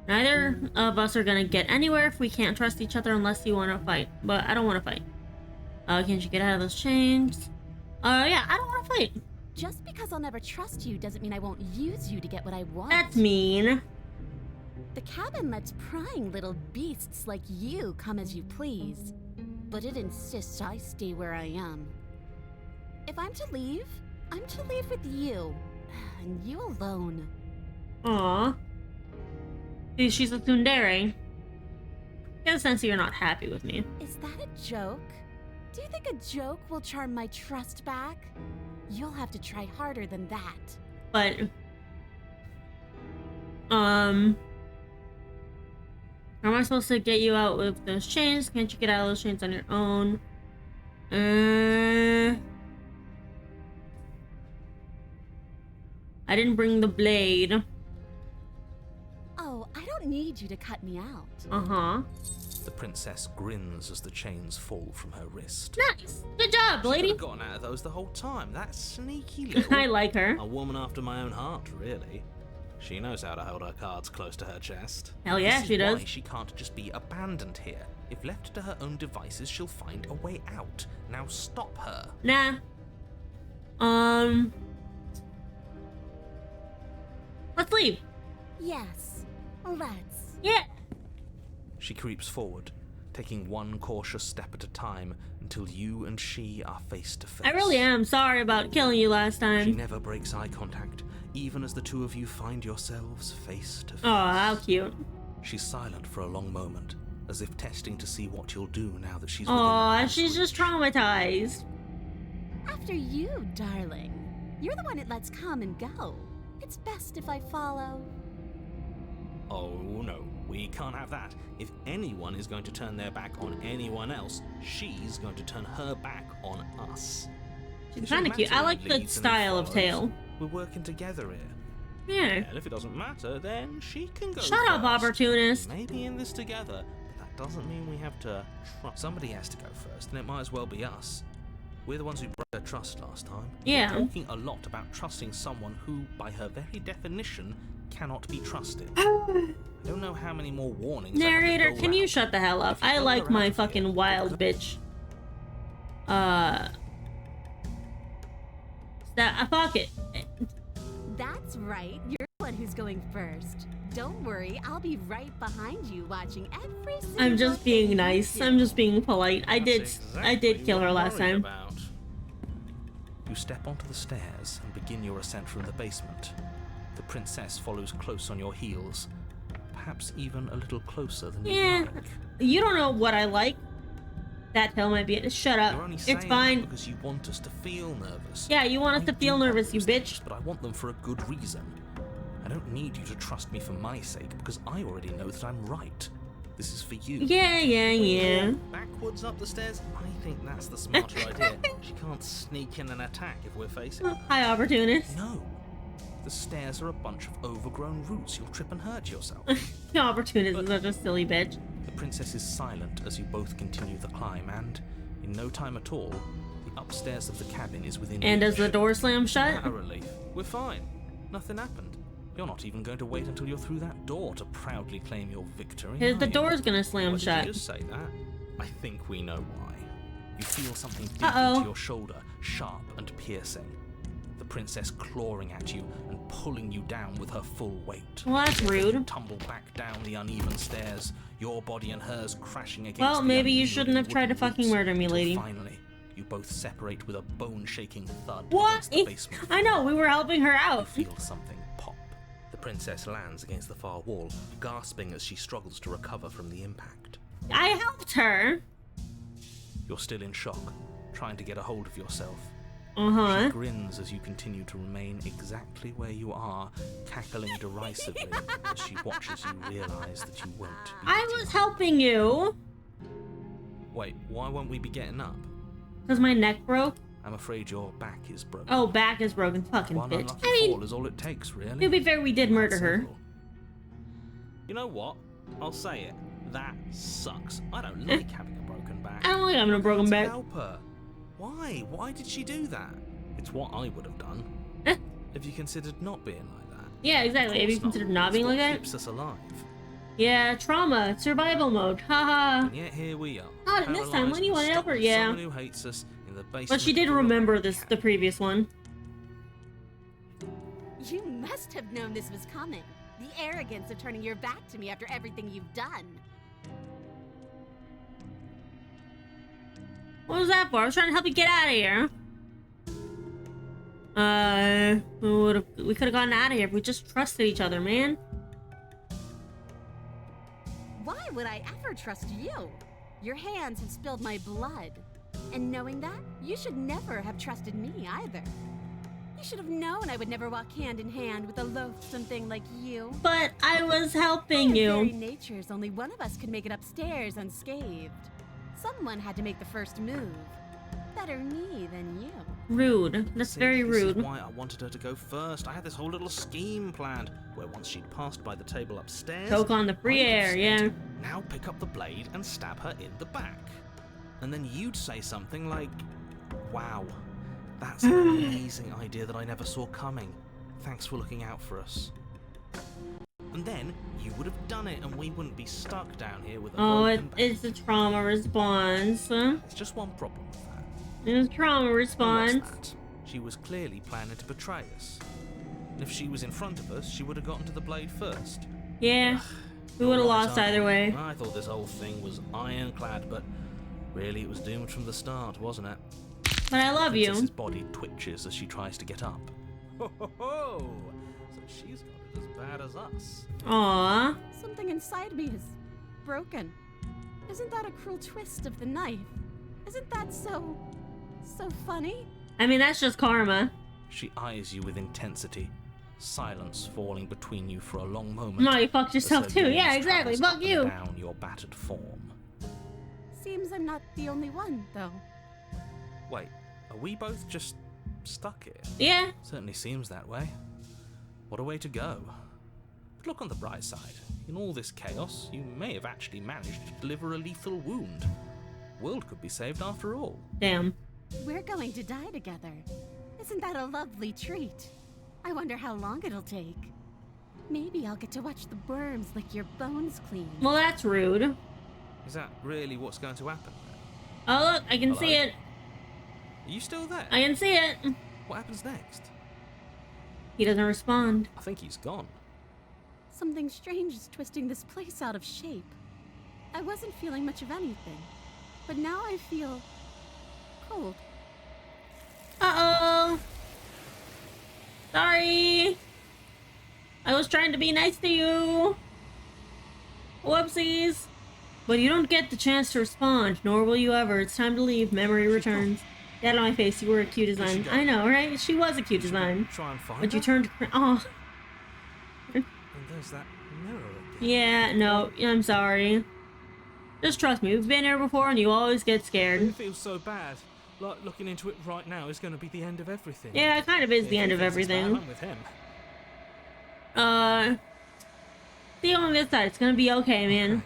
Neither of us are gonna get anywhere if we can't trust each other unless you want to fight. But I don't want to fight. Can't you get out of those chains? Yeah, I don't want to fight. Just because I'll never trust you doesn't mean I won't use you to get what I want. That's mean. The cabin lets prying little beasts like you come as you please. But it insists I stay where I am. If I'm to leave, I'm to leave with you. And you alone. Aww. See, she's a tsundere. Get a sense that you're not happy with me. Is that a joke? Do you think a joke will charm my trust back? You'll have to try harder than that. But, how am I supposed to get you out with those chains? Can't you get out of those chains on your own? I didn't bring the blade. Oh, I don't need you to cut me out. Uh-huh. The princess grins as the chains fall from her wrist. Nice. Good job, lady. I've gotten out of those the whole time. That sneaky little... I like her. A woman after my own heart, really. She knows how to hold her cards close to her chest. Hell yeah, This is she does. why she can't just be abandoned here. If left to her own devices, she'll find a way out. Now stop her. Nah. Let's leave. Yes, let's. Yeah. She creeps forward, taking one cautious step at a time until you and she are face to face. I really am sorry about killing you last She time. never breaks eye contact, even as the two of you find yourselves face to face. Oh, how cute. She's silent for a long moment, as if testing to see what you'll do now that she's within Aw, arm's she's just reach. traumatized. After you, darling. You're the one it lets come and go. It's best if I follow. Oh no, we can't have that. If anyone is going to turn their back on anyone else, she's going to turn her back on us. She's It kind of shouldn't cute. matter I who like the leads and who style of follows. Tail. We're working together here. Yeah. And if it doesn't matter, then she can go Shut up, first. opportunist. We may be in this together, but that doesn't mean we have to trust. Somebody has to go first, and it might as well be us. We're the ones who broke their trust last time. Yeah. We're talking a lot about trusting someone who, by her very definition, cannot be trusted. I don't know how many more warnings. I have to Narrator, dole can you out. shut the hell up? If you I vote like her my out of fucking here, wild bitch. Fuck it. That's right. You're the one who's going first. Don't worry, I'll be right behind you watching every single I'm just being thing you nice. do. I'm just being polite. I That's did kill what her I'm last worried time. about. You step onto the stairs and begin your ascent from the basement. The princess follows close on your heels, perhaps even a little closer than you Yeah, like. you don't know what I like. That tail might be it. Shut up. You're only saying It's that fine. because you want us to feel nervous. Yeah, you want us I to feel do want nervous, you those bitch. things, but I want them for a good reason. I don't need you to trust me for my sake because I already know that I'm right. This is for you. Yeah. Backwards up the stairs? I think that's the smarter idea. She can't sneak in and attack if we're facing her. Hi, opportunist. No. The stairs are a bunch of overgrown roots. You'll trip and hurt yourself. The opportunist is such a silly bitch. The princess is silent as you both continue the climb, and in no time at all, the upstairs of the cabin is within And does reach. the door slam shut? What a relief. We're fine. Nothing happened. You're not even going to wait until you're through that door to proudly claim your victory. The are you? door's gonna slam Why shut. Did you just say that? I think we know why. You feel something dig Uh-oh. into your shoulder, sharp and piercing. The princess clawing at you and pulling you down with her full weight. Well, that's rude. You tumble back down the uneven stairs, your body and hers crashing against Well, the maybe you unyielding shouldn't have tried to wooden fucking roots murder me, until lady. Finally, you both separate with a bone-shaking thud What? against the basement I know, we were helping her You out. feel something pop. The princess lands against the far wall, gasping as she struggles to recover from the impact. I helped her. You're still in shock, trying to get a hold of yourself. Uh-huh. She grins as you continue to remain exactly where you are, cackling derisively as she watches you realize that you won't be I getting was up. helping you. Wait, why won't we be getting up? Because my neck broke. I'm afraid your back is broken. Oh, back is broken. Fucking One bitch. unlucky I mean, fall is all it takes, really. to be fair, we did murder her. Several. You know what? I'll say it. That sucks. I don't like having a broken back. I don't like having a broken To back. help her. Why? Why did she do that? It's what I would have done. If you considered not being like that. Yeah, exactly. Have you Of course considered not being It's like what that? keeps us alive. Yeah, trauma, survival mode. Haha. And yet here we are. Not in this time, when you paralyzed want to help her, stuck with yeah. Someone who hates us in the basement But she did of a remember rubber this, the cabin. previous one. You must have known this was coming. The arrogance of turning your back to me after everything you've done. What was that for? I was trying to help you get out of here. We could have gotten out of here if we just trusted each other, man. Why would I ever trust you? Your hands have spilled my blood. And knowing that, you should never have trusted me either. You should have known I would never walk hand in hand with a loathsome thing like you. But I was helping By our very you. natures, only one of us could make it upstairs unscathed. Someone had to make the first move. Better me than you. Rude. That's See, very This rude. is why I wanted her to go first. I had this whole little scheme planned, where once she'd passed by the table upstairs, Choke on the free I would've air, said, yeah. Now pick up the blade and stab her in the back. And then you'd say something like, "Wow, that's an amazing idea that I never saw coming. Thanks for looking out for us." And then you would have done it, and we wouldn't be stuck down here with a Oh, broken back. it's a trauma response. There's just one problem with that. It's a trauma And what's response. that? She was clearly planning to betray us. And if she was in front of us, she would have gotten to the blade first. Yeah. We would have Alright, lost either way. I thought this whole thing was ironclad, but really it was doomed from the start, wasn't it? But I love Princess's you. body twitches as she tries to get up. Ho ho ho! So she's got it as bad as us. Aww. Something inside me is broken. Isn't that a cruel twist of the knife? Isn't that so funny? I mean, that's just karma. She eyes you with intensity, silence falling between you for a long moment. No, you fucked as yourself her too. gaze Yeah, exactly. travels Fuck up and you. down your battered form. Seems I'm not the only one, though. Wait, are we both just stuck here? Yeah. Certainly seems that way. What a way to go. But look on the bright side. In all this chaos, you may have actually managed to deliver a lethal wound. World could be saved after all. Damn. We're going to die together. Isn't that a lovely treat? I wonder how long it'll take. Maybe I'll get to watch the worms lick your bones clean. Well, that's rude. Is that really what's going to happen? Oh, look, I can see Hello? it. Are you still there? I can see it. What happens next? He doesn't respond. I think he's gone. Something strange is twisting this place out of shape. I wasn't feeling much of anything, but now I feel cold. Uh-oh. Sorry. trying to be nice to you. Whoopsies. But you don't get the chance to respond, nor will you ever. It's time to leave. Memory returns. Get on my face. You were a cute design. I know, right? She was a cute design. Try and find But you her? turned. Oh. And there's that mirror again. Yeah, no, I'm sorry. Just trust me, we've been here before and you always get It scared. feels so bad. Like looking into it right now is going to be the end of everything. Yeah, it kind of is the If end he of thinks it's bad, everything. I'm with him. See on this side, it's gonna be okay, man.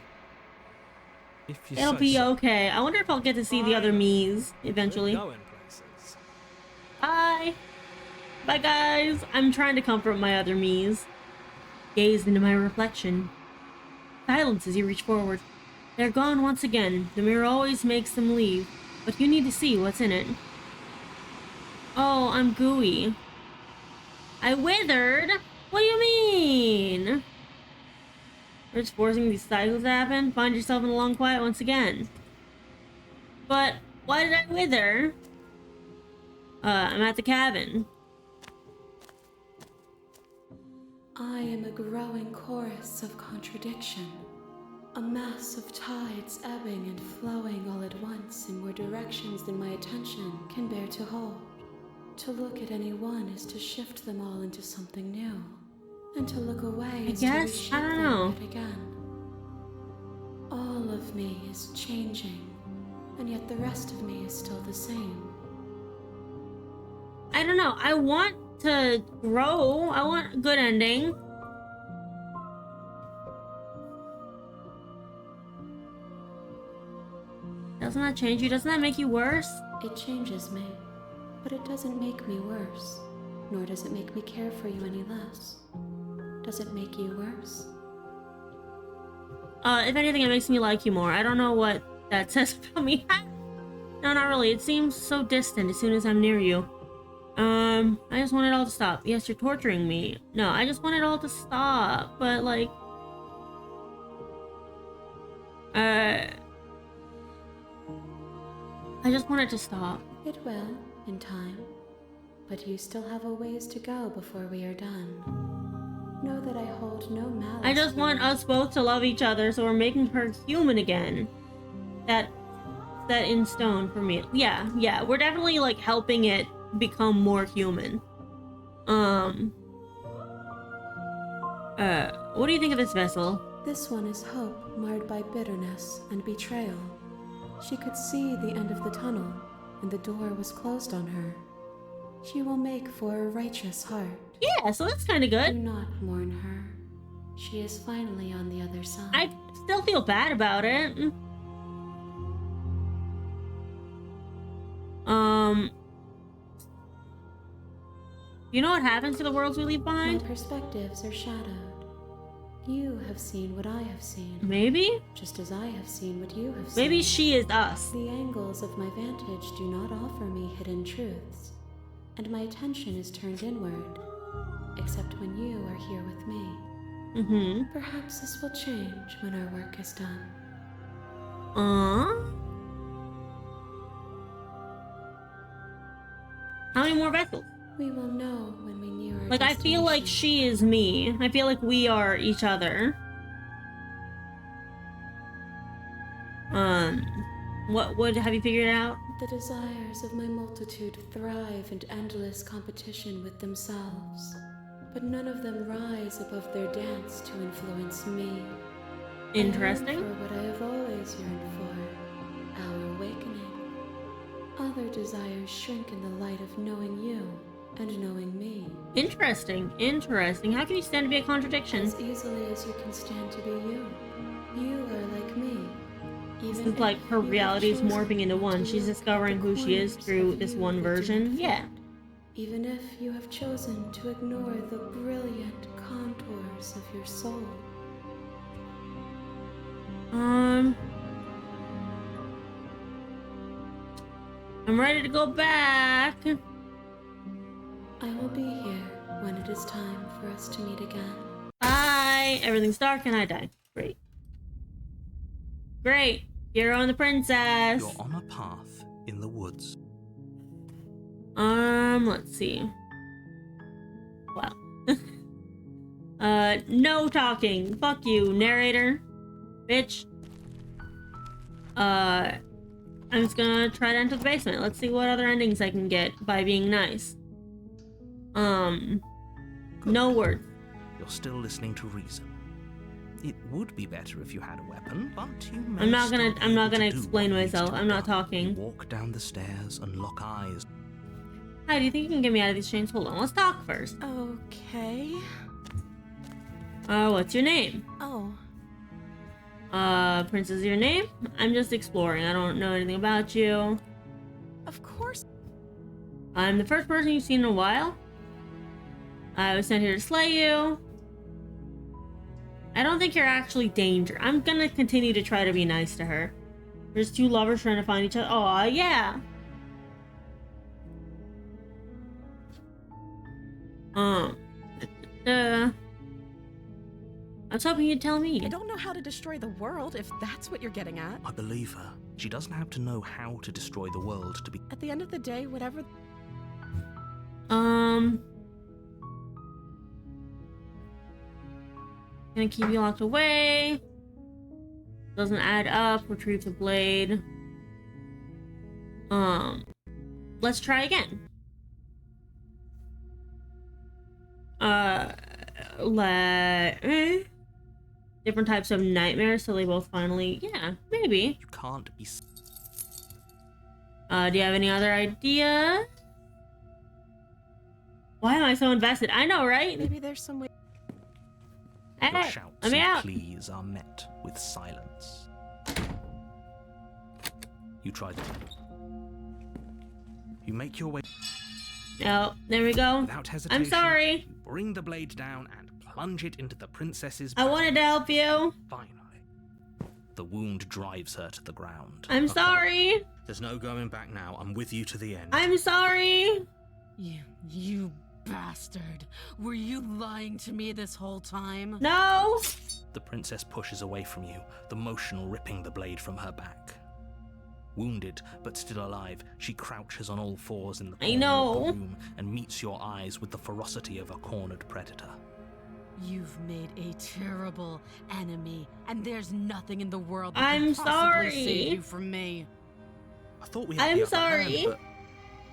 If you It'll say be so. okay. I wonder if I'll get to see the other me's eventually. We're going places. Bye! Bye, guys! I'm trying to comfort my other me's. Gaze into my reflection. Silence as you reach forward. They're gone once again. The mirror always makes them leave, but you need to see what's in it. Oh, I'm gooey. I withered? What do you mean? We're just forcing these cycles to happen? Find yourself in the long quiet once again. But why did I wither? I'm at the cabin. I am a growing chorus of contradiction. A mass of tides ebbing and flowing all at once in more directions than my attention can bear to hold. To look at any one is to shift them all into something new. And to look away is to guess? reshape I don't them know. yet again. All of me is changing, and yet the rest of me is still the same. I don't know. I want to grow. I want a good ending. Doesn't that change you? Doesn't that make you worse? It changes me, but it doesn't make me worse, nor does it make me care for you any less. Does it make you worse? If anything, it makes me like you more. I don't know what that says about me. No, not really. It seems so distant as soon as I'm near you. I just want it all to stop. Yes, you're torturing me. No, I just want it all to stop. But, like... I just want it to stop. It will, in time. But you still have a ways to go before we are done. Know that I hold no malice. I just want us both to love each other, so we're making her human again. That's set in stone for me. Yeah, we're definitely, like, helping it become more human. What do you think of this vessel? This one is hope marred by bitterness and betrayal. She could see the end of the tunnel, and the door was closed on her. She will make for a righteous heart. Yeah, so that's kind of Do good. not mourn her. She is finally on the other side. I still feel bad about it. You know what happens to the worlds we leave My behind? perspectives are shadowed. You have seen what I have seen, Maybe? just as I have seen what you have seen. Maybe she is us. The angles of my vantage do not offer me hidden truths, and my attention is turned inward, except when you are here with me. Mm-hmm. Perhaps this will change when our work is done. How many more vessels? We will know when we near our Like, I feel like destination. she is me. I feel like we are each other. What have you figured out? The desires of my multitude thrive in endless competition with themselves, but none of them rise above their dance to influence me. Interesting. I yearn for what I have always yearned for, our awakening. Other desires shrink in the light of knowing you and knowing me. Interesting. How can you stand to be a contradiction? As easily as you can stand to be you. You are like me. Even It's like if her you have reality is chosen morphing into not one. to She's look at discovering the who she is corners through of this you one that do version. not Yeah. fit. Even if you have chosen to ignore the brilliant contours of your soul. I'm ready to go back. I will be here when it is time for us to meet again. Bye. Everything's dark and I die. Great. Hero and the princess. You're on a path in the woods. Let's see. Well. No talking. Fuck you, narrator. Bitch. I'm just gonna try to enter the basement. Let's see what other endings I can get by being nice. No words. You're still listening to reason. It would be better if you had a weapon, but you may I'm not still gonna be able to do explain what needs myself. to be I'm not done. talking. You walk down the stairs and lock eyes. Hi, do you think you can get me out of these chains? Hold on, let's talk first. Okay. What's your name? Oh. Princess, your name? I'm just exploring. I don't know anything about you. Of course. I'm the first person you've seen in a while. I was sent here to slay you. I don't think you're actually danger. I'm gonna continue to try to be nice to her. There's two lovers trying to find each other. Oh, yeah. I was hoping you'd tell me. I don't know how to destroy the world, if that's what you're getting at. I believe her. She doesn't have to know how to destroy the world to be. At the end of the day, whatever. Gonna keep you locked away. Doesn't add up. Retrieve the blade. Let's try again. Different types of nightmares, so they both finally, yeah, maybe. You can't be. Do you have any other idea? Why am I so invested? I know, right? Maybe there's some way. Your Hey, shouts let me and out. pleas are met with silence. You try to. You make your way Oh, there we go. without hesitation. I'm sorry. You bring the blade down and plunge it into the princess's I back. wanted to help you. Finally, the wound drives her to the ground. I'm Okay. sorry. There's no going back now. I'm with you to the end. I'm sorry. You bastard. Were you lying to me this whole time? No. The princess pushes away from you, the motion ripping the blade from her back. Wounded, but still alive, she crouches on all fours in the corner know. of the room and meets your eyes with the ferocity of a cornered predator. You've made a terrible enemy, and there's nothing in the world that I'm can possibly sorry. save you from me. I thought we had I'm the upper hand, sorry. but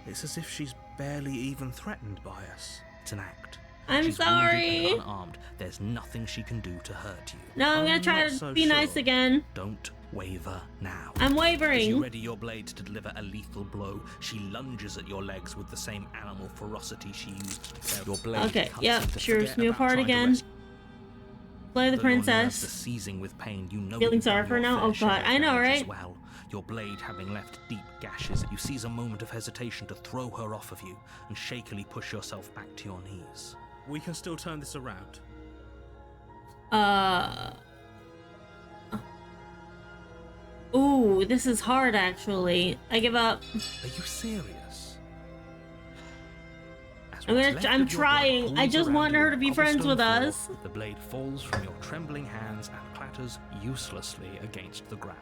it's as if she's barely even threatened by us. It's an act. I'm She's sorry. wounded and unarmed. There's nothing she can do to hurt you. No, I'm gonna try not to so be nice sure. again. Don't waver now. I'm As you wavering. ready your blade to deliver a lethal blow, she lunges at your legs with the same animal ferocity she used to tear your blade. Okay, cuts yep, into she rips forget me about apart trying to again. rescue. Play the Though your nerves are princess. seizing with pain, you know Feeling you've done sorry for her your now? fair Oh share god, of I know, damage as right? well. Your blade having left deep gashes, you seize a moment of hesitation to throw her off of you and shakily push yourself back to your knees. We can still turn this around. Ooh, this is hard actually. I give up. Are you serious? As I'm what's gonna. left I'm of your blood trying. I pools just around want you her on to the be friends with cobblestone us. floor, the blade falls from your trembling hands and clatters uselessly against the ground.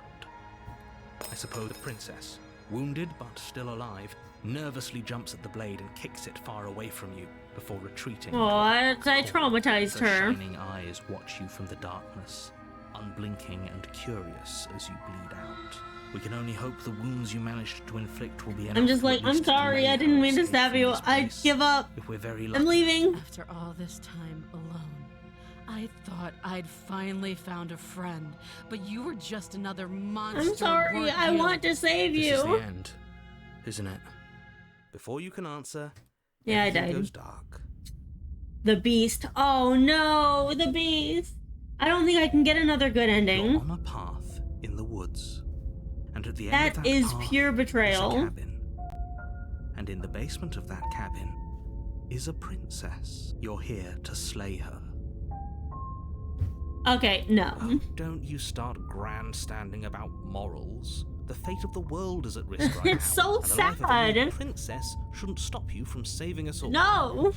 I suppose the princess, wounded but still alive, nervously jumps at the blade and kicks it far away from you before retreating. Oh, I corner. traumatized Her her. shining eyes watch you from the darkness, unblinking and curious as you bleed out. We can only hope the wounds you managed to inflict will be enough. I'm just to like, at I'm least sorry. delay I didn't our mean to escape stab from you. this I place. give up. If we're very lucky. I'm leaving. After all this time alone, I thought I'd finally found a friend, but you were just another monster. I'm sorry. weren't I you? want to save This is the you. end, isn't it? Before you can answer, Yeah, I everything died. goes dark. The beast. Oh no, the beast. I don't think I can get another good You're ending. on a path in the woods, and at the end That of that is path pure is a betrayal. cabin. And in the basement of that cabin is a princess. You're here to slay her. Okay, no. Oh, don't you start grandstanding about morals. The fate of the world is at risk right now. It's so and the life of a mere sad. princess shouldn't stop you from saving us all. No.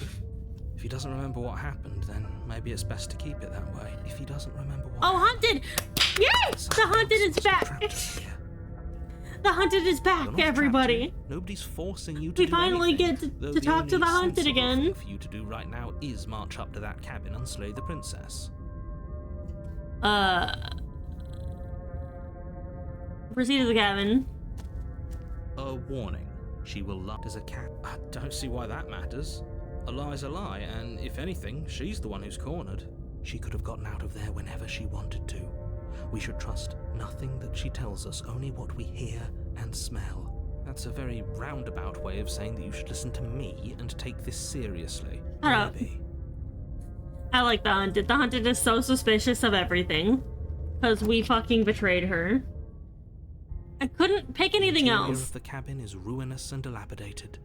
If he doesn't remember what happened, then maybe it's best to keep it that way. If he doesn't remember what Oh, happened, haunted. Yes, the haunted is something's back. trapped us here. The hunted is back, You're not trapped everybody. here. Nobody's forcing you to We do finally anything, get though to the talk to only the hunted sensible again. thing for you to do right now is march up to that cabin and slay the princess. Proceed to the cabin. A warning. She will lie as a cat. I don't see why that matters. A lie's a lie, and if anything, she's the one who's cornered. She could have gotten out of there whenever she wanted to. We should trust nothing that she tells us, only what we hear and smell. That's a very roundabout way of saying that you should listen to me and take this seriously. Shut up. Maybe. I like the hunted. The hunted is so suspicious of everything. Because we fucking betrayed her. I couldn't pick anything The interior else. of the cabin is ruinous and dilapidated.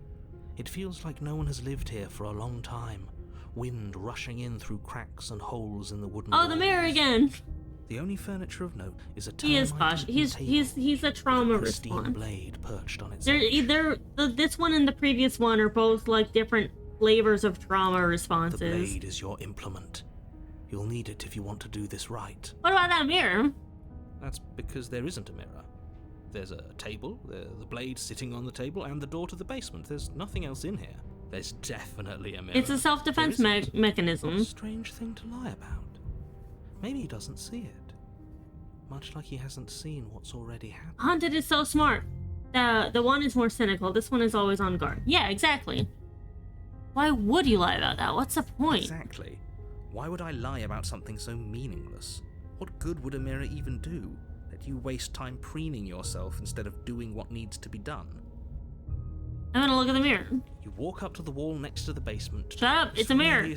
It feels like no one has lived here for a long time. Wind rushing in through cracks and holes in the wooden Oh, the mirror walls. again. The only furniture of note is a He is termite cautious. table He's a trauma with a pristine response. blade perched on its They're edge. either this one and the previous one are both like different flavors of trauma The responses. blade is your implement. You'll need it if you want to do this right. What about that mirror? That's because there isn't a mirror. There's a table, the blade sitting on the table, and the door to the basement. There's nothing else in here. There's definitely a mirror. It's a self-defense There isn't. mechanism. What a strange thing to lie about. Maybe he doesn't see it. Much like he hasn't seen what's already happened. Hunted is so smart. The one is more cynical. This one is always on guard. Yeah, exactly. Why would you lie about that? What's the point? Exactly. Why would I lie about something so meaningless? What good would a mirror even do? That you waste time preening yourself instead of doing what needs to be done. I'm gonna look at the mirror. You walk up to the wall next to the basement. Shut up, it's a mirror.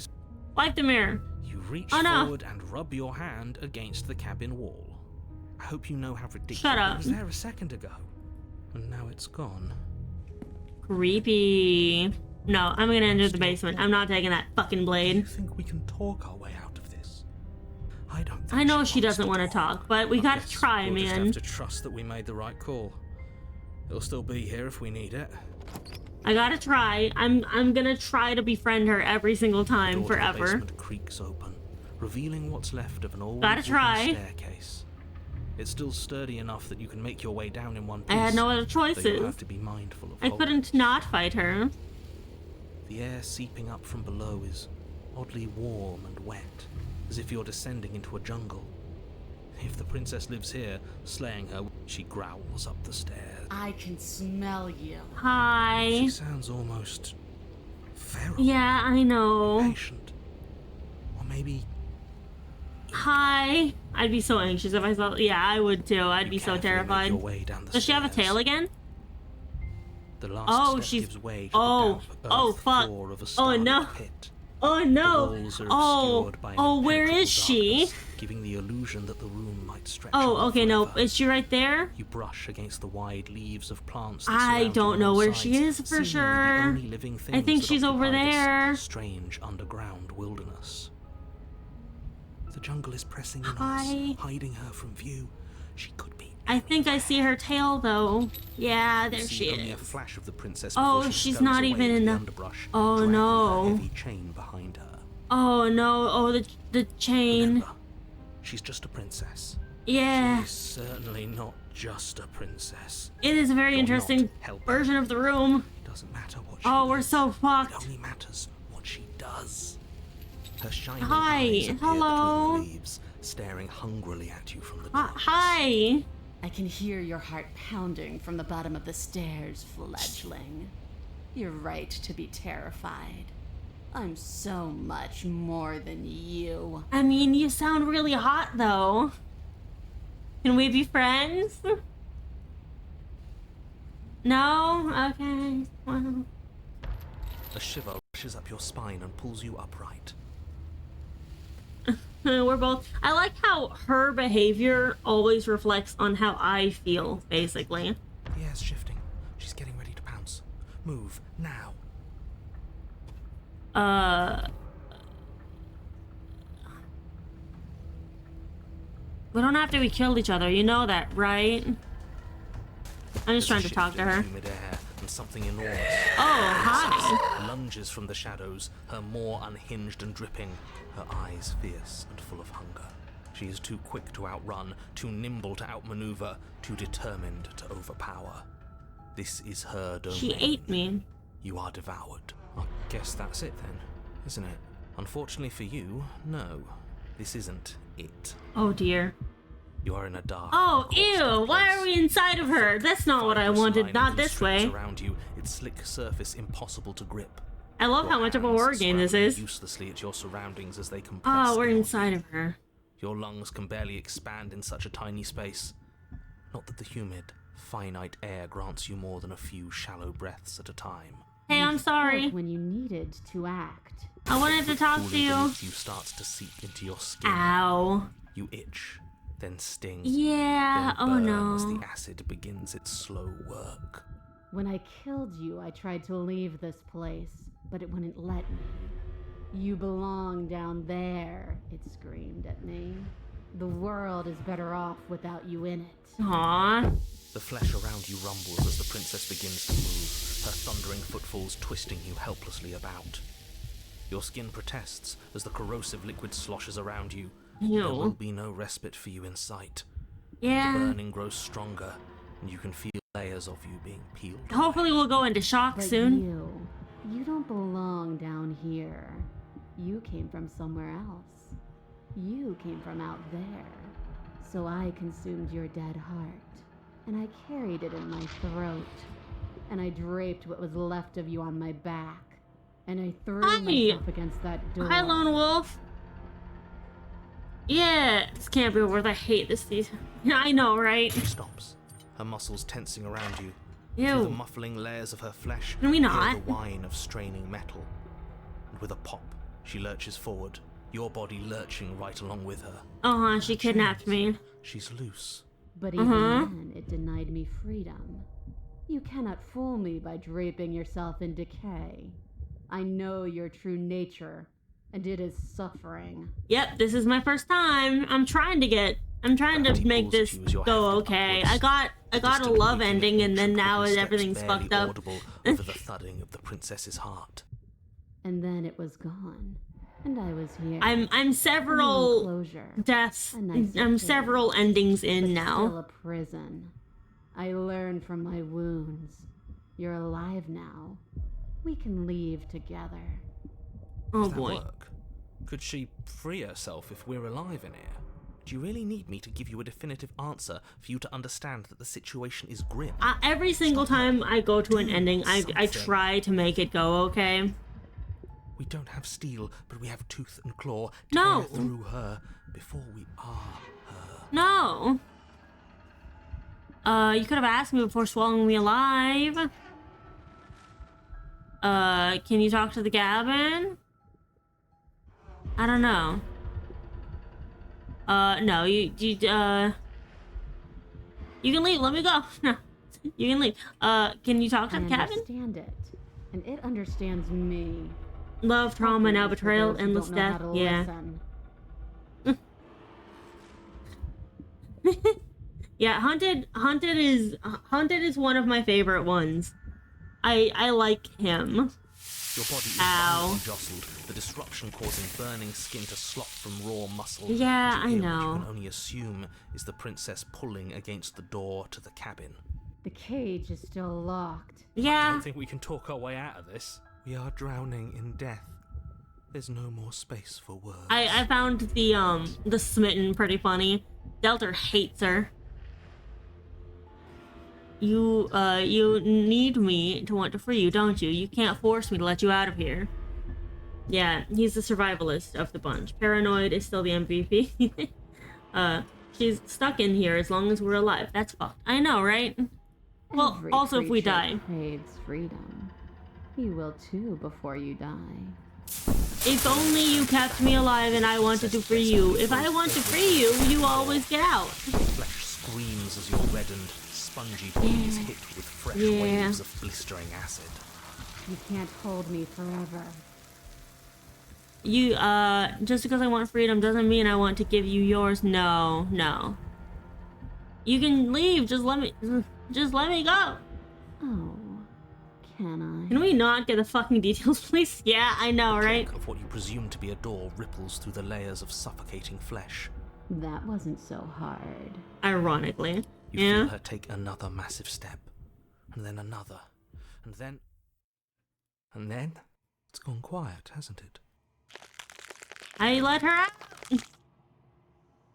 Like the mirror. You reach Oh, no. forward and rub your hand against the cabin wall. I hope you know how ridiculous Shut up. it was there a second ago. And now it's gone. Creepy. No, I'm gonna enter the basement. I'm not taking that fucking Do you blade. think we can talk our way out of this? I don't think I know she wants doesn't want to talk, but we I gotta guess try, we'll just man. have to trust that we made the right call. It'll still be here if we need it. I gotta try. I'm gonna try to befriend her every single time, Door to the forever. basement creaks open, revealing what's left of an old Gotta wooden try. staircase. It's still sturdy enough that you can make your way down in one I piece. had no other though you choices. have to be mindful of I holes. couldn't not fight her. The air seeping up from below is oddly warm and wet, as if you're descending into a jungle. If the princess lives here, slaying her, she growls up the stairs. I can smell you. Hi. She sounds almost feral, Yeah, I know. patient, or maybe Hi. I'd be so anxious if I saw. Yeah, I would too. I'd be so carefully make terrified. your way down the Does she have a stairs. tail again? The last Oh, step she's- gives way to oh, the damp oh, earth fuck. floor of a Oh, starlit no. pit. Oh no. The walls are Oh, obscured by an oh, where impenetrable is she? darkness, giving the illusion that the room might stretch Oh, on okay, no. forever. Is she right there? You brush against the wide leaves of plants that I surround you don't on know all where she sides, is for seemingly sure. The only living I things think that she's over occupy this there. strange underground wilderness. The jungle is pressing in on Hi. us, hiding her from view. She could be. I think I see her tail though. Yeah, there You she see only a is. flash of the princess Oh, before she she's stows not away even into in the the- underbrush, Oh, dragging no. a heavy chain behind her. Oh no. Oh, the chain. Remember, she's just a princess. Yeah. She's certainly not just a princess. It is a very You're interesting not helping. version of the room. It doesn't matter what she Oh, we're is. so It fucked. only matters what she does. Her shining Hi, eyes appear hello. between the leaves, staring hungrily at you from the Hi. darkness. Hi. I can hear your heart pounding from the bottom of the stairs, fledgling. You're right to be terrified. I'm so much more than you. I mean, you sound really hot though. Can we be friends? No? Okay. Well. A shiver rushes up your spine and pulls you upright. We're both. I like how her behavior always reflects on how I feel, basically. The air's shifting. She's getting ready to pounce. Move, now. We don't have to be killed each other, you know that, right? I'm just trying to talk to her. Mid-air, and something enormous Oh, hi. lunges from the shadows, her maw unhinged and dripping, her eyes fierce and full of hunger. She is too quick to outrun, too nimble to outmaneuver, too determined to overpower. This is her domain. She ate me. You are devoured. I guess that's it then, isn't it? Unfortunately for you, no. This isn't it. Oh dear. You are in a dark. Oh, caustic ew! Why place. are we inside of her? That's not what I Fibrous wanted. line Not this constricts way. around you, its slick surface impossible to grip. I love how much of a war game this is. Uselessly at your surroundings as they compress. Oh, we're in on inside you. of her. Your lungs can barely expand in such a tiny space. Not that the humid, finite air grants you more than a few shallow breaths at a time. Hey, I'm sorry. When you needed to act. I wanted to talk to Cooling you. beneath you starts to seep into your skin. Ow. You itch, then sting. Yeah, then oh burn no. As the acid begins its slow work. When I killed you, I tried to leave this place, but it wouldn't let me. You belong down there, it screamed at me. The world is better off without you in it. Aww. The flesh around you rumbles as the princess begins to move, her thundering footfalls twisting you helplessly about. Your skin protests as the corrosive liquid sloshes around you. Ew. There will be no respite for you in sight. Yeah. The burning grows stronger, and you can feel layers of you being peeled away. Hopefully we'll go into shock But soon. you don't belong down here. You came from somewhere else. You came from out there. So I consumed your dead heart, and I carried it in my throat, and I draped what was left of you on my back, and I threw myself against that door. Hi, Lone Wolf. Yeah, this can't be worth. I hate this season. I know, right? She stops, her muscles tensing around you. Ew. Through the muffling layers of her flesh, Can we you not? hear the whine of straining metal. And with a pop, she lurches forward, your body lurching right along with her. Uh-huh, she kidnapped me. She's loose. But even then, it denied me freedom. You cannot fool me by draping yourself in decay. I know your true nature, and it is suffering. Yep, this is my first time. I'm trying to make this go okay. I got a love ending, and then now everything's fucked up. Audible over the thudding of the princess's heart. And then it was gone, and I was here. I'm several closure, deaths. a nice I'm escape, several endings in but now. still a prison. I learned from my wounds. You're alive now. We can leave together. Oh Does that boy. work? Could she free herself if we're alive in here? Do you really need me to give you a definitive answer for you to understand that the situation is grim? Every single time I go to an ending, I try to make it go okay. We don't have steel, but we have tooth and claw. No. Tear through her before we are her. No. You could have asked me before swallowing me alive. Can you talk to the cabin? I don't know. No, you can leave. Let me go. No, you can leave. Can you talk to the I cabin? understand it, and it understands me. Love, trauma, now betrayal, For those who endless don't know how death. to Yeah. listen. Yeah, Hunted is one of my favorite ones. I like him. Your body is Ow. violently jostled, the disruption causing burning skin to slop from raw muscle. Yeah, as you I hear what know. you can only assume is the princess pulling against the door to the cabin. The cage is still locked. I Yeah. don't think we can talk our way out of this. We are drowning in death. There's no more space for words. I found the smitten pretty funny. Delta hates her. You need me to want to free you, don't you? You can't force me to let you out of here. Yeah, he's the survivalist of the bunch. Paranoid is still the MVP. She's stuck in here as long as we're alive. That's fucked. I know, right? Well, Every also if we creature die. craves freedom. You will too before you die. If only you kept me alive and I wanted to free you. If I want to free you, you always get out. Flesh screams as your reddened, spongy body is hit with fresh waves of blistering acid. You can't hold me forever. You, just because I want freedom doesn't mean I want to give you yours. No, no. You can leave, just let me go. Oh, can I? Can we not get the fucking details, please? Yeah, I know, right? Of what you presume to be a door ripples through the layers of suffocating flesh. That wasn't so hard. Ironically. You Yeah. feel her take another massive step, and then another, and then... And then it's gone quiet, hasn't it? I let her out.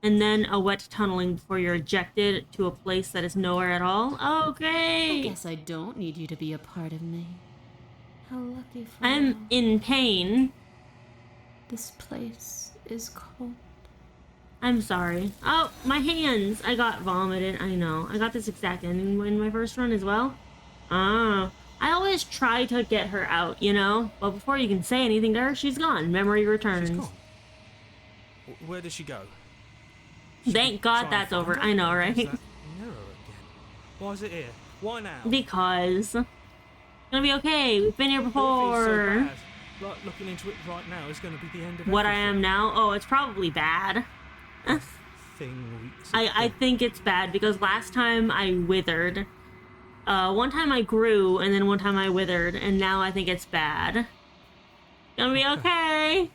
And then a wet tunneling before you're ejected to a place that is nowhere at all. I Okay. guess I don't need you to be a part of me. How lucky for I'm you. in pain. This place is cold. I'm sorry. Oh, my hands. I got vomited. I know. I got this exact ending in my first run as well. Ah. I always try to get her out, you know? But before you can say anything to her, she's gone. Memory returns. She's gone. Where does she go? Thank God that's over. I know, right? Mirror again. Why is it here? Why now? Because it's gonna be okay. We've been here It feels before. so bad. Like looking into it right now is going to be the end of What I everything. am now? Oh, it's probably bad. Thing reeks of I think it's bad because last time I withered. One time I grew and then one time I withered, and now I think it's bad. Gonna be okay.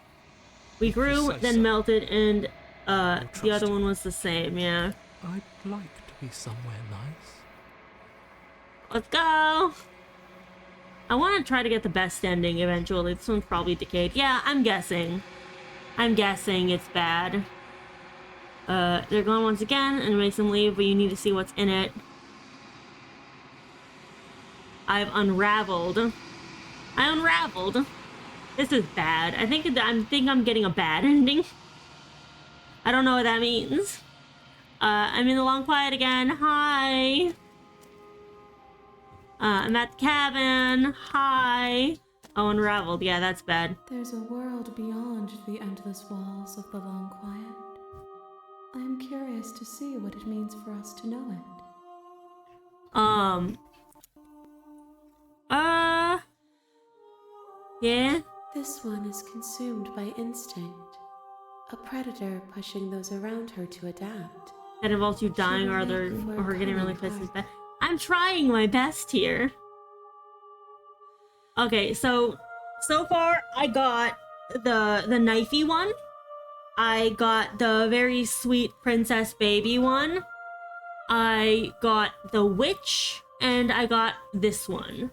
We grew, say then so. melted, and the trust other you. one was the same. Yeah. I'd like to be somewhere nice. Let's go. I want to try to get the best ending eventually. This one's probably decayed. Yeah, I'm guessing. I'm guessing it's bad. They're gone once again, and it makes them leave, but you need to see what's in it. I've unraveled. I unraveled. This is bad. I think I'm getting a bad ending. I don't know what that means. I'm in the long quiet again. Hi. I'm at the cabin. Hi. Oh, unraveled. Yeah, that's bad. There's a world beyond the endless walls of the long quiet. I am curious to see what it means for us to know it. Yeah. This one is consumed by instinct, a predator pushing those around her to adapt. That involves you dying or her getting really pissed is bad. I'm trying my best here. Okay, so far I got the knifey one. I got the very sweet princess baby one. I got the witch, and I got this one.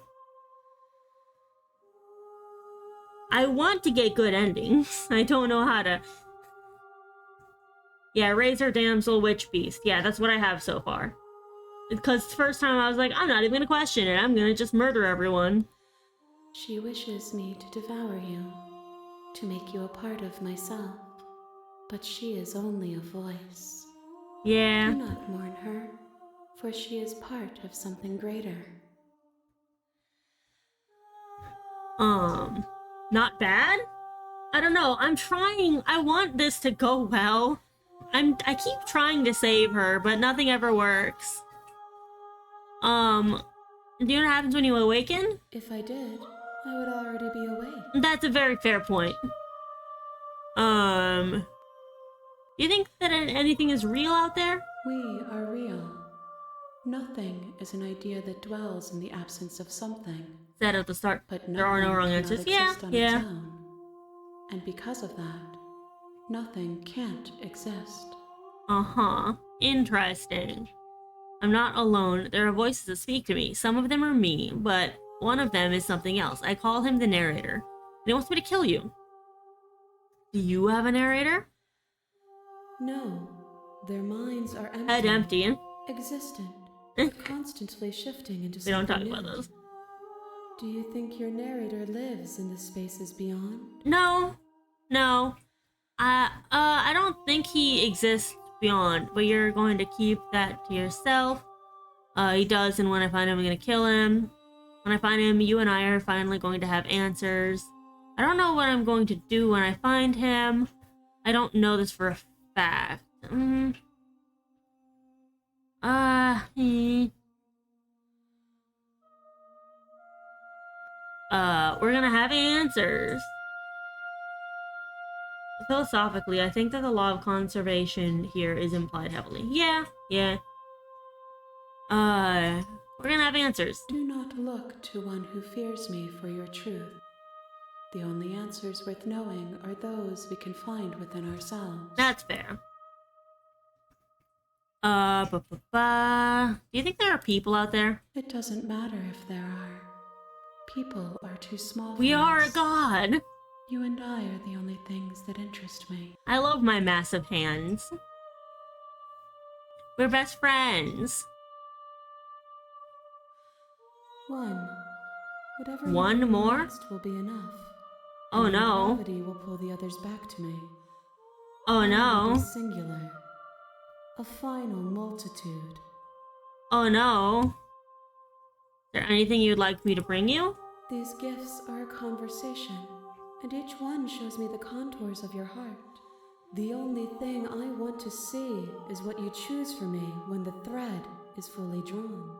I want to get good endings. I don't know how to. Yeah, Razor, Damsel, Witch, Beast. Yeah, that's what I have so far. Because the first time I was like, I'm not even gonna question it. I'm gonna just murder everyone. She wishes me to devour you, to make you a part of myself. But she is only a voice. Yeah. Do not mourn her, for she is part of something greater. Not bad? I don't know. I'm trying. I want this to go well. I keep trying to save her, but nothing ever works. Do you know what happens when you awaken? If I did, I would already be awake. That's a very fair point. Do you think that anything is real out there? We are real. Nothing is an idea that dwells in the absence of something. Said at the start, But there are no wrong nothing answers. cannot Yeah, exist on yeah. its own. And because of that, nothing can't exist. Uh-huh. Interesting. I'm not alone. There are voices that speak to me. Some of them are me, but one of them is something else. I call him the narrator. And he wants me to kill you. Do you have a narrator? No, their minds are empty. Head empty. Existent, but constantly shifting into We don't something talk new. about those. Do you think your narrator lives in the spaces beyond? No. No. I don't think he exists beyond, but you're going to keep that to yourself. He does, and when I find him, I'm gonna kill him. When I find him, you and I are finally going to have answers. I don't know what I'm going to do when I find him. I don't know this for a fact. We're gonna have answers. Philosophically, I think that the law of conservation here is implied heavily. Yeah. We're gonna have answers. Do not look to one who fears me for your truth. The only answers worth knowing are those we can find within ourselves. That's fair. Do you think there are people out there? It doesn't matter if there are. People are too small for We are a us. god. You and I are the only things that interest me. I love my massive hands. We're best friends. Whatever One you do more? next will be enough. Oh And then no. gravity will pull the others back to me. Oh I will no. be singular. A final multitude. Oh no. Is there anything you'd like me to bring you? These gifts are a conversation, and each one shows me the contours of your heart. The only thing I want to see is what you choose for me when the thread is fully drawn.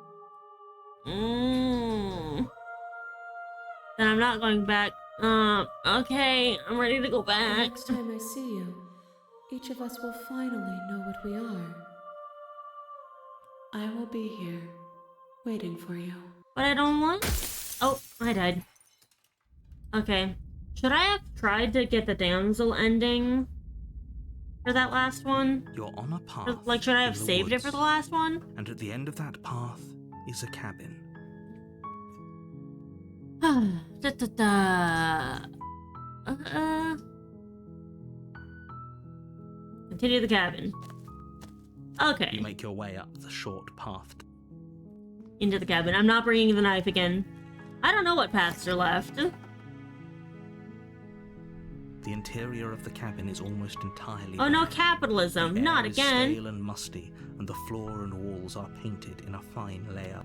Then I'm not going back. Okay, I'm ready to go The back. next time I see you, each of us will finally know what we are. I will be here, waiting for you. But I don't want... Oh, I died. Okay. Should I have tried to get the damsel ending for that last one? You're on a path. Like, should I have in the saved it for woods, the last one? And at the end of that path is a cabin. Continue the cabin. Okay. You make your way up the short path. Into the cabin. I'm not bringing the knife again. I don't know what paths are left. The interior of the cabin is almost entirely Oh no, bare. capitalism. The air Not is again. stale and musty, and the floor and walls are painted in a fine layer.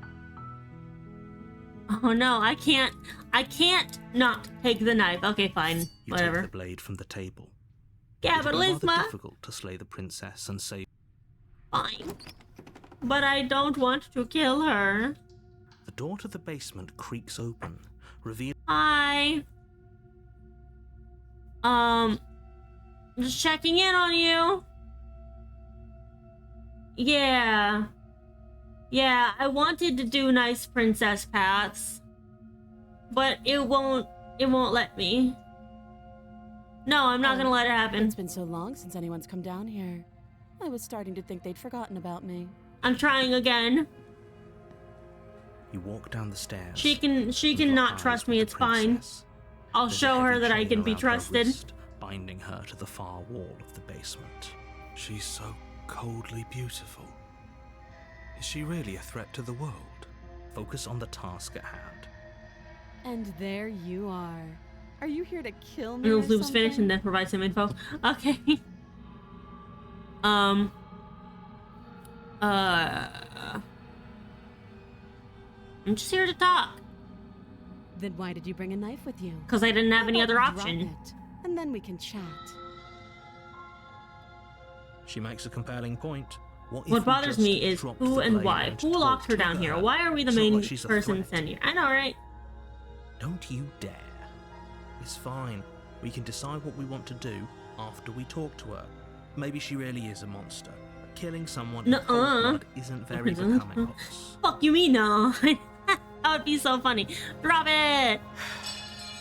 Oh no, I can't not take the knife. Okay, fine. You Whatever. take the blade from the table. It would be Capitalism. rather difficult to slay the princess and save. Fine. But I don't want to kill her. The door to the basement creaks open, revealing Hi. Just checking in on you. Yeah. Yeah, I wanted to do nice princess paths, but it won't let me. No, I'm not gonna let it happen. It's been so long since anyone's come down here. I was starting to think they'd forgotten about me. I'm trying again. you walk down the stairs. She can and lock not eyes trust with me, the it's fine. princess. I'll There's a show her heavy that I chain can be around her trusted. wrist, binding her to the far wall of the basement. She's so coldly beautiful. Is she really a threat to the world? Focus on the task at hand. And there you are. Are you here to kill me? And or the loop's finished and something? then provide some info. Okay. I'm just here to talk. Then why did you bring a knife with you? Because I didn't have any How other about you option. drop it, and then we can chat. She makes a compelling point. What, if What we bothers just me is dropped who the and blade why. and Who locked talked her to down here? her? Why are we the It's not main like she's a person threat. sent here? I know, right? Don't you dare. It's fine. We can decide what we want to do after we talk to her. Maybe she really is a monster. But killing someone in cold Nuh-uh. blood isn't very becoming of us. Fuck you mean no? That would be so funny. Drop it!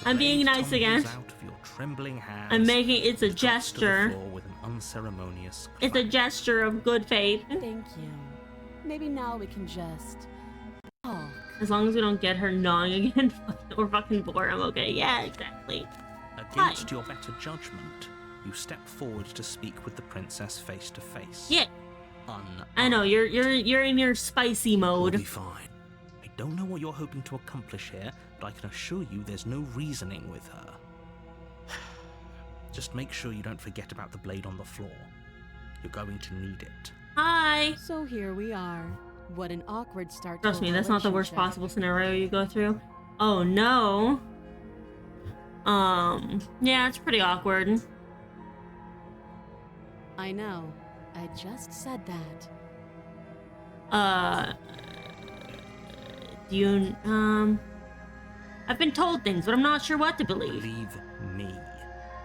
The I'm being blade nice tumbles again. out of your trembling hands I'm making it's a and drops to the gesture. floor with an unceremonious It's a clang. gesture of good faith. Thank you. Maybe now we can just talk. As long as we don't get her gnawing again or fucking bore, I'm okay. Yeah, exactly. Against your better judgment, you step forward to speak with the princess face to face. Yeah, I know you're in your spicy We'll mode. be fine. I don't know what you're hoping to accomplish here, but I can assure you there's no reasoning with her. Just make sure you don't forget about the blade on the floor. You're going to need it. Hi. So here we are. What an awkward start. Trust to a me, that's not the worst relationship. possible scenario you go through. Oh no. Yeah, it's pretty awkward. I know. I just said that. Do you, I've been told things, but I'm not sure what to believe. Believe me.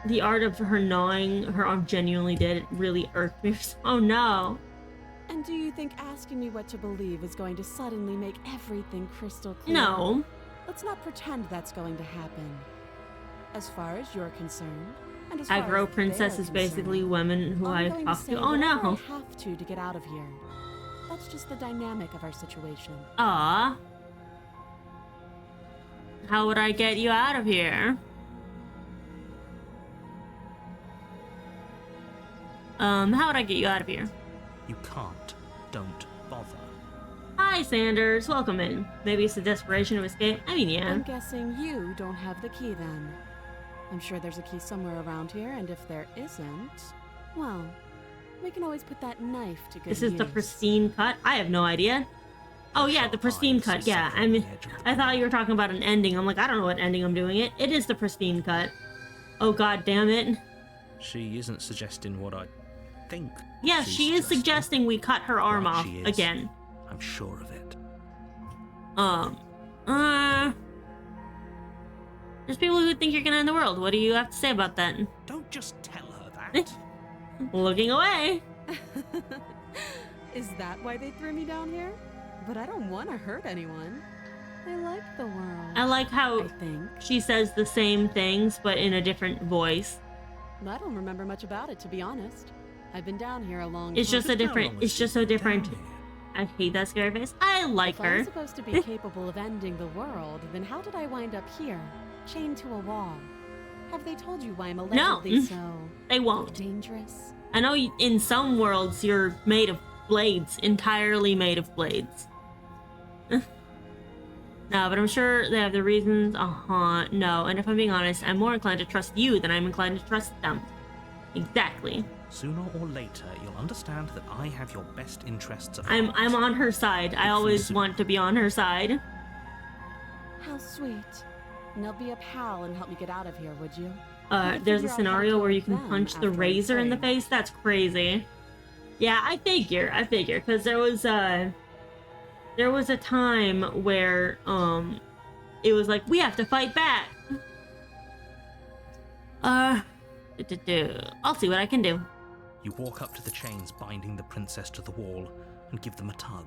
The art of her gnawing her arm genuinely did really irked me. Oh no. And do you think asking me what to believe is going to suddenly make everything crystal clear? No. Let's not pretend that's going to happen. As far as you're concerned, And as far Aggro as princess they're is basically concerned, women who I'm I going talk say to. Oh whatever no. I have to get out of here. That's just the dynamic of our situation. Aw. How would I get you out of here? How would I get you out of here? You can't. Don't bother. Hi, Sanders. Welcome in. Maybe it's the desperation of escape. I mean, yeah. I'm guessing you don't have the key then. I'm sure there's a key somewhere around here, and if there isn't, well, we can always put that knife to good This is the use. pristine cut? I have no idea. Oh yeah, the pristine cut. Yeah, I mean, I thought you were talking about an ending. I'm like, I don't know what ending I'm doing it. It is the pristine cut. Oh god damn it. She isn't suggesting what I think. Yeah, she's she is just- suggesting we cut her arm Right, off she is. again. I'm sure of it. There's people who think you're gonna end the world. What do you have to say about that? Don't just tell her that. Looking away. Is that why they threw me down here? But I don't want to hurt anyone. I like the world. I like how I think. she says the same things, but in a different voice. I don't remember much about it, to be honest. I've been down here a long It's time. just a different, it's just so different. I hate that scary face. I like If her. I'm supposed to be capable of ending the world, then how did I wind up here, chained to a wall? Have they told you why I'm allegedly so They won't. dangerous? I know in some worlds you're made of blades, entirely made of blades. No, but I'm sure they have the reasons. No. And if I'm being honest, I'm more inclined to trust you than I'm inclined to trust them. Exactly. Sooner or later, you'll understand that I have your best interests at I'm heart. on her side. I always want to be on her side. How sweet. And they'll be a pal and help me get out of here, would you? There's a scenario where you can punch the razor in the face. That's crazy. Yeah, I figure, because there was a time where, it was like, we have to fight back. I'll see what I can do. You walk up to the chains binding the princess to the wall and give them a tug.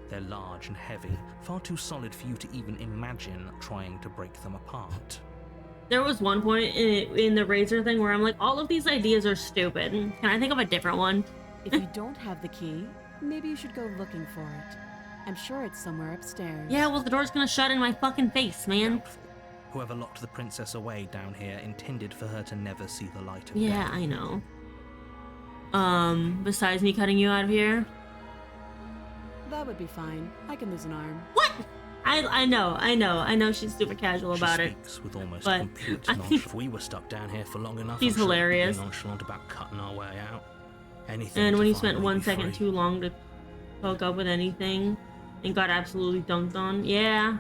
They're large and heavy, far too solid for you to even imagine trying to break them apart. There was one point in the razor thing where I'm like, all of these ideas are stupid. Can I think of a different one? If you don't have the key, maybe you should go looking for it. I'm sure it's somewhere upstairs. Yeah, well, the door's gonna shut in my fucking face, man. Doubtful. Whoever locked the princess away down here intended for her to never see the light of day. Yeah, I know. Besides me cutting you out of here? That would be fine. I can lose an arm. What? I know she's super casual about she it. speaks with almost but complete I nonchalance. think If we were stuck down here for long enough, she's I'm sure we'd be hilarious. nonchalant about cutting our way out. Anything And to when you finally spent 1 be second free. too long to hook up with anything and got absolutely dunked on, yeah.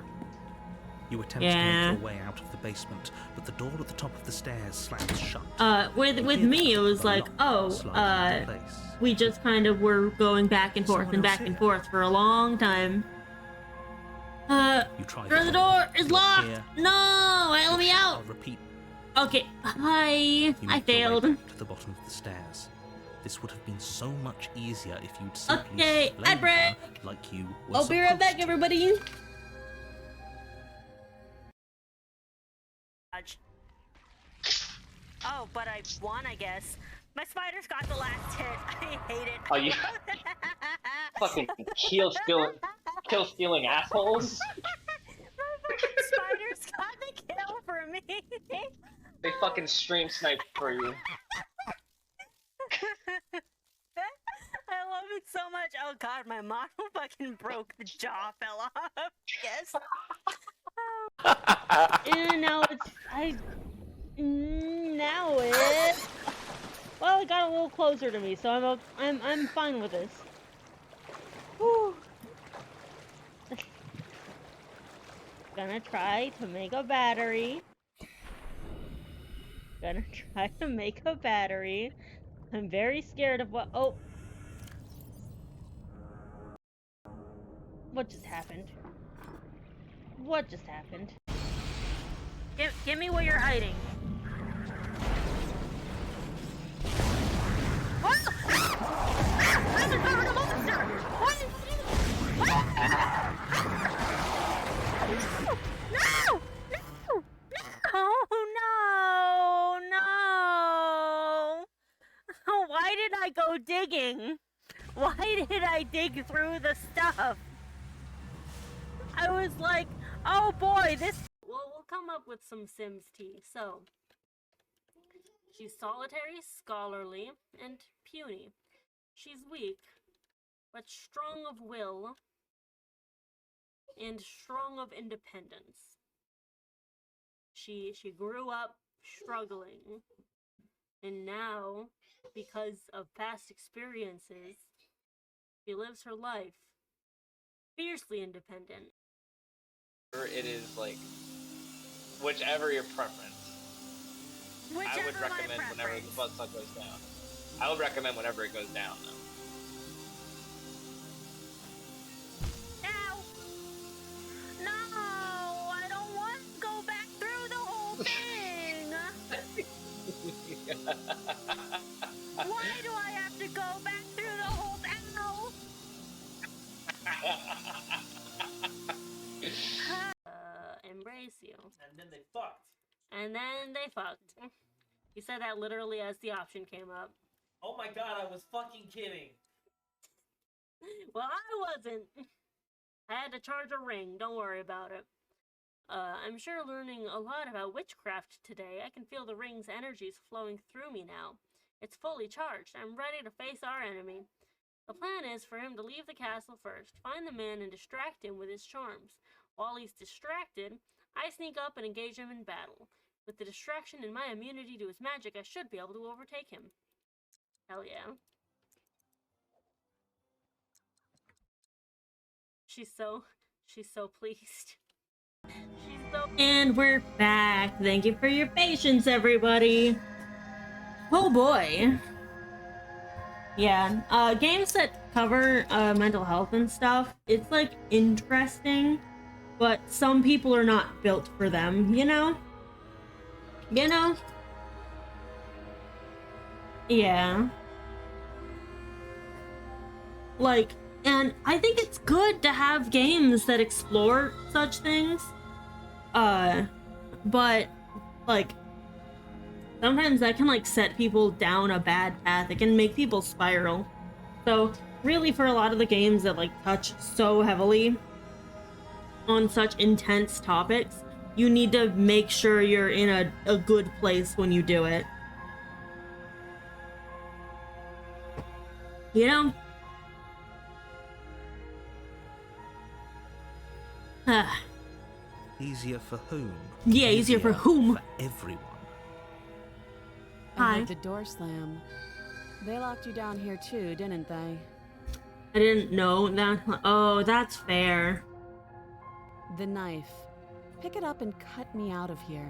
You attempt to make your way out of the basement, but the door at the top of the stairs slams shut. With me, it was like, we just kind of were going back and forth and back and forth for a long time. You try The door is You're locked! here. No! Wait, let me I'll out! repeat. Okay, hi. You I make your way failed. back to the bottom of the stairs. This would have been so much easier if you'd simply Okay, slain ad break. her like you were I'll be right supposed back, to. everybody. Oh, but I won, I guess. My spiders got the last hit. I hate it. Oh, you fucking kill stealing assholes. My fucking spiders got the kill for me. They fucking stream sniped for you. I love it so much. Oh god, my model fucking broke. The jaw fell off. Yes. And now well, it got a little closer to me, so I'm fine with this. Whew. Gonna try to make a battery. I'm very scared of what. Oh, what just happened? What just happened? Give me what you're hiding. Oh no! go digging? Why did I dig through the stuff? I was like, oh boy, this... Well, we'll come up with some Sims tea. So, she's solitary, scholarly, and puny. She's weak, but strong of will and strong of independence. She grew up struggling, and now, because of past experiences, she lives her life fiercely independent. It is like whichever your preference. I would recommend whenever the buzzsaw goes down. I would recommend whenever it goes down, though. Ow! No, I don't want to go back through the whole thing. Why do I have to go back through the whole thing? Embrace you. And then they fucked. And then they fucked. He said that literally as the option came up. Oh my god, I was fucking kidding. Well, I wasn't. I had to charge a ring, don't worry about it. I'm sure learning a lot about witchcraft today. I can feel the ring's energies flowing through me now. It's fully charged. I'm ready to face our enemy. The plan is for him to leave the castle first, find the man and distract him with his charms. While he's distracted, I sneak up and engage him in battle. With the distraction and my immunity to his magic, I should be able to overtake him. Hell yeah. She's so pleased. She's so... And we're back. Thank you for your patience, everybody. Oh boy. Yeah, games that cover mental health and stuff, it's like interesting, but some people are not built for them, you know? You know? Yeah. Like, and I think it's good to have games that explore such things. But, like, sometimes that can, like, set people down a bad path. It can make people spiral. So, really, for a lot of the games that, like, touch so heavily on such intense topics, you need to make sure you're in a good place when you do it. You know? Easier for whom? Yeah, easier for whom? For everyone. I heard the door slam. They locked you down here too, didn't they? I didn't know that. Oh, that's fair. The knife. Pick it up and cut me out of here.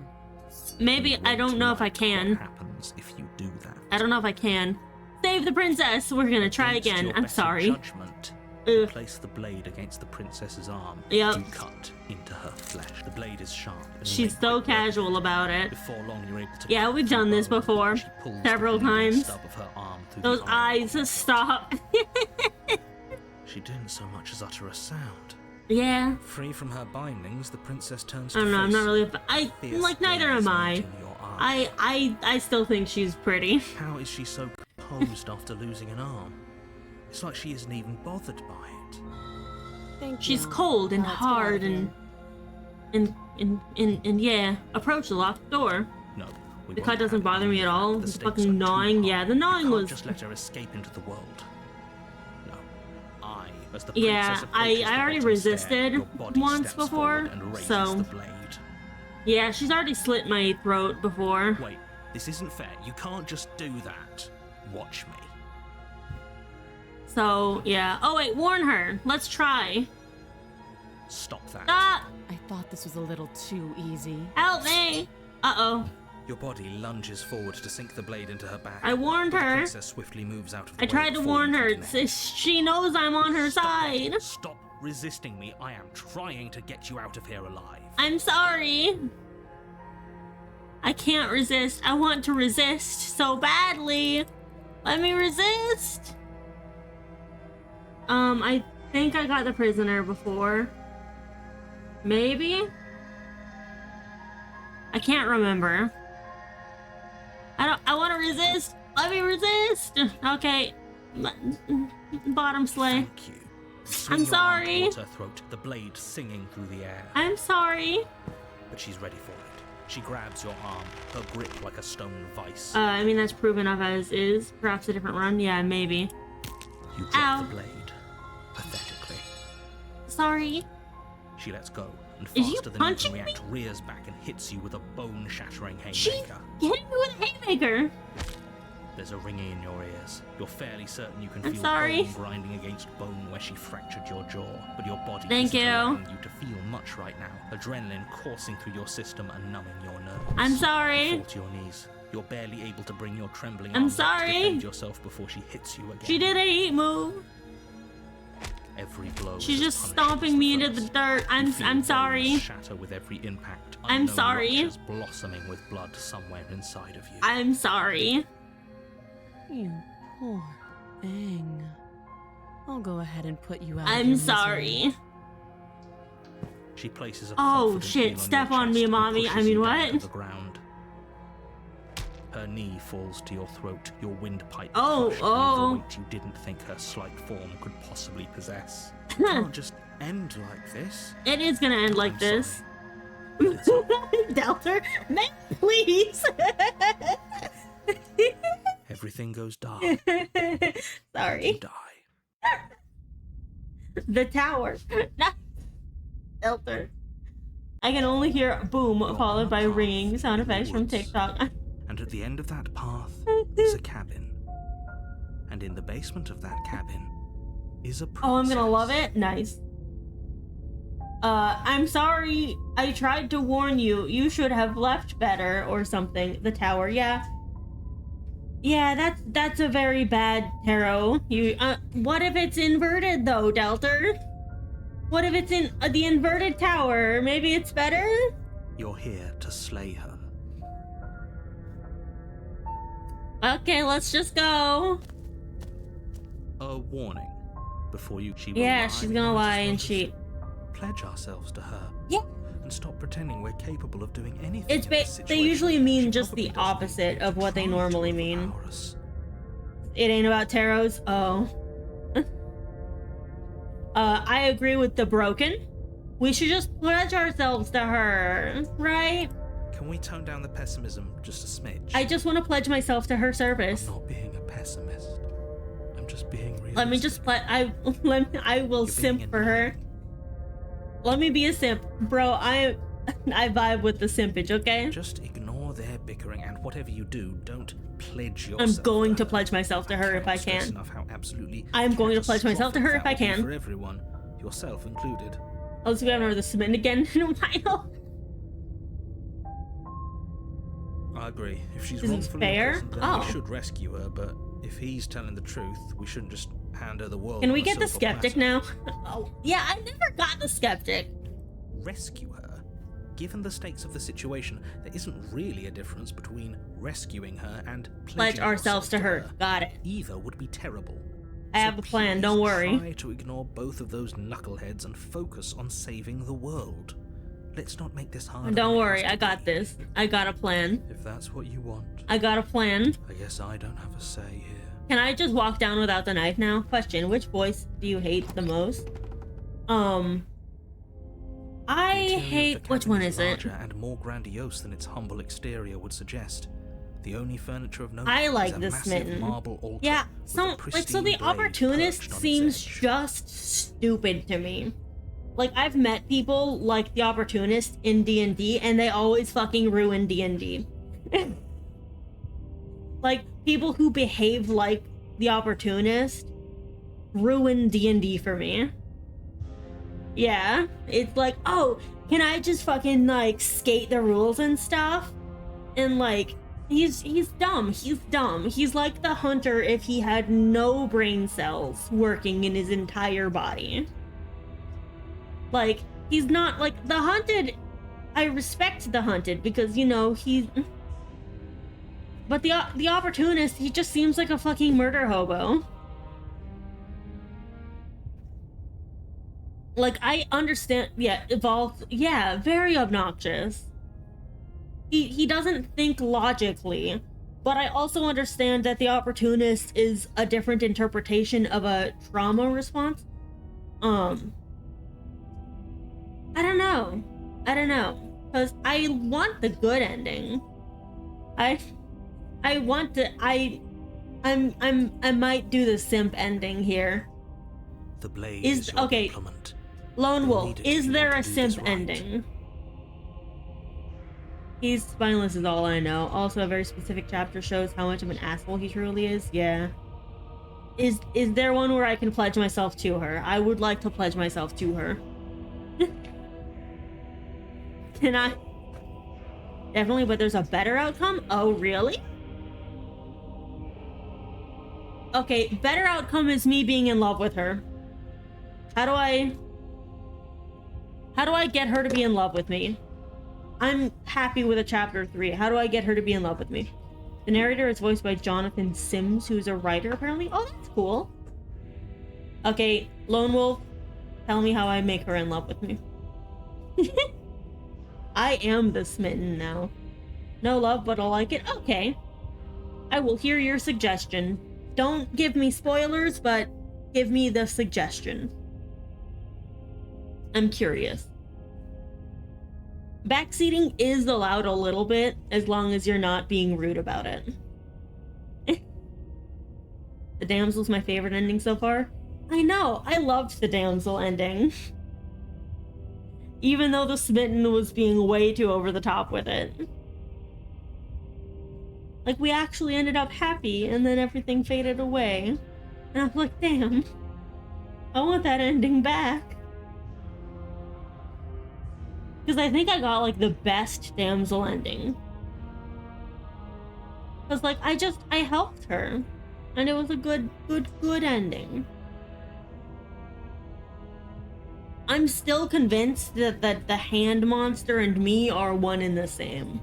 Maybe, I don't know if I can. What happens if you do that? I don't know if I can. Save the princess! We're gonna try Against again. your I'm better sorry. Judgment, you place the blade against the princess's arm. Yep. You cut into her flesh. The blade is sharp. And you She's make so quick work. casual about it. Before long, you're able to. Yeah, we've done this before. She pulls Several the bleeding times. stub of her arm through Those the iron. eyes, stop. She didn't so much as utter a sound. Yeah. Free from her bindings, the princess turns I to don't know, I'm face not really you. Fierce like, neither gaze am I. meeting your eye. I still think she's pretty. How is she so composed after losing an arm? It's like she isn't even bothered by it. Thank She's you. cold and Now let's get out hard of and yeah. Approach the locked door. No, we The won't cut doesn't have it. bother me at all. The The stakes are fucking too gnawing. high. Yeah, the You gnawing can't was. just let her escape into the world. No, I, as the Yeah, princess approaches the I already bottom resisted stair, your body once steps before, forward and raises so. the blade. Yeah, she's already slit my throat before. Wait, this isn't fair. You can't just do that. Watch me. So yeah. Oh wait, warn her. Let's try. Stop that. Stop! I thought this was a little too easy. Help me! Uh-oh. Your body lunges forward to sink the blade into her back. I warned but her. The princess swiftly moves out of the I way tried to before warn you her. can connect. She knows I'm on her side. Stop resisting me. I am trying to get you out of here alive. I'm sorry. I can't resist. I want to resist so badly. Let me resist. I think I got the prisoner before. Maybe? I can't remember. I want to resist. Let me resist. Okay. Bottom slay. Thank you. You swing I'm your arm sorry. towards her throat, the blade singing through the air. I'm sorry. But she's ready for it. She grabs your arm, her grip like a stone vice. I mean, that's proven enough as is. Perhaps a different run? Yeah, maybe. You drop Ow. the blade, pathetically. Sorry. She lets go, and Is you faster than you punching can react, rears back and hits you with a bone-shattering She's haymaker. hitting me with a haymaker. There's a ringing in your ears. You're fairly certain you can I'm feel sorry. bone grinding against bone where she fractured your jaw, but your body Thank isn't you. allowing you to feel much right now. Adrenaline coursing through your system and numbing your nerves. I'm sorry. You fall to your knees. You're barely able to bring your trembling I'm arms up to sorry. defend yourself before she hits you again. She did a heat move. Every blow She's is as just punishing stomping as me the into the first. dirt. You I'm feel sorry. bones shatter with every impact. I'm unknown sorry. ruptures blossoming with blood somewhere inside of you. I'm sorry. You poor thing. I'll go ahead and put you out. I'm sorry. She places a Oh confident shit, heel step your on chest me, and mommy. pushes I mean, you down to what? the ground. Her knee falls to your throat, your windpipe Oh, crushed oh. beneath the weight you didn't think her slight form could possibly possess. It can't just end like this. It is gonna end like I'm this. sorry, but it's over. Delta, man, please. Everything goes dark. You Sorry. die. The tower. Delta. I can only hear boom followed by ringing sound effects from TikTok. And at the end of that path is a cabin. And in the basement of that cabin is a princess. Oh, I'm gonna love it. Nice. I'm sorry. I tried to warn you. You should have left better or something. The tower, yeah. Yeah, that's a very bad tarot. What if it's inverted though, Delta? What if it's in the inverted tower? Maybe it's better? You're here to slay her. Okay, let's just go. A warning. Before you, she will Yeah, lie, she's gonna or lie just and let us cheat. Pledge ourselves to her. Yeah. And stop pretending we're capable of doing anything. It's in this they situation. usually mean She just probably the doesn't opposite even of what they try to normally mean. overpower us. It ain't about tarots. Oh. I agree with the broken. We should just pledge ourselves to her, right? Can we tone down the pessimism just a smidge? I just want to pledge myself to her service. I'm not being a pessimist. I'm just being realistic. Let me just I will You're simp being for her. Let me be a simp, bro. I vibe with the simpage, okay? Just ignore their bickering, and whatever you do, don't pledge yourself. I'm going to her. pledge myself to her if I Stress can. enough how absolutely I'm going to pledge myself to her if I catastrophic that would be can. For everyone, yourself included. Oh, so we haven't heard the submit again in a while. I agree. If she's Is it wrongfully fair? imprisoned, then Oh. we should rescue her. But if he's telling the truth, we shouldn't just hand her the world. Can on we a get the silver skeptic platter. now? Oh, yeah, I never got the skeptic. Rescue her. Given the stakes of the situation, there isn't really a difference between rescuing her and Pledge pledging ourselves to yourself her. Got it. Either would be terrible. I have a plan, don't worry. Try to ignore both of those knuckleheads and focus on saving the world. Let's not make this harder. Don't than it worry, has to I got be. this. I got a plan. If that's what you want, I got a plan. I guess I don't have a say here. Can I just walk down without the knife now? Question, which voice do you hate the most? I The interior of hate... the Which cabin one is it? larger and more grandiose than its humble exterior would suggest. The only furniture of note I like is a this massive smitten. marble altar Yeah, with so a like so pristine the blade opportunist perched on its seems edge. just stupid to me. Like I've met people like the opportunist in D&D and they always fucking ruin D&D. Like people who behave like the opportunist ruin D&D for me. Yeah, it's like, oh, can I just fucking like skate the rules and stuff? And like he's dumb. He's dumb. He's like the hunter if he had no brain cells working in his entire body. Like he's not like the hunted. I respect the hunted because you know he's. But the opportunist, he just seems like a fucking murder hobo. Like I understand, yeah, evolved, yeah, very obnoxious. He doesn't think logically. But I also understand that the opportunist is a different interpretation of a trauma response. I don't know. Because I want the good ending. I want to, I might do the simp ending here. The blade is your okay, implement. Lone You'll Wolf, need it is if you there want a to do this simp right. ending? He's spineless is all I know. Also, a very specific chapter shows how much of an asshole he truly is. Yeah. Is there one where I can pledge myself to her? I would like to pledge myself to her. Can I? Definitely, but there's a better outcome? Oh, really? Okay, better outcome is me being in love with her. How do I get her to be in love with me? I'm happy with a chapter 3. How do I get her to be in love with me? The narrator is voiced by Jonathan Sims, who's a writer, apparently. Oh, that's cool. Okay, Lone Wolf, tell me how I make her in love with me. I am the smitten now. No love, but I'll like it. Okay. I will hear your suggestion. Don't give me spoilers, but give me the suggestion. I'm curious. Backseating is allowed a little bit, as long as you're not being rude about it. The damsel's my favorite ending so far. I know, I loved the damsel ending. Even though the smitten was being way too over the top with it. Like, we actually ended up happy, and then everything faded away. And I'm like, damn. I want that ending back. Because I think I got, like, the best damsel ending. Because, like, I helped her. And it was a good ending. I'm still convinced that the hand monster and me are one and the same.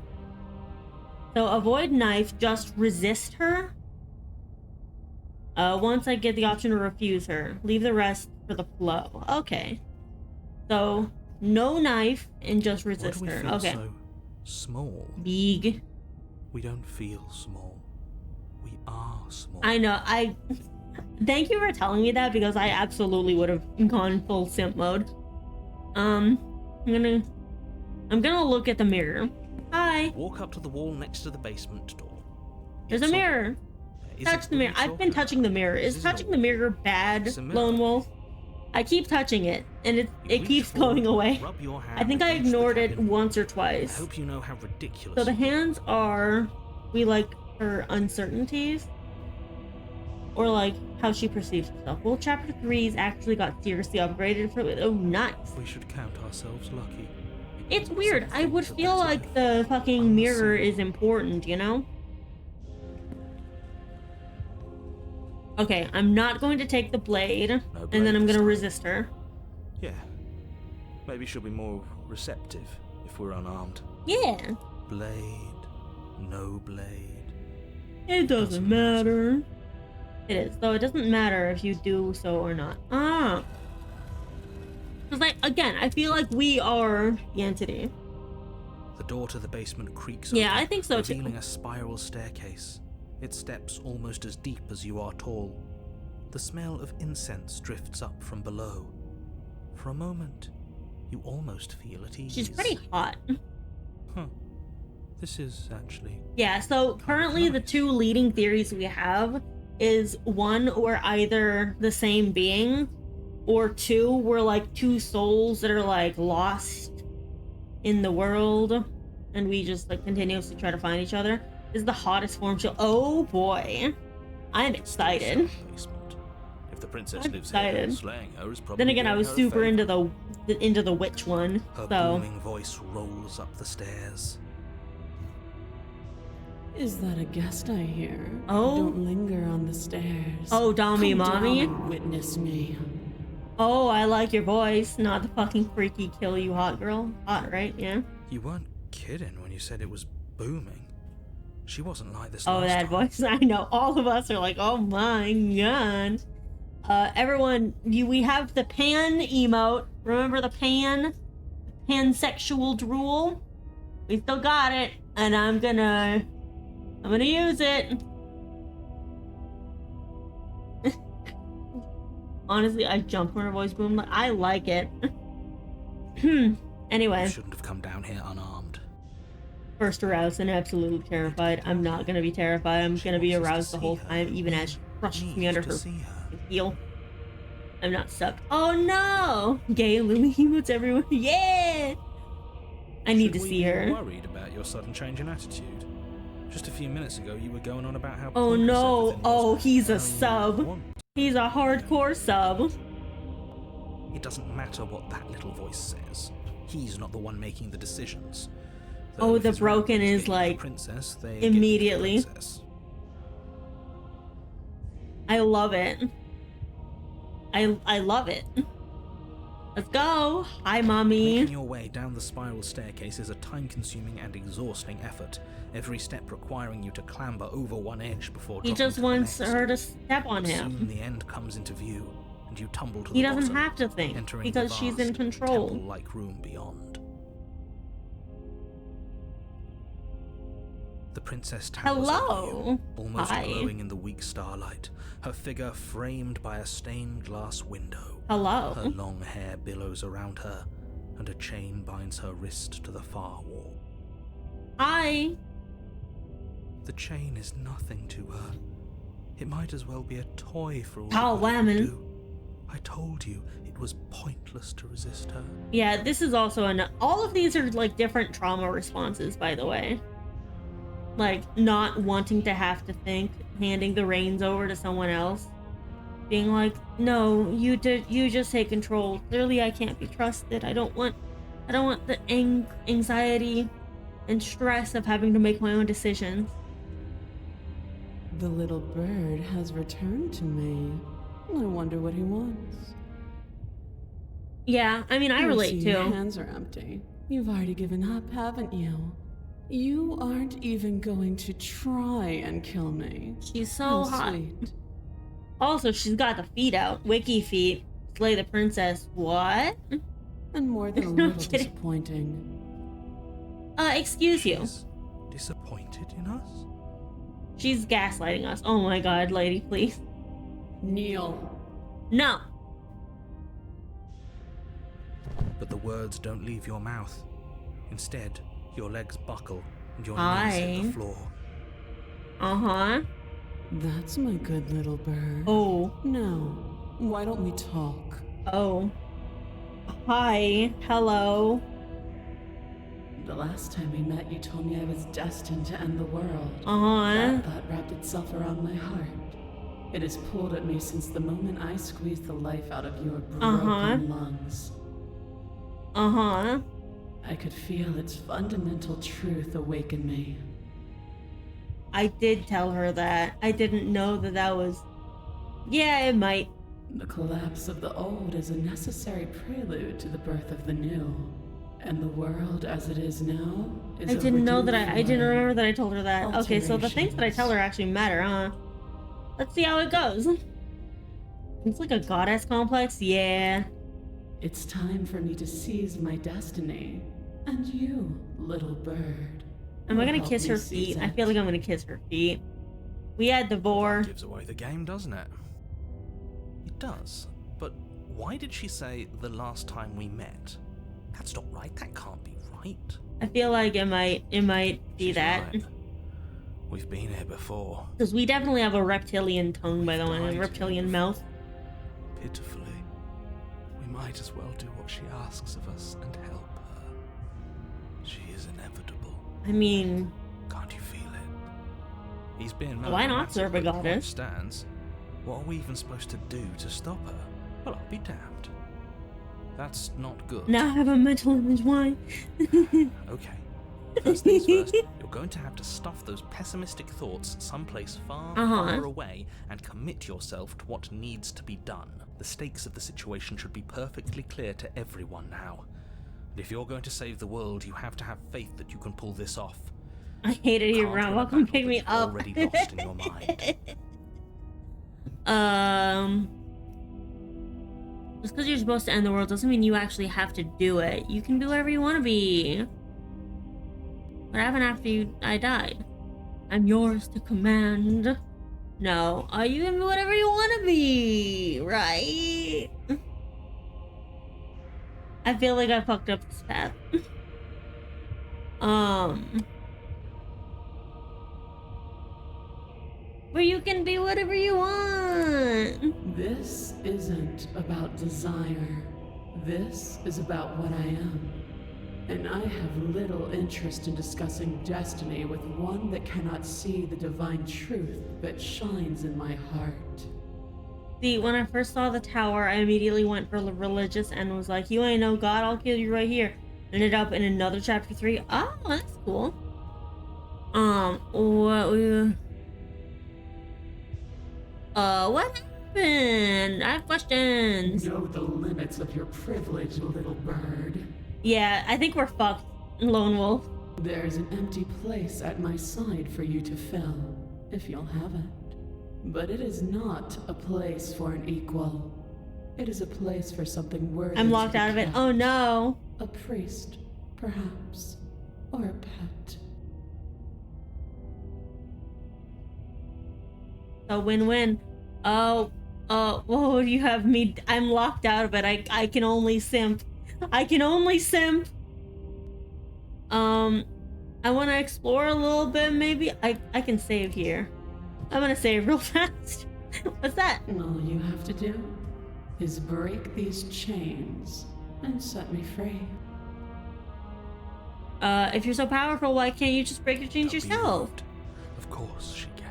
So avoid knife, just resist her. Once I get the option to refuse her, leave the rest for the flow. Okay. So no knife and just resist Why do we her. feel Okay. so small? Big. We don't feel small. We are small. I know. Thank you for telling me that, because I absolutely would have gone full simp mode. I'm gonna look at the mirror. Hi. Walk up to the wall next to the basement door. There's a mirror. Touch the mirror. I've been touching the mirror. Is touching the mirror bad, Lone Wolf? I keep touching it, and it keeps going away. I think I ignored it once or twice. I hope you know how ridiculous. So the hands are, we like her uncertainties, or like how she perceives herself. Well, chapter 3's actually got seriously upgraded for. Oh, nice. We should count ourselves lucky. It's weird. I would feel like the fucking mirror is important, you know? Okay, I'm not going to take the blade, and then I'm gonna resist her. Yeah. Maybe she'll be more receptive if we're unarmed. Yeah. Blade, no blade. It doesn't matter. It is, though it doesn't matter if you do so or not. Ah. Because, like, again, I feel like we are the entity. The door to the basement creaks Yeah, open, I think so too. revealing a spiral staircase. Its steps almost as deep as you are tall. The smell of incense drifts up from below. For a moment, you almost feel at ease. She's pretty hot. Huh. This is actually... Yeah, so currently the two leading theories we have is, one, we're either the same being, or two, we're like two souls that are like lost in the world, and we just like continuously try to find each other. This is the hottest form she'll... Oh boy. I'm excited. If the princess I'm lives excited. here, slaying her is probably Then again, I doing was her a super favor. into the witch one, Her so... booming voice rolls up the stairs. Is that a guest I hear? Oh. Don't linger on the stairs. Oh, Dommy Come Mommy? down and witness me. Oh, I like your voice, not the fucking freaky kill you hot girl. Hot, right? Yeah. You weren't kidding when you said it was booming. She wasn't like this Oh, last that time. voice. I know. All of us are like, oh my god. Everyone, we have the pan emote. Remember the pan? Pansexual drool? We still got it. And I'm gonna I'm gonna use it. Honestly, I jumped when her voice boomed. I like it. Anyway. You shouldn't have come down here unarmed. First aroused and absolutely terrified. I'm not gonna be terrified. I'm gonna be aroused the whole time, even as she crushes me under her heel. I'm not stuck. Oh no! Gay Lily emotes everyone. Yeah! I need to see her. Should we be worried about your sudden change in attitude? Just a few minutes ago, you were going on about how. Oh no! Oh, he's a sub. He's a hardcore sub. It doesn't matter what that little voice says. He's not the one making the decisions. Oh, the broken is like princess, immediately. I love it. I love it. Let's go. Hi, mommy. Making your way down the spiral staircase is a time-consuming and exhausting effort. Every step requiring you to clamber over one edge before he just wants her to step on him. Soon the end comes into view, and you tumble to he the doesn't bottom, have to think because she's in control. Temple-like room beyond. The princess towers over you, almost glowing in the weak starlight, her figure framed by a stained glass window. Hello. Her long hair billows around her, and a chain binds her wrist to the far wall. Hi. The chain is nothing to her. It might as well be a toy for all I told you it was pointless to resist her. Yeah, this is also all of these are like different trauma responses, by the way. Like not wanting to have to think, handing the reins over to someone else, being like, no, you just take control. Clearly I can't be trusted. I don't want the anxiety and stress of having to make my own decisions. The little bird has returned to me. I wonder what he wants. Yeah, I mean, I relate too. Your hands are empty. You've already given up, haven't you? You aren't even going to try and kill me. She's so hot. Also, she's got the feet out. Wiki feet. Slay the princess. What? And more than a little disappointing. Excuse you. She's disappointed in us? She's gaslighting us. Oh my god, lady, please. Kneel. No. But the words don't leave your mouth. Instead, your legs buckle and your knees hit the floor. Uh-huh. That's my good little bird. Oh. Now, why don't we talk? Oh. Hi. Hello. The last time we met, you told me I was destined to end the world. Uh-huh. That thought wrapped itself around my heart. It has pulled at me since the moment I squeezed the life out of your broken lungs. Uh-huh. I could feel its fundamental truth awaken me. I did tell her that. I didn't know that was... Yeah, it might. The collapse of the old is a necessary prelude to the birth of the new. And the world as it is now is I didn't know that I didn't remember that I told her that. Okay, so the things that I tell her actually matter, huh? Let's see how it goes. It's like a goddess complex, yeah. It's time for me to seize my destiny. And you, little bird. Am I gonna kiss her feet? I feel like I'm gonna kiss her feet. We had Devore. That gives away the game, doesn't it? It does. But why did she say the last time we met? That's not right. That can't be right. I feel like it might be She's that. Right. We've been here before. Because we definitely have a reptilian tongue, by the way, and a reptilian mouth. Pitifully. We might as well do what she asks of us and help her. She is inevitable. I mean... Can't you feel it? He's being why not serve a goddess? Stands. What are we even supposed to do to stop her? Well, I'll be damned. That's not good. Now I have a mental image, why? Okay. First things first, you're going to have to stuff those pessimistic thoughts someplace far, far away and commit yourself to what needs to be done. The stakes of the situation should be perfectly clear to everyone now. And if you're going to save the world, you have to have faith that you can pull this off. I hated you, Ron. Welcome, pick me up. Already lost in your mind. Just because you're supposed to end the world doesn't mean you actually have to do it. You can be wherever you want to be. What happened after I died? I'm yours to command. No, you can be whatever you want to be, right? I feel like I fucked up this path. Where you can be whatever you want. This isn't about desire. This is about what I am. And I have little interest in discussing destiny with one that cannot see the divine truth that shines in my heart. See, when I first saw the tower, I immediately went for religious and was like, you ain't no god, I'll kill you right here. Ended up in another chapter 3. Oh, that's cool. What happened? I have questions. Know the limits of your privilege, little bird. Yeah, I think we're fucked, Lone Wolf. There's an empty place at my side for you to fill, if you'll have it. But it is not a place for an equal. It is a place for something worthy. I'm locked out of it. Oh no. A priest, perhaps, or a pet. A win-win. Oh, you have me. I'm locked out of it. I can only simp. I can only simp. I want to explore a little bit. Maybe I can save here. I'm gonna save real fast. What's that? All you have to do is break these chains and set me free. If you're so powerful, why can't you just break your chains yourself? Of course she can.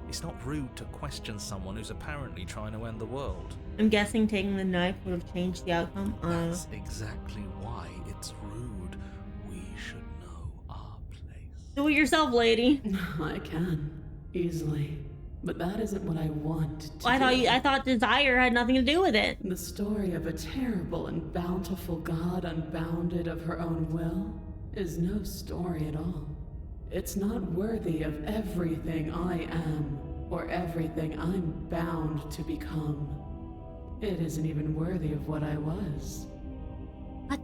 It's not rude to question someone who's apparently trying to end the world. I'm guessing taking the knife would have changed the outcome. That's exactly why it's rude. We should know our place. Do it yourself, lady. I can, easily. But that isn't what I want to do. I thought desire had nothing to do with it. The story of a terrible and bountiful god unbounded of her own will is no story at all. It's not worthy of everything I am, or everything I'm bound to become. It isn't even worthy of what I was. What?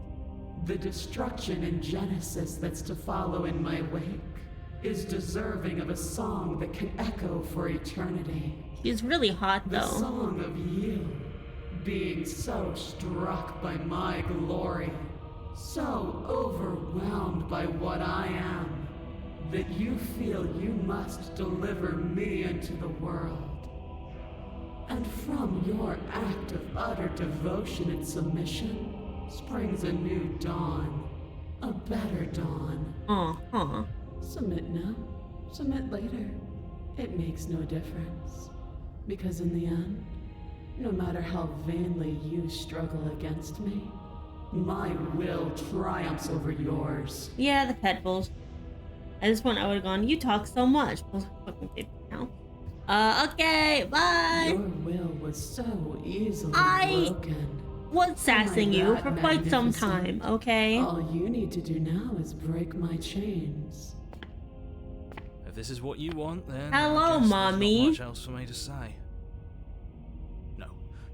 The destruction in Genesis that's to follow in my wake is deserving of a song that can echo for eternity. She's really hot, though. The song of you, being so struck by my glory, so overwhelmed by what I am, that you feel you must deliver me into the world. And from your act of utter devotion and submission springs a new dawn, a better dawn. Submit now, submit later. It makes no difference. Because in the end, no matter how vainly you struggle against me, my will triumphs over yours. Yeah, the pet bulls. At this point, I would have gone, you talk so much. Okay, bye. Your will was so easily broken. Was sassing you for quite some time, okay? All you need to do now is break my chains. If this is what you want, then hello, I guess mommy. There's not much else for me to say. No,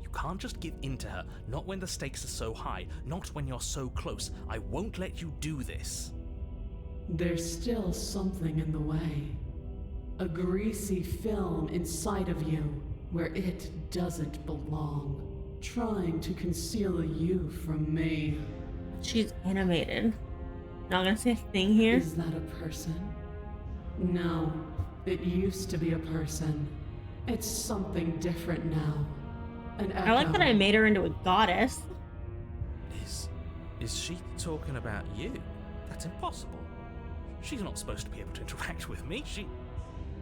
you can't just give in to her. Not when the stakes are so high. Not when you're so close. I won't let you do this. There's still something in the way. A greasy film inside of you where it doesn't belong. Trying to conceal you from me. She's animated. Not gonna say a thing here. Is that a person? No, it used to be a person. It's something different now. An echo. I like that I made her into a goddess. Is she talking about you? That's impossible. She's not supposed to be able to interact with me.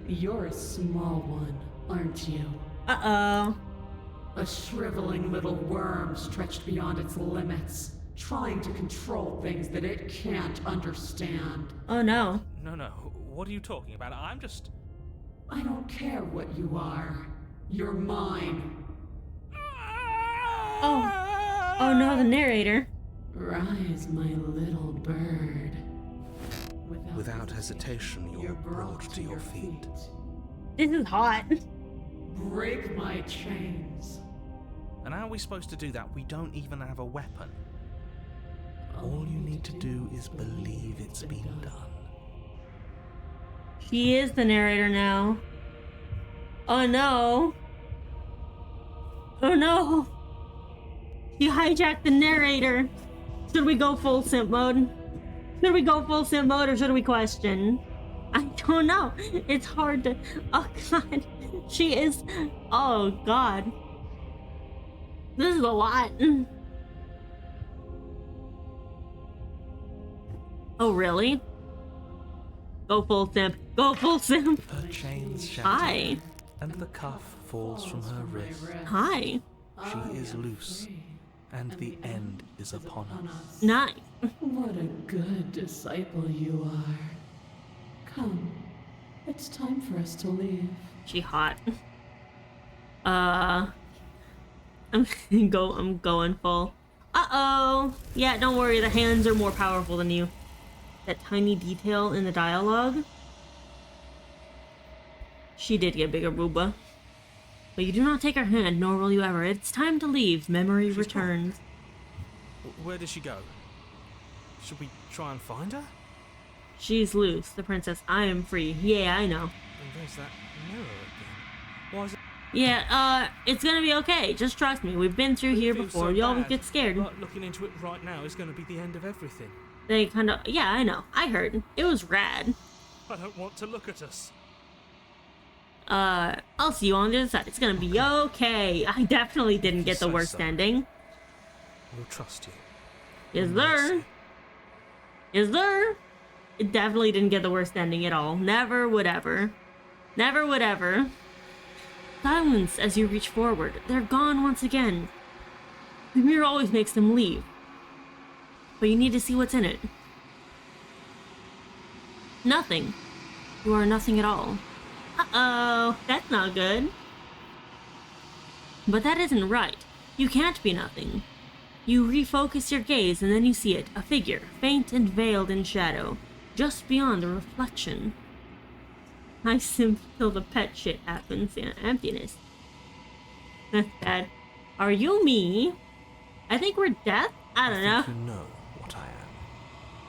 You're a small one, aren't you? Uh-oh. A shriveling little worm stretched beyond its limits, trying to control things that it can't understand. Oh no. No, what are you talking about? I don't care what you are. You're mine. Oh no, the narrator. Rise, my little bird. Without hesitation, you're brought to your feet. This is hot. Break my chains. And how are we supposed to do that? We don't even have a weapon. All you need to do is believe it's been done. She is the narrator now. Oh no. Oh no. You hijacked the narrator. Should we go full simp mode? Should we go full simp mode or should we question? I don't know. It's hard to... Oh god. She is... Oh god. This is a lot. Oh really? Go full simp. Go full simp. Her chains shatter. Hi. And the cuff falls from her wrist. Hi. She is loose. And the end is upon us. Nice. What a good disciple you are. Come, it's time for us to leave. She hot. I'm going full. Uh-oh. Yeah, don't worry, the hands are more powerful than you. That tiny detail in the dialogue. She did get bigger, booba. But you do not take her hand, nor will you ever. It's time to leave. Memory returns. Where did she go? Should we try and find her? She's loose, the princess. I am free. Yeah, I know. And there's that mirror again. Why is it? Yeah, it's gonna be okay. Just trust me. We've been through here before. So You always bad. get scared. Like, looking into it right now is going to be the end of everything. They kind of... Yeah, I know. I heard. It was rad. I don't want to look at us. I'll see you on the other side. It's gonna be okay. I definitely didn't get the So worst sorry. ending. We'll trust you. Is there? Is there? It definitely didn't get the worst ending at all. Never would ever. Never would ever. Silence as you reach forward. They're gone once again. The mirror always makes them leave. But you need to see what's in it. Nothing. You are nothing at all. Uh-oh. That's not good. But that isn't right. You can't be nothing. You refocus your gaze and then you see it. A figure, faint and veiled in shadow, just beyond the reflection. I simp till the pet shit happens in emptiness. That's bad. Are you me? I think we're death? I don't know. You know what I am.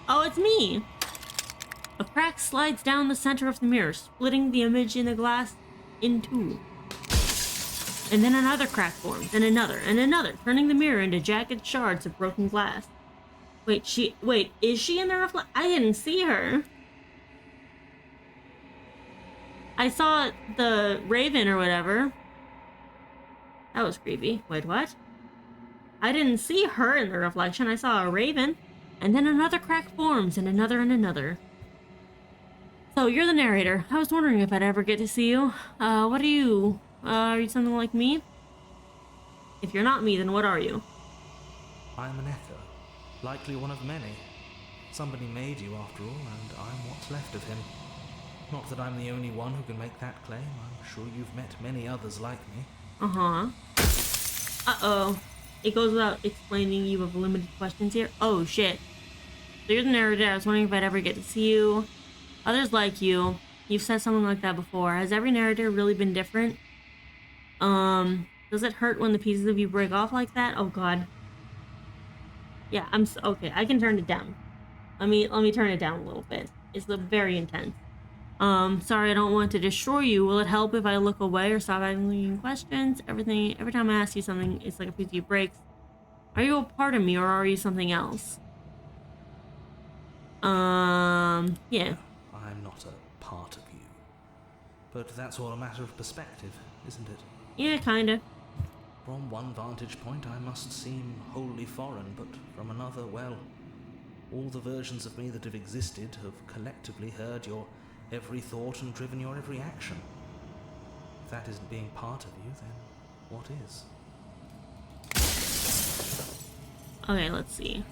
Oh, it's me! A crack slides down the center of the mirror, splitting the image in the glass in two. And then another crack forms, and another, turning the mirror into jagged shards of broken glass. Wait, is she in the reflection? I didn't see her. I saw the raven or whatever. That was creepy. Wait, what? I didn't see her in the reflection. I saw a raven. And then another crack forms, and another. So, you're the narrator. I was wondering if I'd ever get to see you. What are you? Are you something like me? If you're not me, then what are you? I'm an echo. Likely one of many. Somebody made you after all, and I'm what's left of him. Not that I'm the only one who can make that claim. I'm sure you've met many others like me. Uh-huh. Uh-oh. It goes without explaining you have limited questions here. Oh, shit. So you're the narrator. I was wondering if I'd ever get to see you. Others like you. You've said something like that before. Has every narrator really been different? Does it hurt when the pieces of you break off like that? Oh, God. Yeah, okay, I can turn it down. Let me turn it down a little bit. It's very intense. Sorry, I don't want to destroy you. Will it help if I look away or stop asking questions? Every time I ask you something, it's like a piece of you breaks. Are you a part of me or are you something else? Yeah. I'm not a part of you. But that's all a matter of perspective, isn't it? Yeah, kinda. From one vantage point, I must seem wholly foreign, but from another, well, all the versions of me that have existed have collectively heard your every thought and driven your every action. If that isn't being part of you, then what is? Okay, let's see.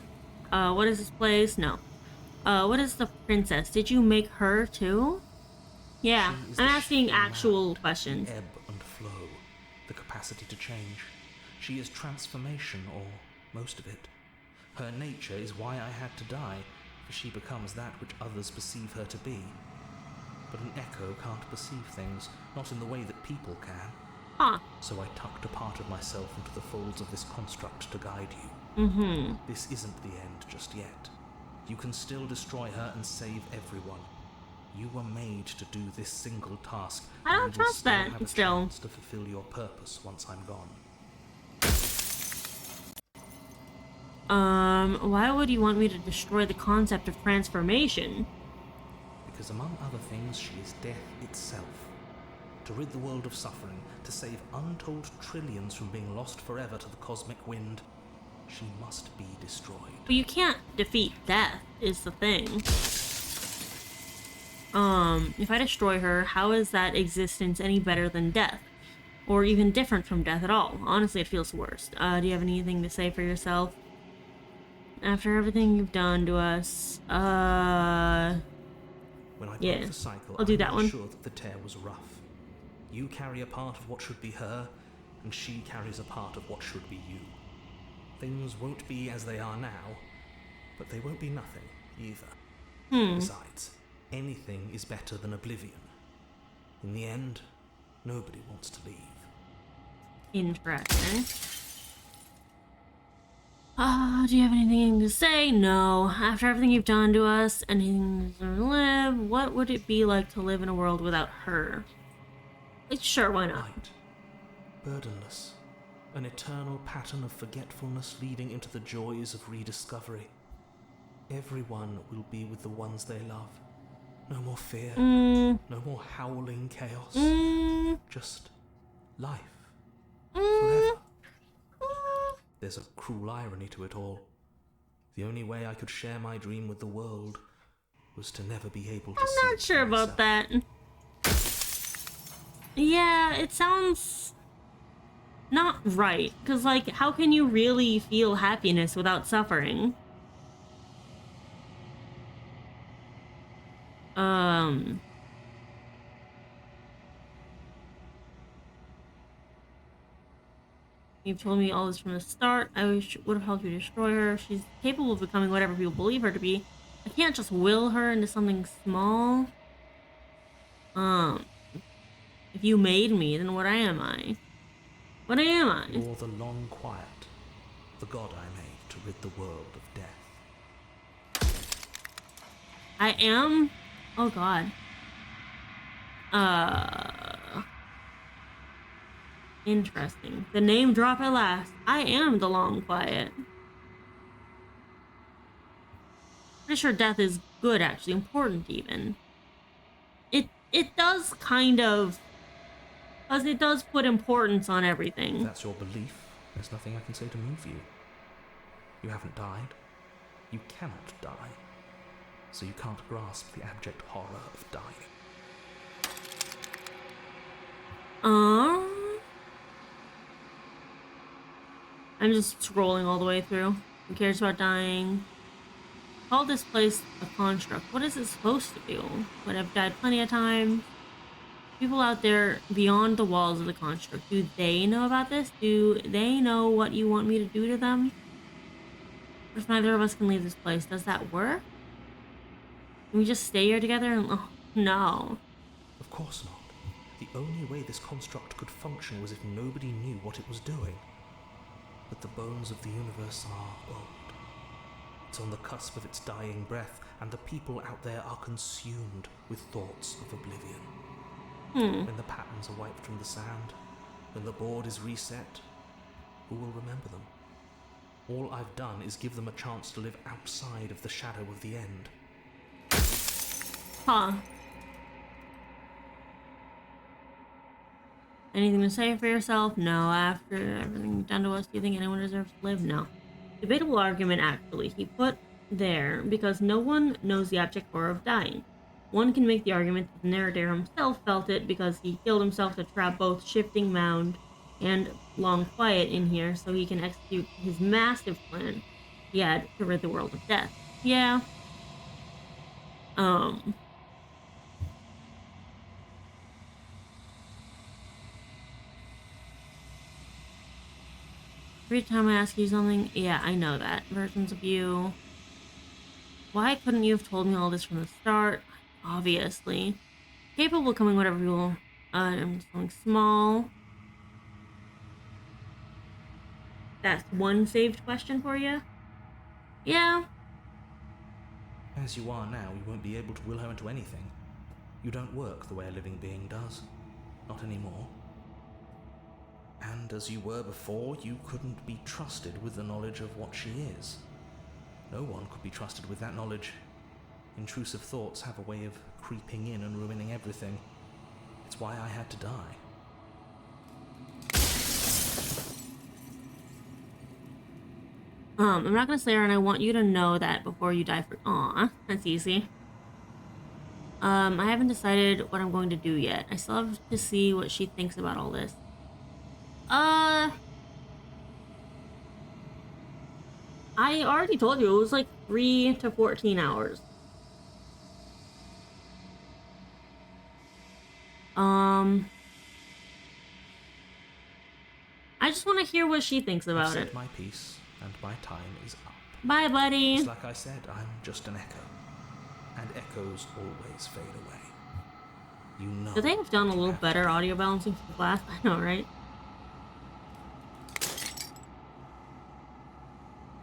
What is this place? No. What is the princess? Did you make her too? Yeah, I'm asking actual questions. Ebb and flow, the capacity to change. She is transformation, or most of it. Her nature is why I had to die, for she becomes that which others perceive her to be. But an echo can't perceive things, not in the way that people can. Huh. So I tucked a part of myself into the folds of this construct to guide you. Mm-hmm. This isn't the end just yet. You can still destroy her and save everyone. You were made to do this single task. I don't and you will trust still that, have a still. chance to fulfill your purpose once I'm gone. Why would you want me to destroy the concept of transformation? Because among other things, she is death itself. To rid the world of suffering, to save untold trillions from being lost forever to the cosmic wind, she must be destroyed. But you can't defeat death, is the thing. If I destroy her, how is that existence any better than death? Or even different from death at all? Honestly, it feels worse. Do you have anything to say for yourself? After everything you've done to us, When I yeah, broke the cycle, I'll do that I'm one. sure that the tear was rough. You carry a part of what should be her, and she carries a part of what should be you. Things won't be as they are now, but they won't be nothing either. Besides, anything is better than oblivion. In the end, nobody wants to leave. Interesting. Do you have anything to say? No. After everything you've done to us, anything to live, what would it be like to live in a world without her? Sure, why not? Light, burdenless, an eternal pattern of forgetfulness leading into the joys of rediscovery. Everyone will be with the ones they love. No more fear, no more howling chaos. Just life. Forever. There's a cruel irony to it all. The only way I could share my dream with the world was to never be able to see I'm not it sure myself. about that. Yeah, it sounds not right. Because, like, how can you really feel happiness without suffering? You've told me all this from the start. I would have helped you destroy her. She's capable of becoming whatever people believe her to be. I can't just will her into something small. If you made me, then what am I? What am I? You're the long quiet, the god I made to rid the world of death. I am? Oh god. Interesting. The name drop at last. I am the long quiet. Pretty sure death is good, actually. Important, even. It does kind of... Because it does put importance on everything. If that's your belief, there's nothing I can say to move you. You haven't died. You cannot die. So you can't grasp the abject horror of dying. I'm just scrolling all the way through. Who cares about dying? Call this place a construct. What is it supposed to do? But I've died plenty of times. People out there beyond the walls of the construct, do they know about this? Do they know what you want me to do to them? Or if neither of us can leave this place, does that work? Can we just stay here together and... Oh, no. Of course not. The only way this construct could function was if nobody knew what it was doing. But the bones of the universe are old. It's on the cusp of its dying breath, and the people out there are consumed with thoughts of oblivion. When the patterns are wiped from the sand, when the board is reset, who will remember them? All I've done is give them a chance to live outside of the shadow of the end. Huh. Anything to say for yourself? No. After everything you've done to us, do you think anyone deserves to live? No. Debatable argument, actually. He put there because no one knows the abject horror of dying. One can make the argument that the narrator himself felt it because he killed himself to trap both Shifting Mound and Long Quiet in here so he can execute his massive plan he had to rid the world of death. Yeah. Every time I ask you something, yeah, I know that. Versions of you. Why couldn't you have told me all this from the start? Obviously. Capable of becoming whatever people... I'm something small. That's one saved question for you? Yeah. As you are now, you won't be able to will her into anything. You don't work the way a living being does. Not anymore. And as you were before, you couldn't be trusted with the knowledge of what she is. No one could be trusted with that knowledge. Intrusive thoughts have a way of creeping in and ruining everything. It's why I had to die. I'm not gonna slay her, and I want you to know that before you die for— Aw, that's easy. I haven't decided what I'm going to do yet. I still have to see what she thinks about all this. I already told you, it was like 3 to 14 hours. I just want to hear what she thinks about I've it. said my piece, and my time is up. Bye, buddy. Just like I said, I'm just an echo. And echoes always fade away. You know. Could they have done a little better audio balancing for the last? I know, right?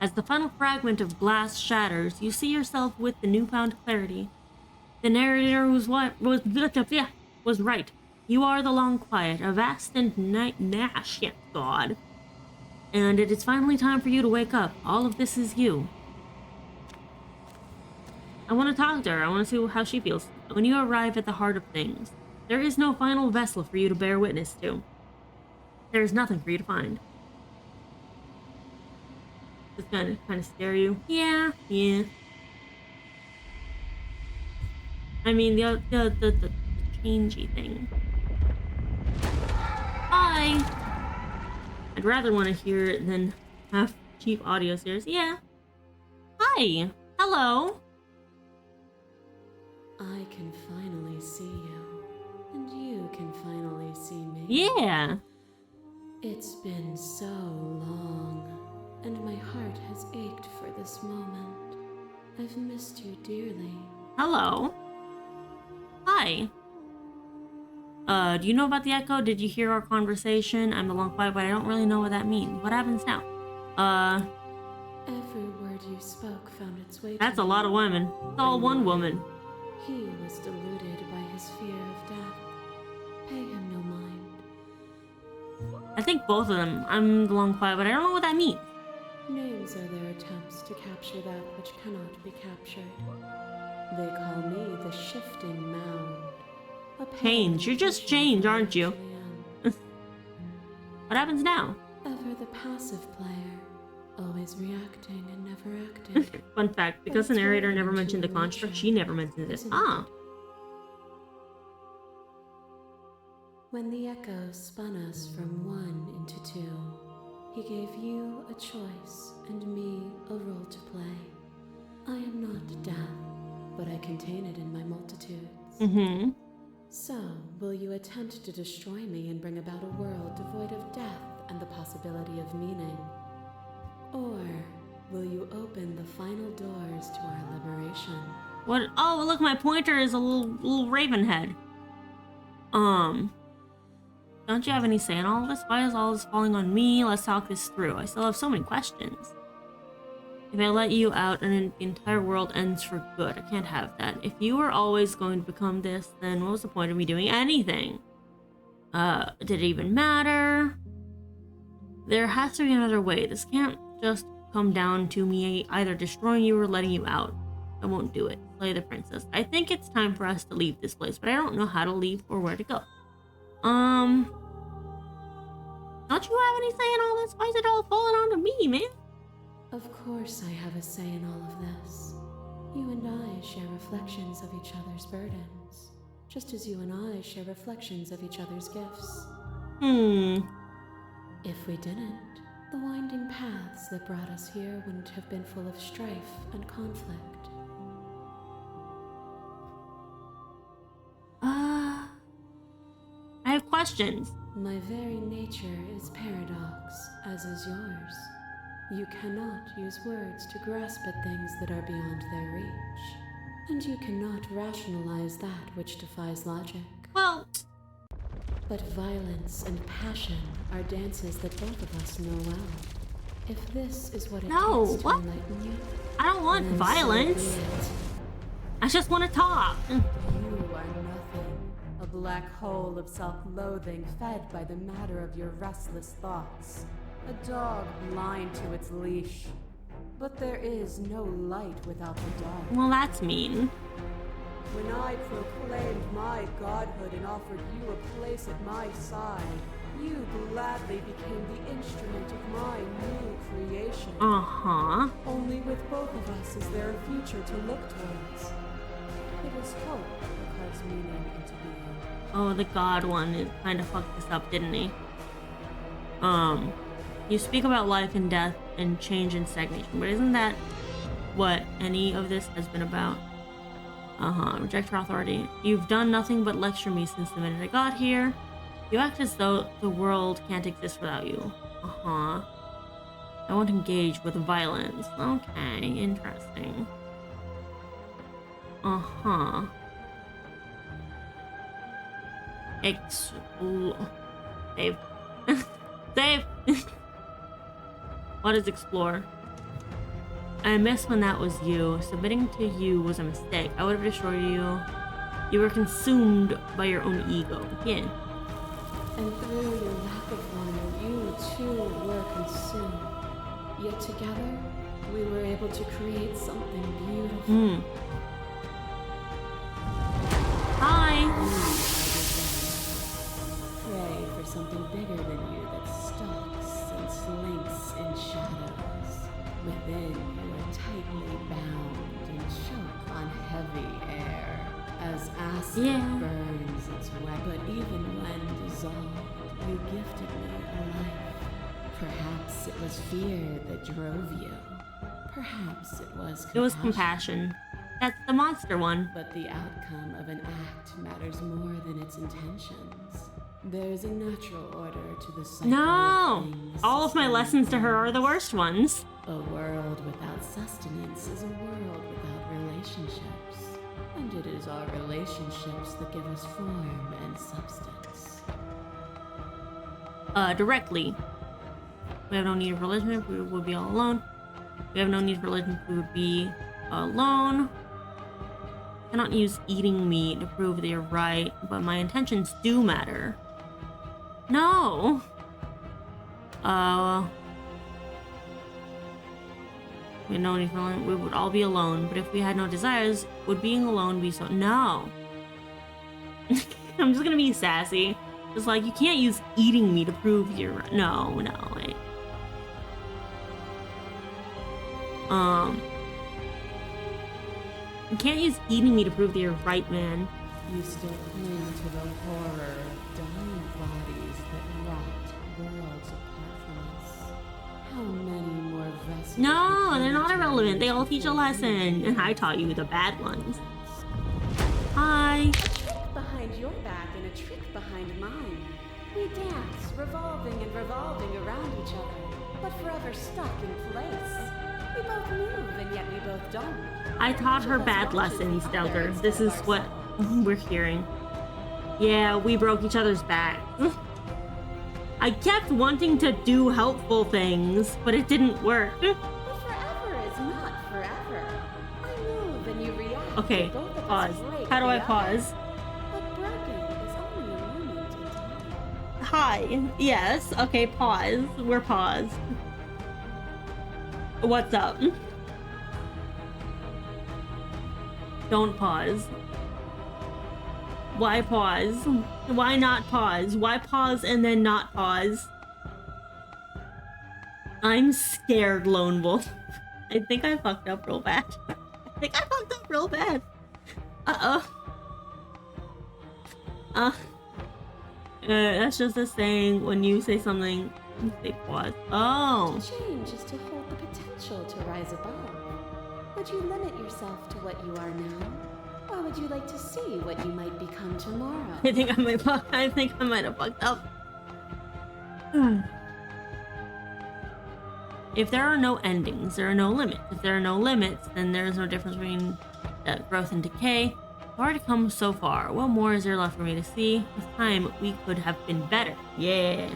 As the final fragment of glass shatters, you see yourself with the newfound clarity. The narrator was right. You are the Long Quiet, a vast and shit god. And it is finally time for you to wake up. All of this is you. I want to talk to her. I want to see how she feels. When you arrive at the heart of things, there is no final vessel for you to bear witness to. There is nothing for you to find. Just kind of scare you. Yeah. I mean, the changey thing. Hi. I'd rather want to hear it than have cheap audio series. Yeah. Hi. Hello. I can finally see you, and you can finally see me. Yeah. It's been so long, and my heart has ached for this moment. I've missed you dearly. Hello. Hi. Do you know about the echo? Did you hear our conversation? I'm the Long Quiet, but I don't really know what that means. What happens now? Every word you spoke found its way That's to a lot of women. It's all one woman. He was deluded by his fear of death. Pay him no mind. I think both of them. I'm the Long Quiet, but I don't know what that means. Names are their attempts to capture that which cannot be captured. They call me the Shifting Mound. Change. You're just change, aren't you? What happens now? Ever the passive player, always reacting and never acting. Fun fact, because the narrator never mentioned the construct, she never mentioned this. Ah. When the echo spun us from one into two, he gave you a choice and me a role to play. I am not death, but I contain it in my multitudes. Mm-hmm. So, will you attempt to destroy me and bring about a world devoid of death and the possibility of meaning? Or will you open the final doors to our liberation? What? Oh, look, my pointer is a little raven head. Don't you have any say in all of this? Why is all this falling on me? Let's talk this through. I still have so many questions. If I let you out and the entire world ends for good, I can't have that. If you were always going to become this, then what was the point of me doing anything? Did it even matter? There has to be another way. This can't just come down to me either destroying you or letting you out. I won't do it. Slay the princess. I think it's time for us to leave this place, but I don't know how to leave or where to go. Don't you have any say in all this? Why is it all falling onto me, man? Of course I have a say in all of this. You and I share reflections of each other's burdens, just as you and I share reflections of each other's gifts. If we didn't, the winding paths that brought us here wouldn't have been full of strife and conflict. I have questions. My very nature is paradox, as is yours. You cannot use words to grasp at things that are beyond their reach. And you cannot rationalize that which defies logic. Well... But violence and passion are dances that both of us know well. If this is what it takes to enlighten you... I don't want violence. So I just want to talk. You are nothing black hole of self-loathing fed by the matter of your restless thoughts. A dog blind to its leash. But there is no light without the dark. Well, that's mean. When I proclaimed my godhood and offered you a place at my side, you gladly became the instrument of my new creation. Uh-huh. Only with both of us is there a future to look towards. It is hope that carves meaning into being. Oh, the god one kind of fucked this up, didn't he? You speak about life and death and change and stagnation, but isn't that what any of this has been about? Reject her authority. You've done nothing but lecture me since the minute I got here. You act as though the world can't exist without you. I won't engage with violence. Okay, interesting. Save. Save! What is explore? I missed when that was you. Submitting to you was a mistake. I would have destroyed you. You were consumed by your own ego. Yeah. And through your lack of one, you too were consumed. Yet together, we were able to create something beautiful. Hi! Pray for something bigger than you that stalks and slinks in shadows. Within, you are tightly bound and choke on heavy air. As acid burns its way, but even when dissolved, you gifted me a life. Perhaps it was fear that drove you. Perhaps it was compassion. It was compassion. That's the monster one. But the outcome of an act matters more than its intentions. There's a natural order to the cycle. No! All of my lessons to her are the worst ones. A world without sustenance is a world without relationships. And it is our relationships that give us form and substance. Directly. We have no need of religion if we would be all alone. We have no need of religion if we would be alone. Cannot use eating meat to prove that you're right, but my intentions do matter. No! We had no need for alone. We would all be alone, but if we had no desires, would being alone be so? No. I'm just gonna be sassy. Just like, you can't use eating me to prove you're right. No, wait. You can't use eating me to prove that you're right, man. You still cling to the horror of dying bodies that rot worlds apart from us. How many more vessels? No, they're not irrelevant. They all teach a lesson. And I taught you the bad ones. Hi. A trick behind your back and a trick behind mine. We dance, revolving and revolving around each other, but forever stuck in place. We both move, and yet we both don't. I taught her bad lessons, Delta. This is what we're hearing. Yeah, we broke each other's backs. I kept wanting to do helpful things, but it didn't work. But forever is not forever. I move and you react. Okay, pause. How do I pause? But broken is only a moment in time. Hi. Yes. Okay, pause. We're paused. What's up? Don't pause. Why pause? Why not pause? Why pause and then not pause? I'm scared, Lone Wolf. I think I fucked up real bad. That's just a saying when you say something, you say pause. Oh. To change is to hold the potential to rise above. Would you limit yourself to what you are now? Or would you like to see what you might become tomorrow? I think I might have fucked up. If there are no endings, there are no limits. If there are no limits, then there is no difference between growth and decay. I've already come so far. What more is there left for me to see? With time, we could have been better. Yeah.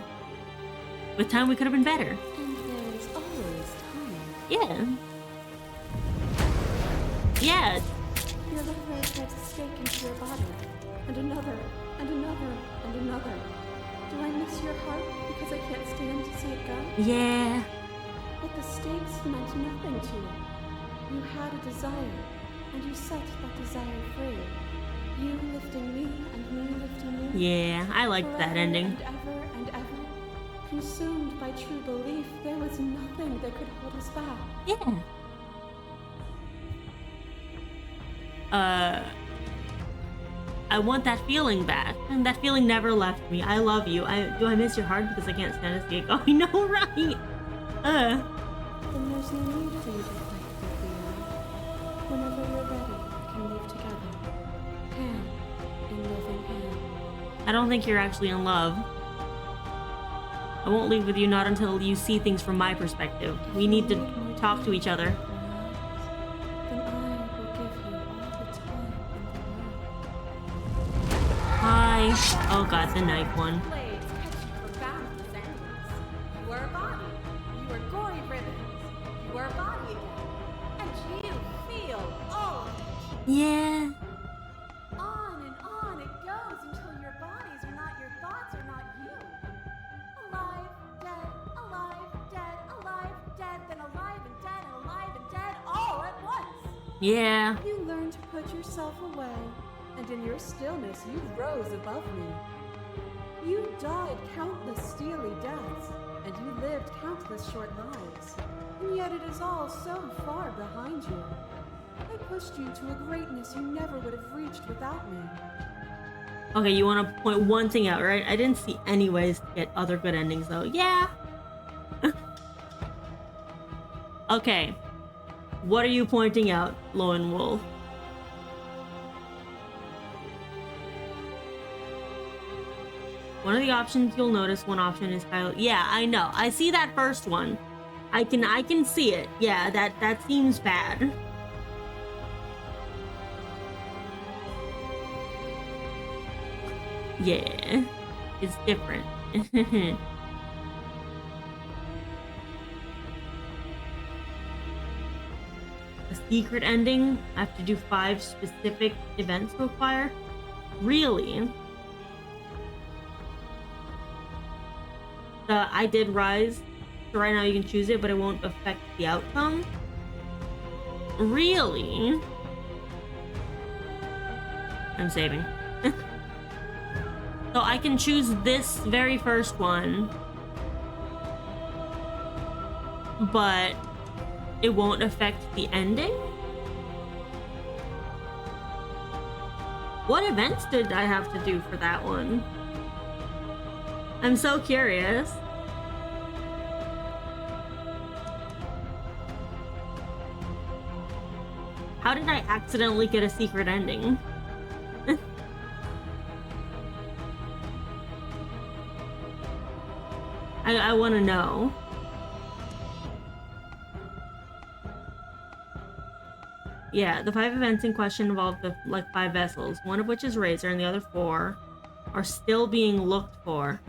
With time, we could have been better. And there's always time. Yeah. Yeah. Your liver starts to stake into your body, and another, and another and another. Do I miss your heart because I can't stand to see it go? Yeah. But the stakes meant nothing to you. You had a desire, and you set that desire free. You lifting me and me lifting you. Yeah, I liked that ending. And ever, consumed by true belief, there was nothing that could hold us back. Yeah. I want that feeling back. And that feeling never left me. I love you. Do I miss your heart because I can't stand to see it go? I know, right? Then there's no need for you to fight for fear. Whenever you're ready, we can live together. Hand in loving hand. I don't think you're actually in love. I won't leave with you not until you see things from my perspective. We need to talk to each other. Then I will give you all the time in the world. Hi. Oh god, the knife one. Blades catch you for boundless endings. You are a body. You are gory ribbons. You are a body again. And you feel all of it. Yeah. On and on it goes until your bodies are not your thoughts or not you. Alive, dead, then alive and dead, all at once. Yeah. You learn to put yourself away, and in your stillness you rose above me. You died countless steely deaths, and you lived countless short lives. And yet it is all so far behind you. I pushed you to a greatness you never would have reached without me. Okay, you want to point one thing out, right? I didn't see any ways to get other good endings, though. Yeah. Okay. What are you pointing out, Lone Wolf? One of the options you'll notice, one option is highlight. Yeah, I know. I see that first one. I can see it. Yeah, that seems bad. Yeah, it's different. A secret ending? I have to do 5 specific events to acquire? Really? I did rise, so right now you can choose it, but it won't affect the outcome? Really? I'm saving. So I can choose this very first one, but it won't affect the ending? What events did I have to do for that one? I'm so curious. How did I accidentally get a secret ending? I want to know. Yeah, the 5 events in question involve the 5 vessels, one of which is Razor and the other 4 are still being looked for.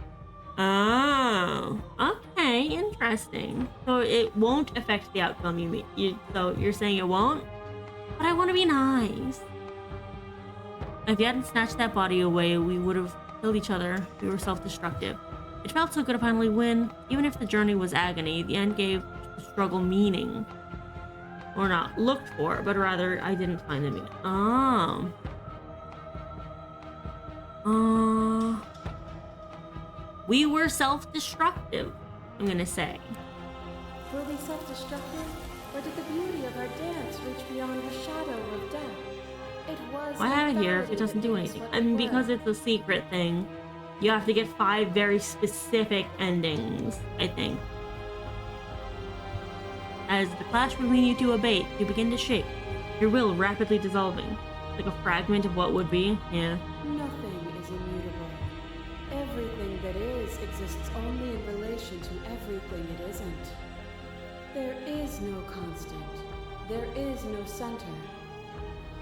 Oh, okay, interesting. So it won't affect the outcome, so you're saying it won't? But I want to be nice. If you hadn't snatched that body away, we would have killed each other. We were self-destructive. It felt so good to finally win. Even if the journey was agony, the end gave the struggle meaning. Or not looked for, but rather I didn't find the meaning. We were self-destructive, I'm gonna say. Were we self-destructive, or did the beauty of our dance reach beyond the shadow of death? It was. Why have it here if it doesn't do anything? I mean, because it's a secret thing, you have to get 5 very specific endings, I think. As the clash between you two abate, you begin to shake, your will rapidly dissolving, like a fragment of what would be. Yeah. Nothing is immutable. Everything that is exists only in relation to everything it isn't. There is no constant. There is no center.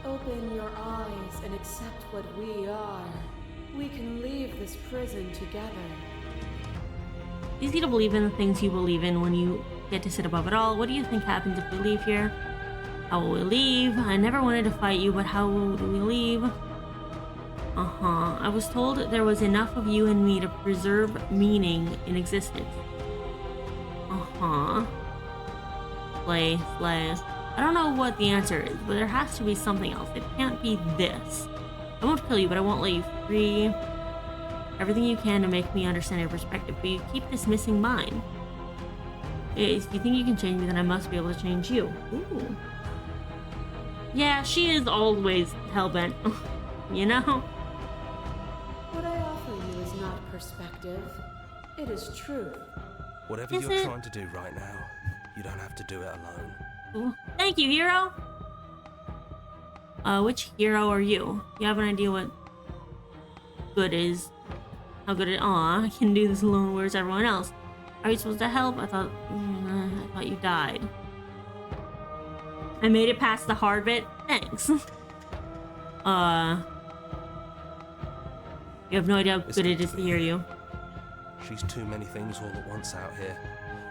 Open your eyes and accept what we are. We can leave this prison together. Easy to believe in the things you believe in when you get to sit above it all. What do you think happens if we leave here? How will we leave? I never wanted to fight you, but how do we leave? I was told there was enough of you and me to preserve meaning in existence. Slay. I don't know what the answer is, but there has to be something else. It can't be this. I won't kill you, but I won't let you free. Everything you can to make me understand your perspective, but you keep dismissing mine. If you think you can change me, then I must be able to change you. Ooh. Yeah, she is always hellbent. You know? What I offer you is not perspective. It is truth. Whatever Is you're it? trying to do right now, you don't have to do it alone. Ooh. Thank you, hero. Which hero are you? You have an idea what good is? How good it? Aw, I can do this alone. Where's everyone else? Are you supposed to help? I thought you died. I made it past the hard bit. Thanks. You have no idea how good it is to hear you. She's too many things all at once out here.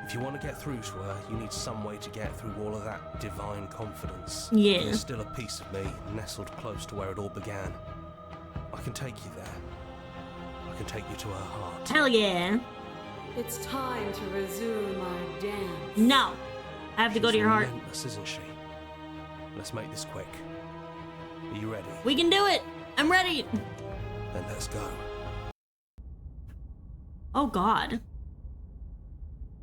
If you want to get through to her, you need some way to get through all of that divine confidence. Yeah. There's still a piece of me nestled close to where it all began. I can take you there. I can take you to her heart. Hell yeah. It's time to resume our dance. No. I have to go to your heart. She's relentless, isn't she? Let's make this quick. Are you ready? We can do it. I'm ready. Then let's go. Oh, God.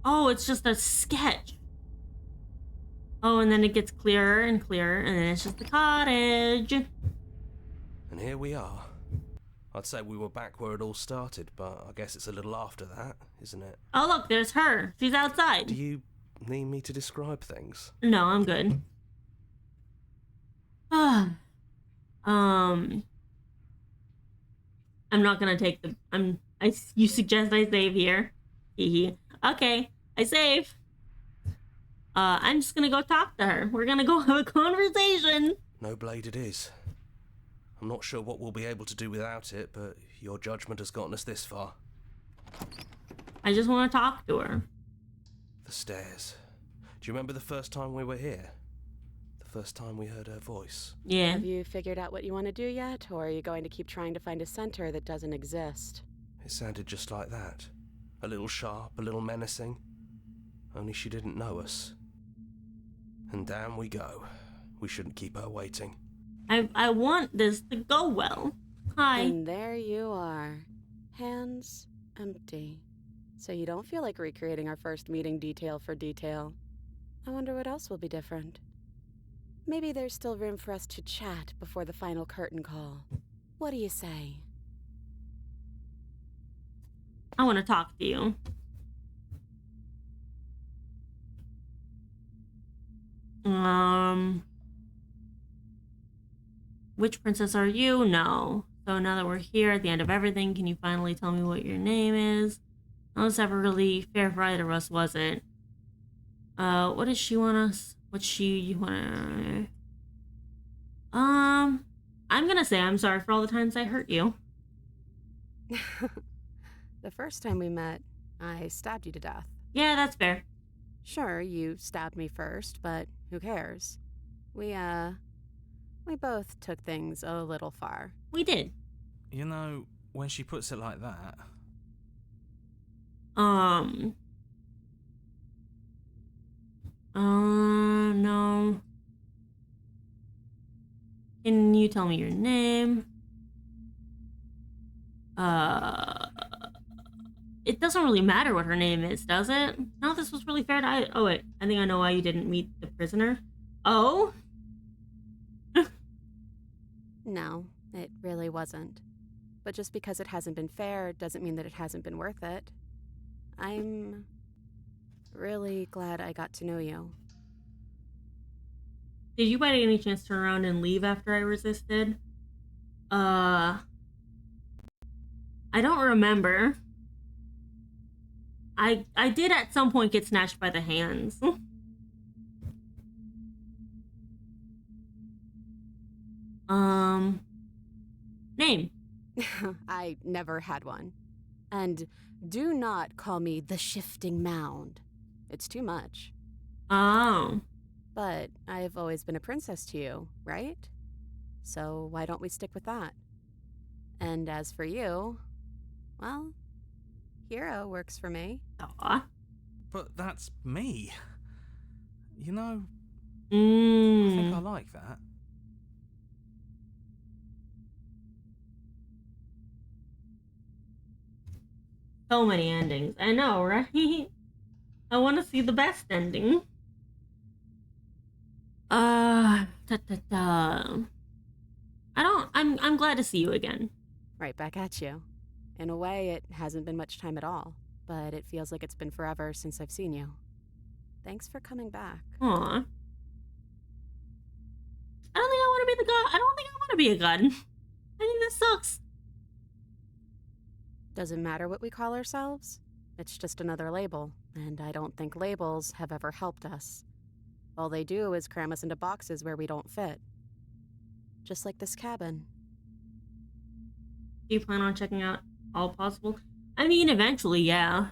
Oh, it's just a sketch. Oh, and then it gets clearer and clearer, and then it's just the cottage. And here we are. I'd say we were back where it all started, but I guess it's a little after that, isn't it? Oh, look, there's her. She's outside. Do you need me to describe things? No, I'm good. I'm not gonna take the. You suggest I save here. Hee. Okay, I save. I'm just gonna go talk to her. We're gonna go have a conversation. No blade it is. I'm not sure what we'll be able to do without it, but your judgment has gotten us this far. I just want to talk to her. The stairs. Do you remember the first time we were here? The first time we heard her voice? Yeah. Have you figured out what you want to do yet, or are you going to keep trying to find a center that doesn't exist? It sounded just like that. A little sharp, a little menacing. Only she didn't know us. And down we go. We shouldn't keep her waiting. I want this to go well. Hi. And there you are. Hands empty. So you don't feel like recreating our first meeting detail for detail. I wonder what else will be different. Maybe there's still room for us to chat before the final curtain call. What do you say? I want to talk to you. Which princess are you? No. So now that we're here at the end of everything, can you finally tell me what your name is? That was never really fair for either of us, was it? What does she want us? You wanna... I'm gonna say I'm sorry for all the times I hurt you. The first time we met, I stabbed you to death. Yeah, that's fair. Sure, you stabbed me first, but who cares? We both took things a little far. We did. You know, when she puts it like that... No. Can you tell me your name? It doesn't really matter what her name is, does it? No, this was really fair to... Oh, wait. I think I know why you didn't meet the prisoner. Oh? No, it really wasn't. But just because it hasn't been fair doesn't mean that it hasn't been worth it. I'm really glad I got to know you. Did you by any chance turn around and leave after I resisted? I don't remember. I did at some point get snatched by the hands. Name. I never had one. And do not call me the Shifting Mound. It's too much. Oh. But I've always been a princess to you, right? So why don't we stick with that? And as for you, well, Hero works for me. Aw. But that's me. You know, I think I like that. So many endings. I know, right? I want to see the best ending. I'm glad to see you again. Right back at you. In a way, it hasn't been much time at all, but it feels like it's been forever since I've seen you. Thanks for coming back. Aw. I don't think I want to be the god. I don't think I want to be a god. I think this sucks. Doesn't matter what we call ourselves. It's just another label, and I don't think labels have ever helped us. All they do is cram us into boxes where we don't fit. Just like this cabin. Do you plan on checking out all possible? I mean, eventually, yeah.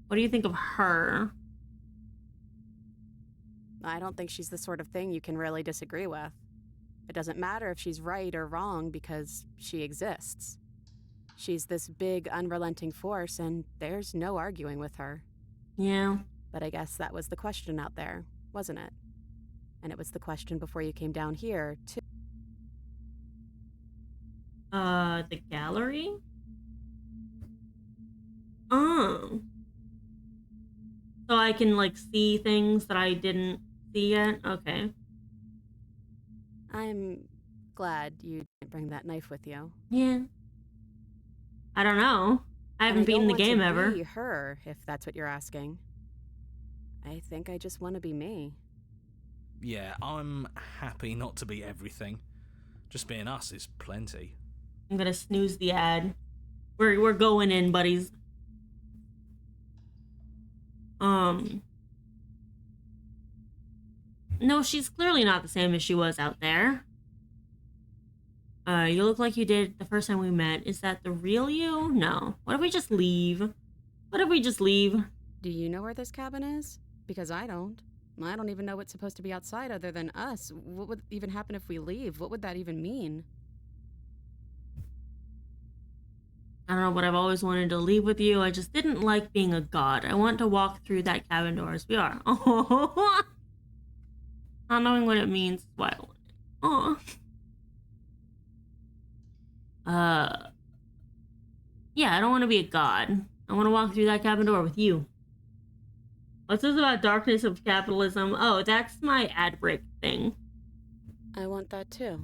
What do you think of her? I don't think she's the sort of thing you can really disagree with. It doesn't matter if she's right or wrong because she exists. She's this big, unrelenting force, and there's no arguing with her. Yeah. But I guess that was the question out there, wasn't it? And it was the question before you came down here, too. The gallery? Oh. So I can, like, see things that I didn't see yet? Okay. I'm glad you didn't bring that knife with you. Yeah. I don't know. I haven't beaten the game ever. I don't want to be her, if that's what you're asking. I think I just want to be me. Yeah, I'm happy not to be everything. Just being us is plenty. I'm gonna snooze the ad. We're going in, buddies. No, she's clearly not the same as she was out there. You look like you did the first time we met. Is that the real you? No. What if we just leave? What if we just leave? Do you know where this cabin is? Because I don't. I don't even know what's supposed to be outside other than us. What would even happen if we leave? What would that even mean? I don't know, but I've always wanted to leave with you. I just didn't like being a god. I want to walk through that cabin door as we are. Oh, not knowing what it means is why I want it. Oh. Yeah, I don't want to be a god. I want to walk through that cabin door with you. What's this about darkness of capitalism? Oh, that's my ad break thing. I want that too.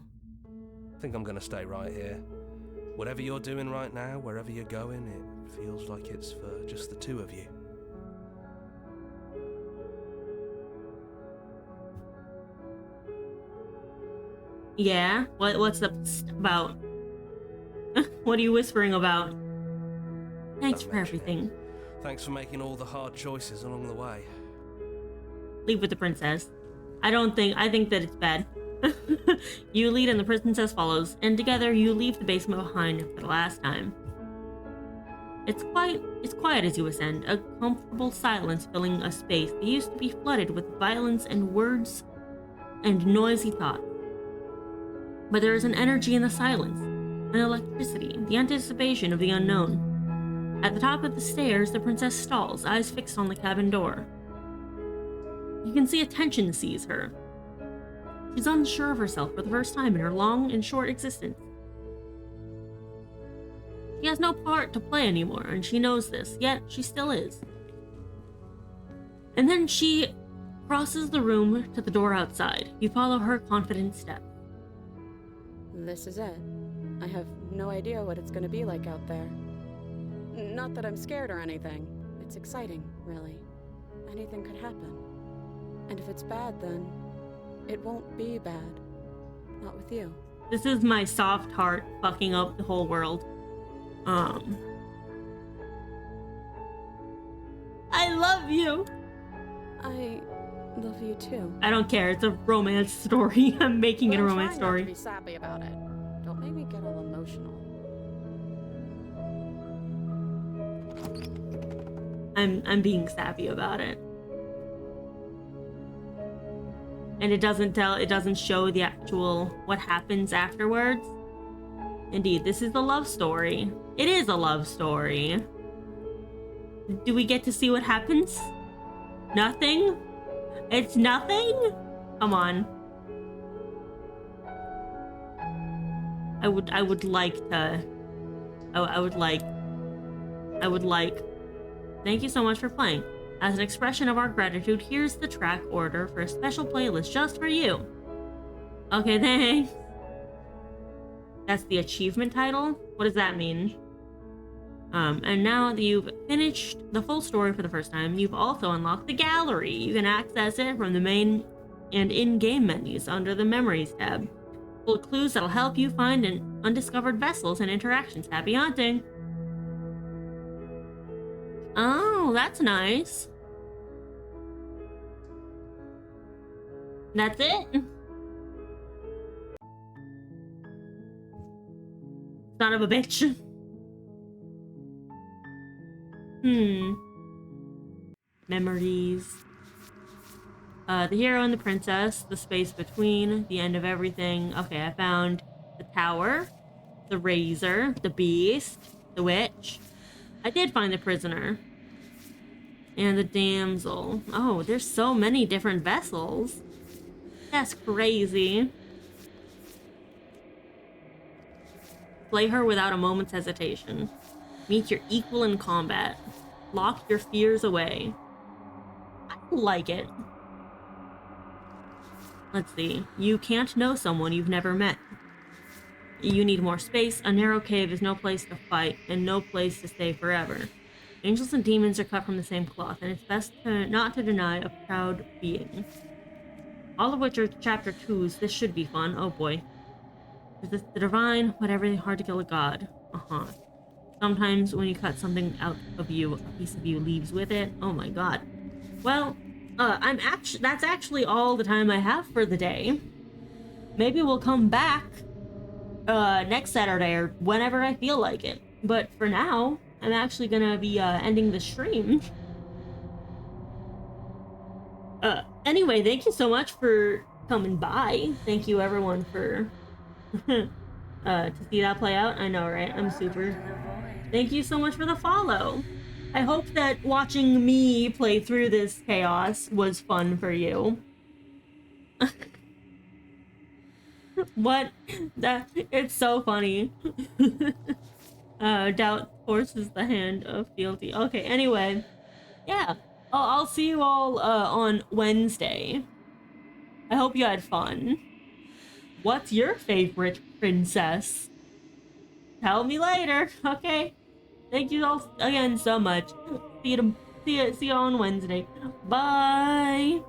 I think I'm gonna stay right here. Whatever you're doing right now, wherever you're going, it feels like it's for just the two of you. Yeah? What's the about? What are you whispering about? Thanks for everything. Thanks for making all the hard choices along the way. Leave with the princess. I think that it's bad. You lead and the princess follows, and together you leave the basement behind for the last time. It's quiet as you ascend, a comfortable silence filling a space that used to be flooded with violence and words and noisy thoughts. But there is an energy in the silence, an electricity, the anticipation of the unknown. At the top of the stairs, the princess stalls, eyes fixed on the cabin door. You can see a tension seize her. She's unsure of herself for the first time in her long and short existence. She has no part to play anymore, and she knows this, yet she still is. And then she crosses the room to the door outside. You follow her confident step. This is it. I have no idea what it's gonna be like out there. Not that I'm scared or anything. It's exciting, really. Anything could happen. And if it's bad, then it won't be bad. Not with you. This is my soft heart fucking up the whole world. I love you. I love you too. I don't care. It's a romance story. I'm making it a romance story. I'm trying not to be sappy about it. Don't make me get all emotional. I'm being sappy about it. and it doesn't show the actual what happens afterwards. Indeed, this is the love story. It is a love story. Do we get to see what happens? Nothing? It's nothing? Come on. I would like to... I would like... Thank you so much for playing. As an expression of our gratitude, here's the track order for a special playlist just for you. Okay, thanks. That's the achievement title? What does that mean? And now that you've finished the full story for the first time, you've also unlocked the gallery. You can access it from the main and in-game menus under the Memories tab. Full of clues that'll help you find undiscovered vessels and interactions. Happy hunting! Oh, that's nice. That's it? Son of a bitch. Memories. The hero and the princess, the space between, the end of everything. Okay, I found the tower, the razor, the beast, the witch. I did find the prisoner. And the damsel. Oh, there's so many different vessels. That's crazy. Slay her without a moment's hesitation. Meet your equal in combat. Lock your fears away. I like it. Let's see. You can't know someone you've never met. You need more space. A narrow cave is no place to fight, and no place to stay forever. Angels and demons are cut from the same cloth, and it's best not to deny a proud being. All of which are chapter 2s. This should be fun. Oh boy. Resist the divine, whatever, hard to kill a god. Sometimes when you cut something out of you, a piece of you leaves with it. Oh my god. Well, that's actually all the time I have for the day. Maybe we'll come back next Saturday or whenever I feel like it. But for now, I'm actually gonna be ending the stream. Anyway, thank you so much for coming by. Thank you everyone for to see that play out. I know, right? I'm super. Thank you so much for the follow. I hope that watching me play through this chaos was fun for you. What? It's so funny. Doubt forces the hand of fealty. Okay, anyway. Yeah. I'll see you all on Wednesday. I hope you had fun. What's your favorite princess? Tell me later, okay? Thank you all again so much. See you on Wednesday. Bye.